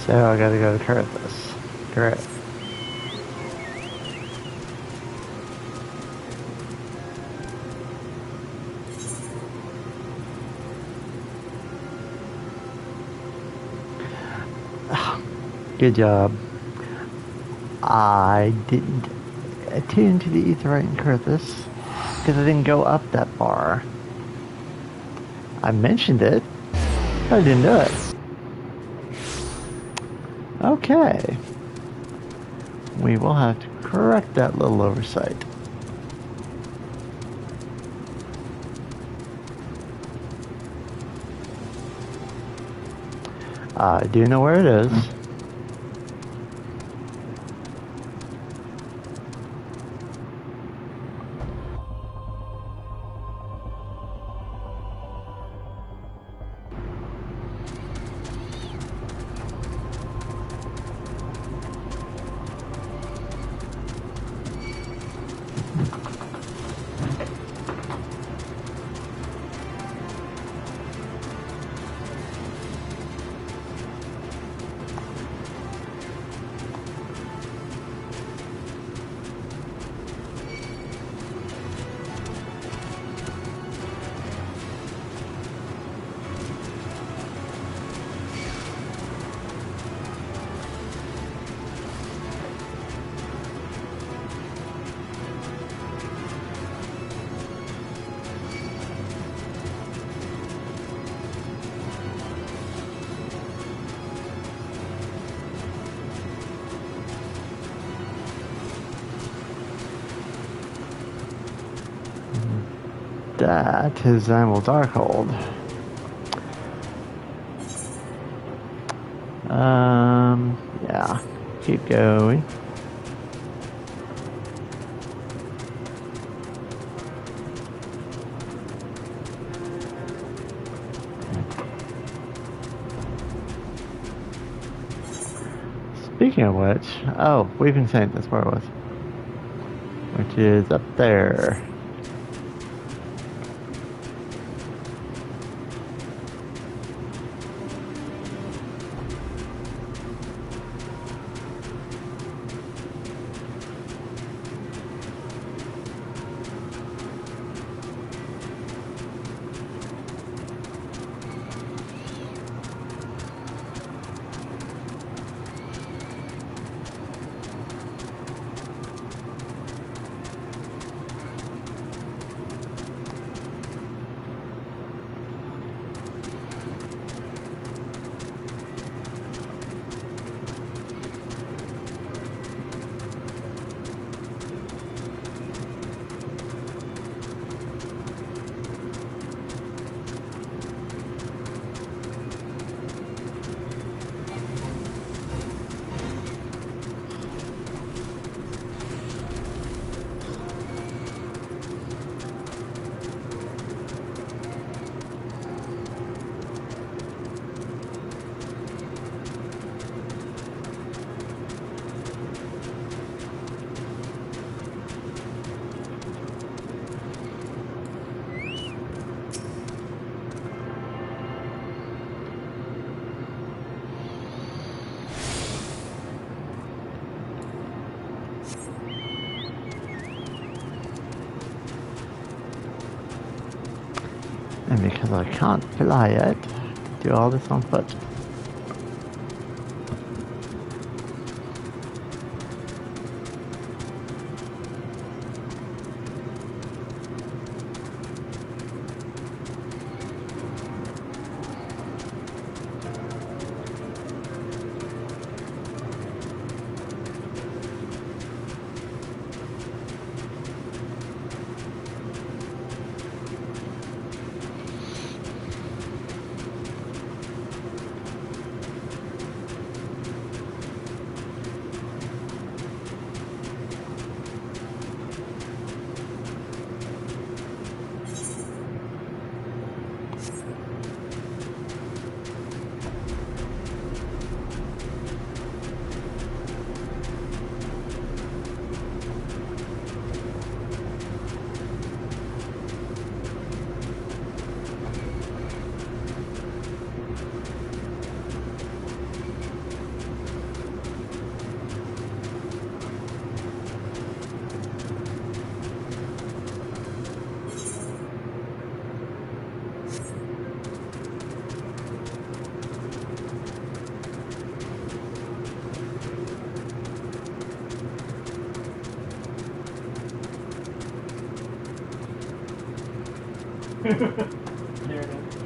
So I gotta go to Kurthus. Correct. Good job. I didn't attune to the aetheryte in Kurthus because I didn't go up that far. I mentioned it, but I didn't do it. Okay. We will have to correct that little oversight. I do know where it is. That is Animal Darkhold. Yeah. Keep going. Speaking of which, oh, Weaving Saint, that's where it was. Which is up there. And because I can't fly yet, do all this on foot. There it is.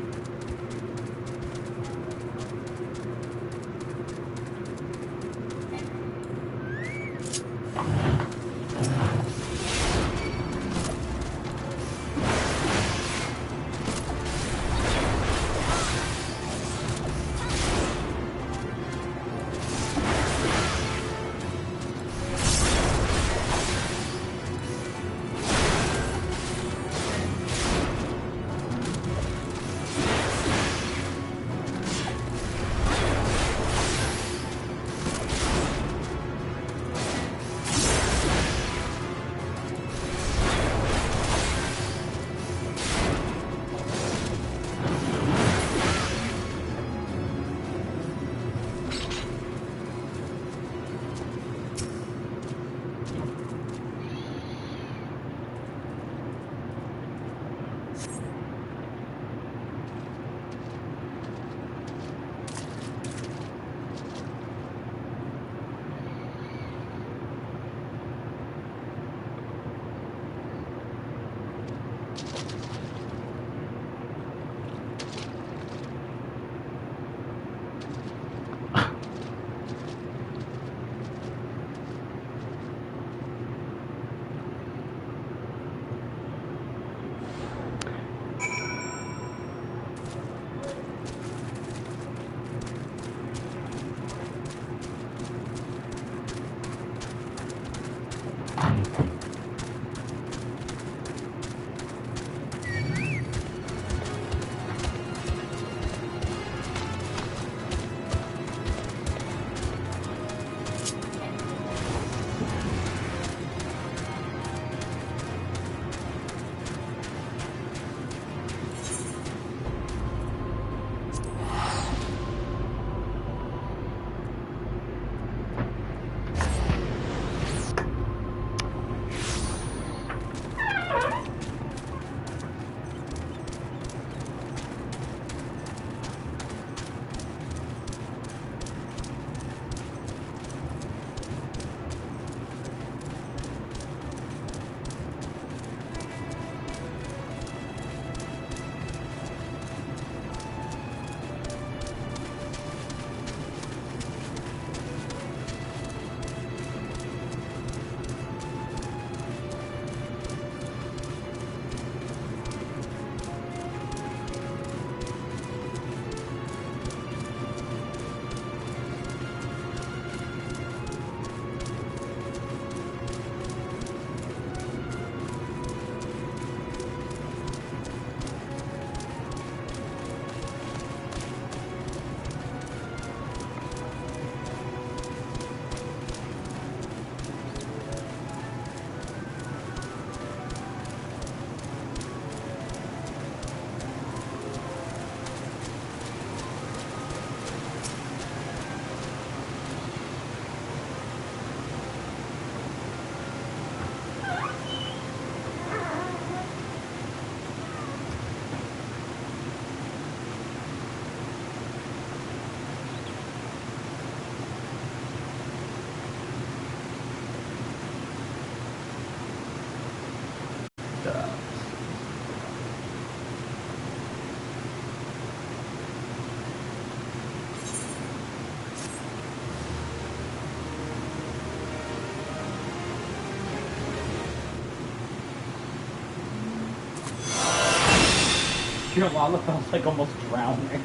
Your Lala felt like almost drowning.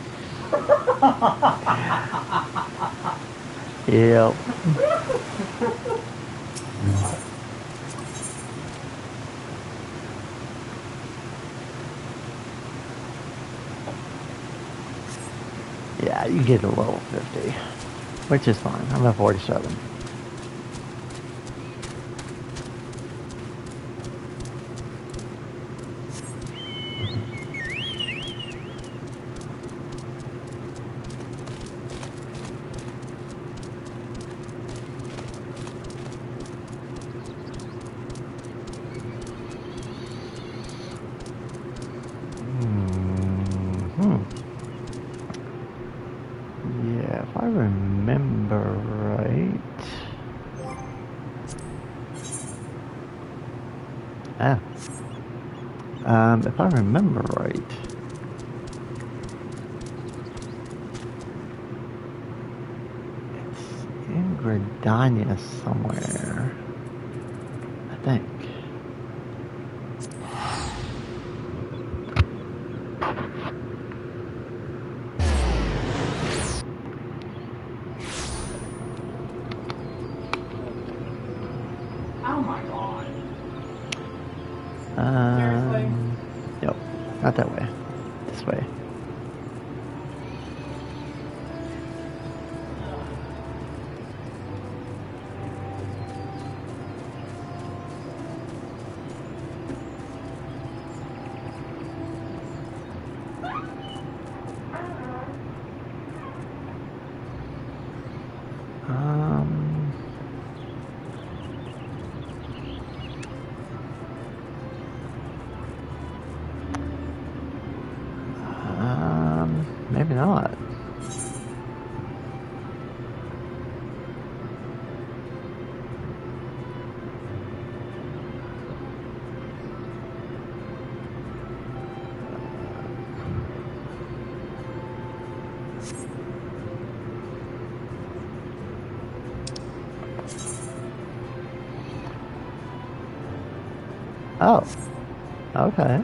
Yep. Yeah, you get a level 50, which is fine. I'm at 47. Yeah, if I remember right. If I remember right. It's in Gridania somewhere. I think. Oh my god. Seriously? Nope. Not that way. This way. Maybe not. Oh. Okay.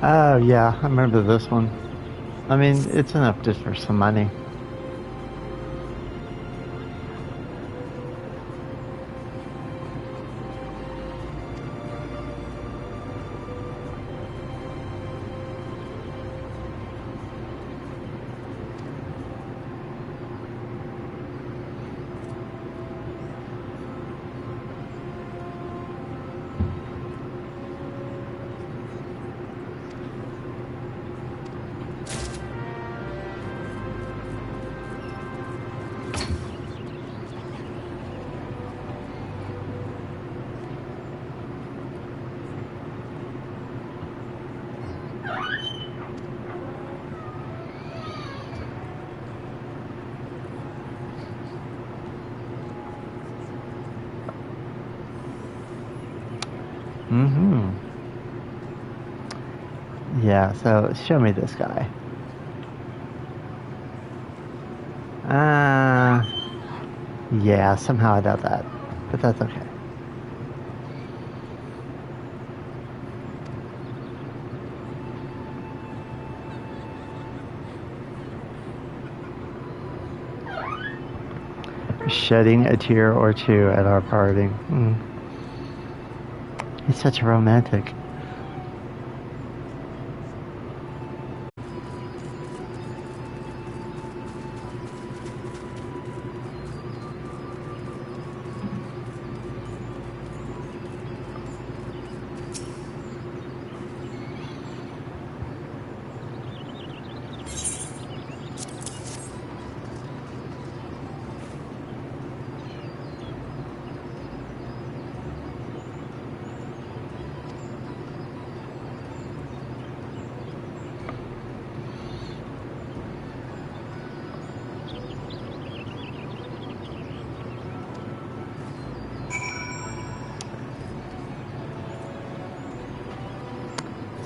Oh, yeah, I remember this one. I mean, it's enough just for some money. Mm-hmm. Yeah, so show me this guy. Yeah, somehow I doubt that. But that's okay. Shedding a tear or two at our parting. He's such a romantic.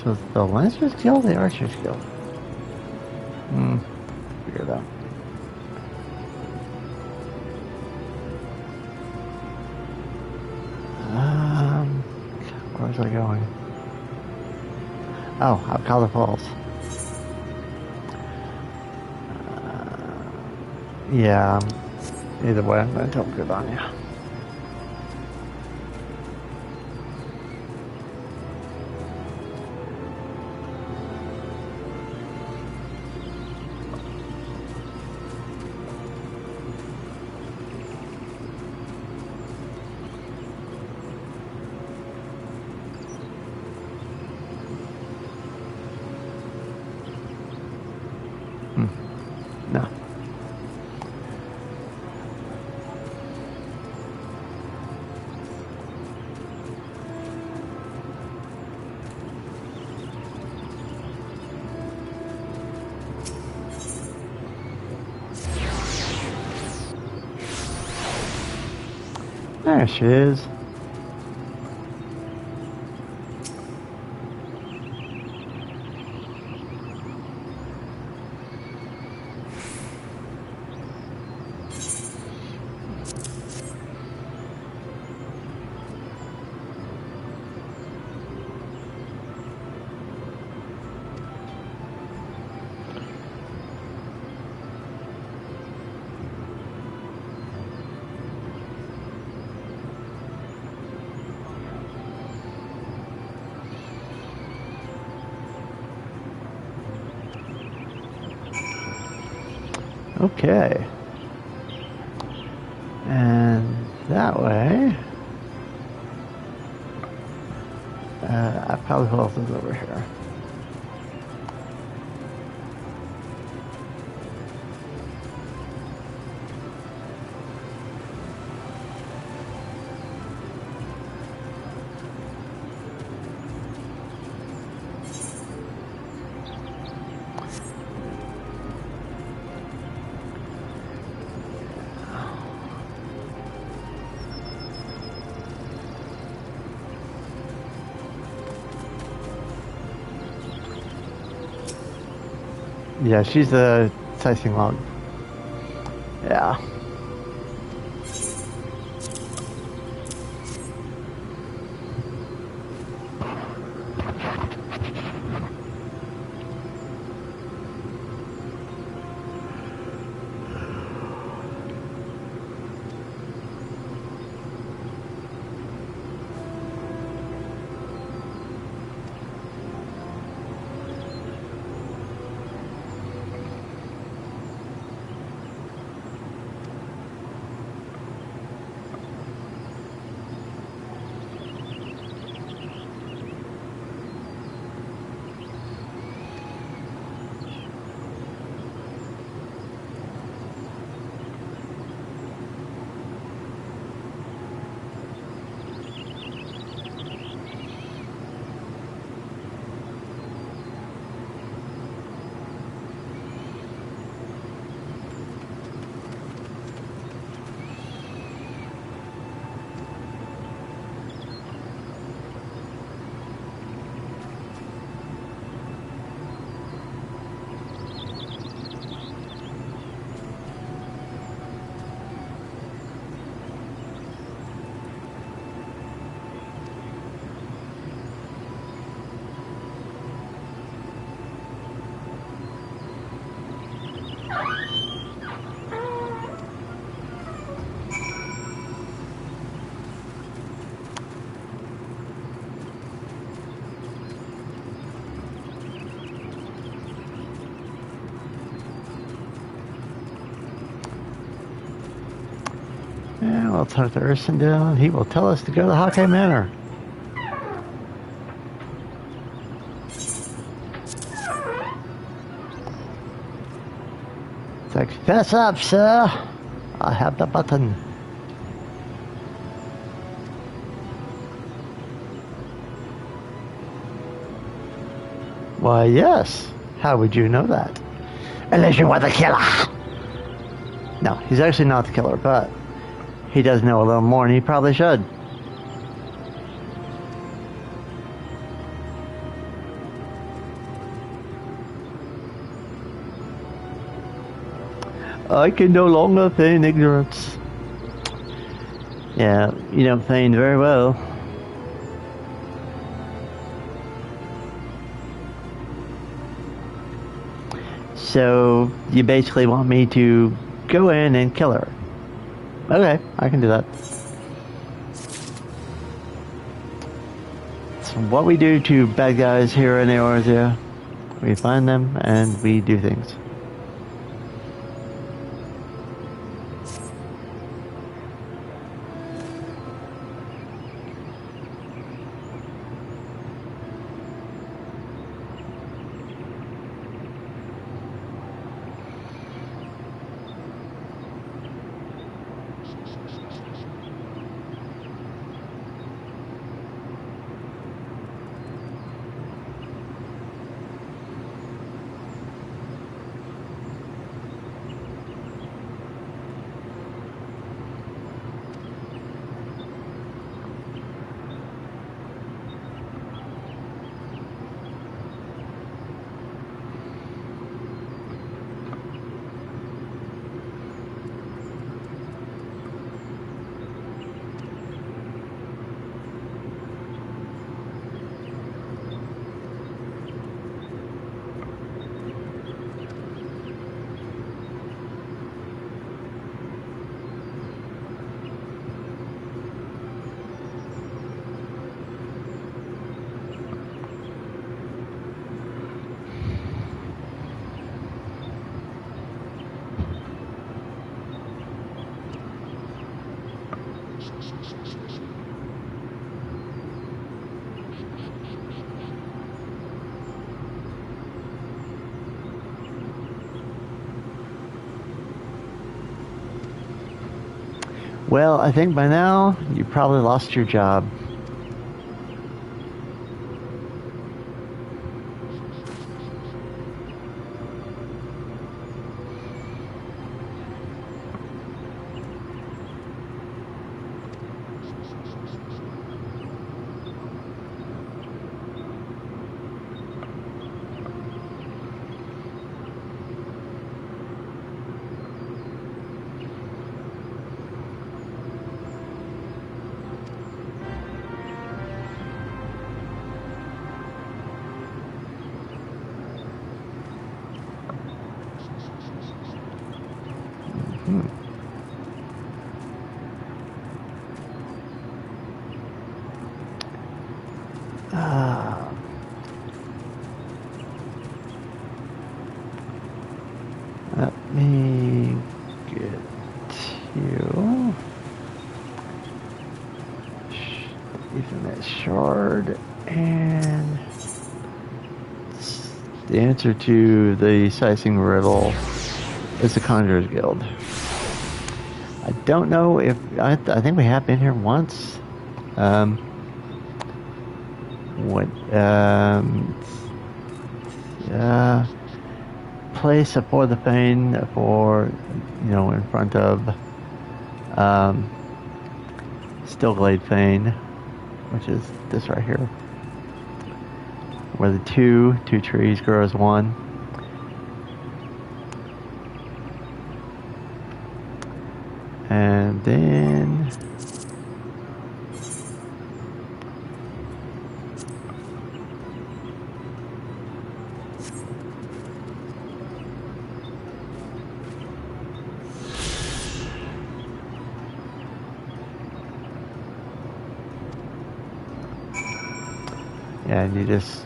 So it's the Lancer's Guild, the Archer's Guild. Figure it out. Where's I going? Oh, Alcala Falls. Yeah. Either way, I'm going to talk good on you. No. There she is. Okay. And that way, Alcala Falls is over here. Yeah, she's a sightseeing log. Yeah. We'll talk to Urson down. He will tell us to go to Hockey Manor. It's like, fess up, sir. I have the button. Why, yes. How would you know that? Unless you were the killer. No, he's actually not the killer, but he does know a little more than he probably should. I can no longer feign ignorance. Yeah, you don't feign very well. So, you basically want me to go in and kill her. Okay, I can do that. It's what we do to bad guys here in Eorzea. We find them and we do things. Well, I think by now you probably lost your job. Let me get you. Ethernet shard and the answer to the sizing riddle is the Conjurer's Guild. I don't know if I think we have been here once. Place for the Fane for, in front of Stillglade Fane, which is this right here, where the two trees grow as one. And then and you just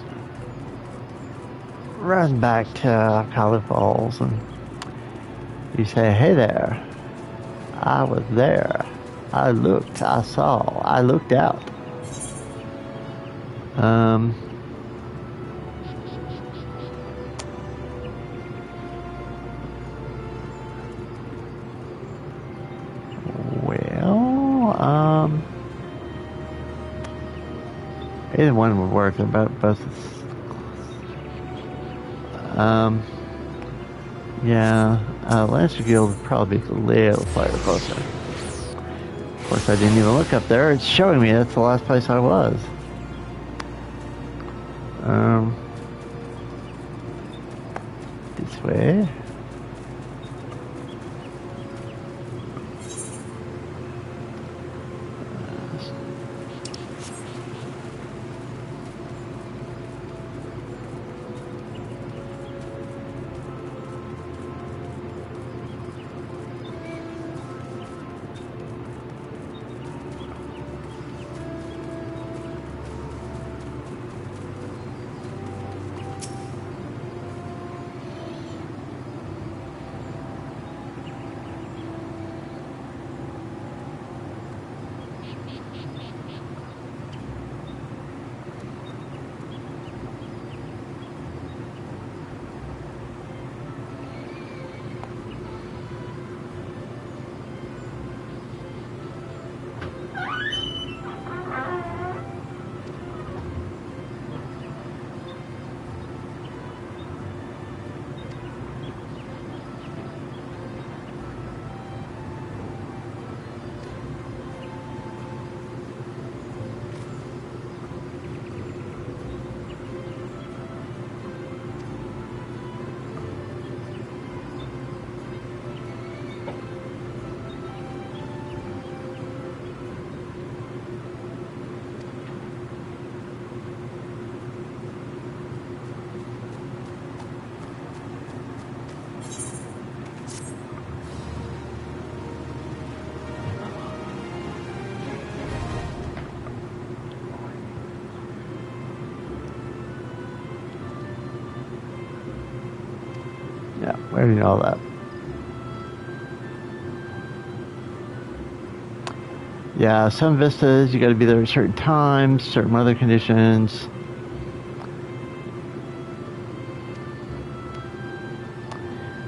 run back to Collar Falls and you say, "Hey there, I was there." I looked, I saw, I looked out. Well, either one would work. About both. Yeah, Lancer Guild would probably be a little slightly closer. Of course, I didn't even look up there. It's showing me that's the last place I was. This way. Yeah, we already know that. Yeah, some vistas you got to be there at certain times, certain weather conditions.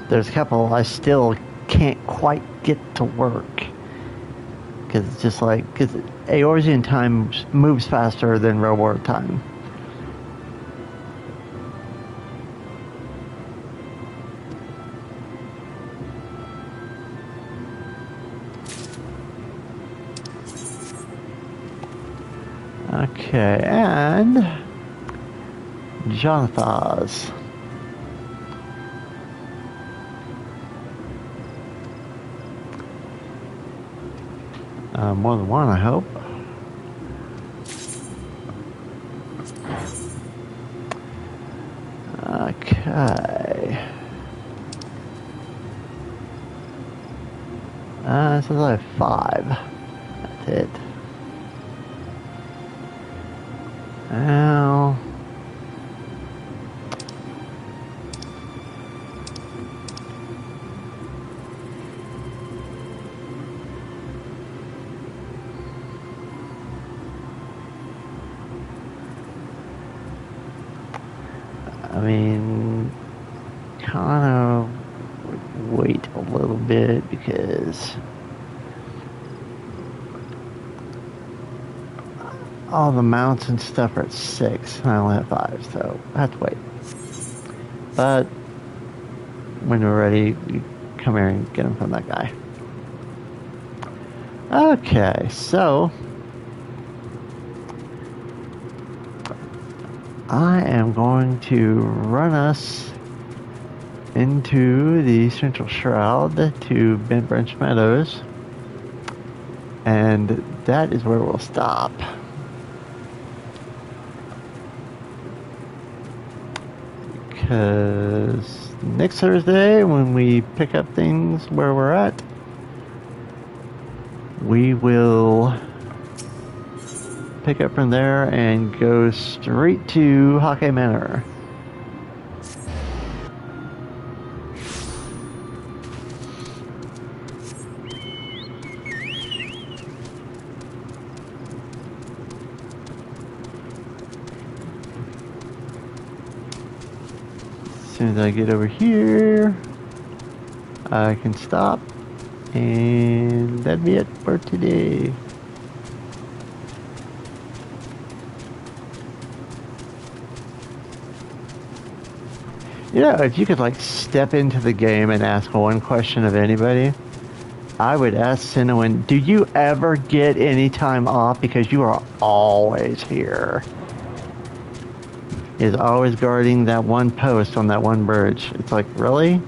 There's a couple I still can't quite get to work because it's just like because Eorzean time moves faster than real world time. Okay, and Jonathan's. More than one, I hope. Okay. It says I have 5. That's it. Now. I mean, kind of wait a little bit because all the mounts and stuff are at 6 and I only have 5, so I have to wait. But when we're ready, you come here and get them from that guy. Okay, so I am going to run us into the Central Shroud to Bent Branch Meadows, and that is where we'll stop. Because next Thursday, when we pick up things where we're at, we will pick up from there and go straight to Hake Manor. soon as I get over here, I can stop. And that'd be it for today. You know, if you could like step into the game and ask one question of anybody, I would ask Cinnamon, do you ever get any time off? Because you are always here. Is always guarding that one post on that one bridge. It's like, really?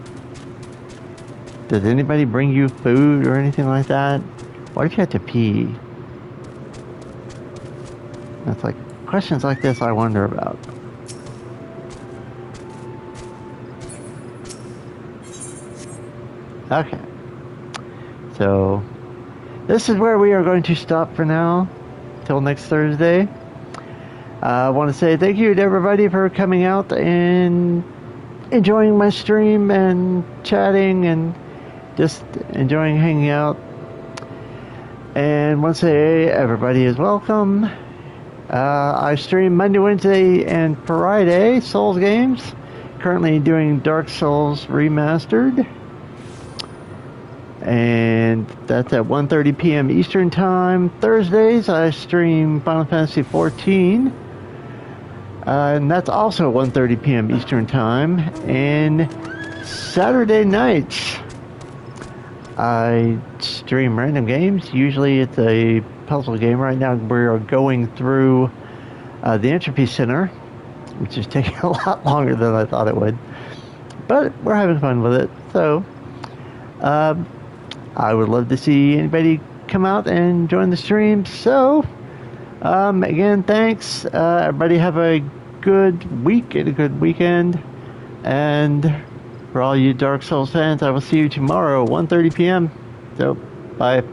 Does anybody bring you food or anything like that? What if you had to pee? That's like, questions like this I wonder about. Okay. So, this is where we are going to stop for now. Till next Thursday. I want to say thank you to everybody for coming out and enjoying my stream and chatting and just enjoying hanging out. And want to say everybody is welcome. I stream Monday, Wednesday, and Friday Souls games. Currently doing Dark Souls Remastered. And that's at 1:30 p.m. Eastern Time. Thursdays I stream Final Fantasy XIV. And that's also 1:30 p.m. Eastern Time. And Saturday nights I stream random games. Usually it's a puzzle game. Right now we're going through the Entropy Center, which is taking a lot longer than I thought it would. But we're having fun with it. So, I would love to see anybody come out and join the stream. So, again, thanks. Everybody have a good week and a good weekend. And for all you Dark Souls fans, I will see you tomorrow, 1:30 p.m. So, bye.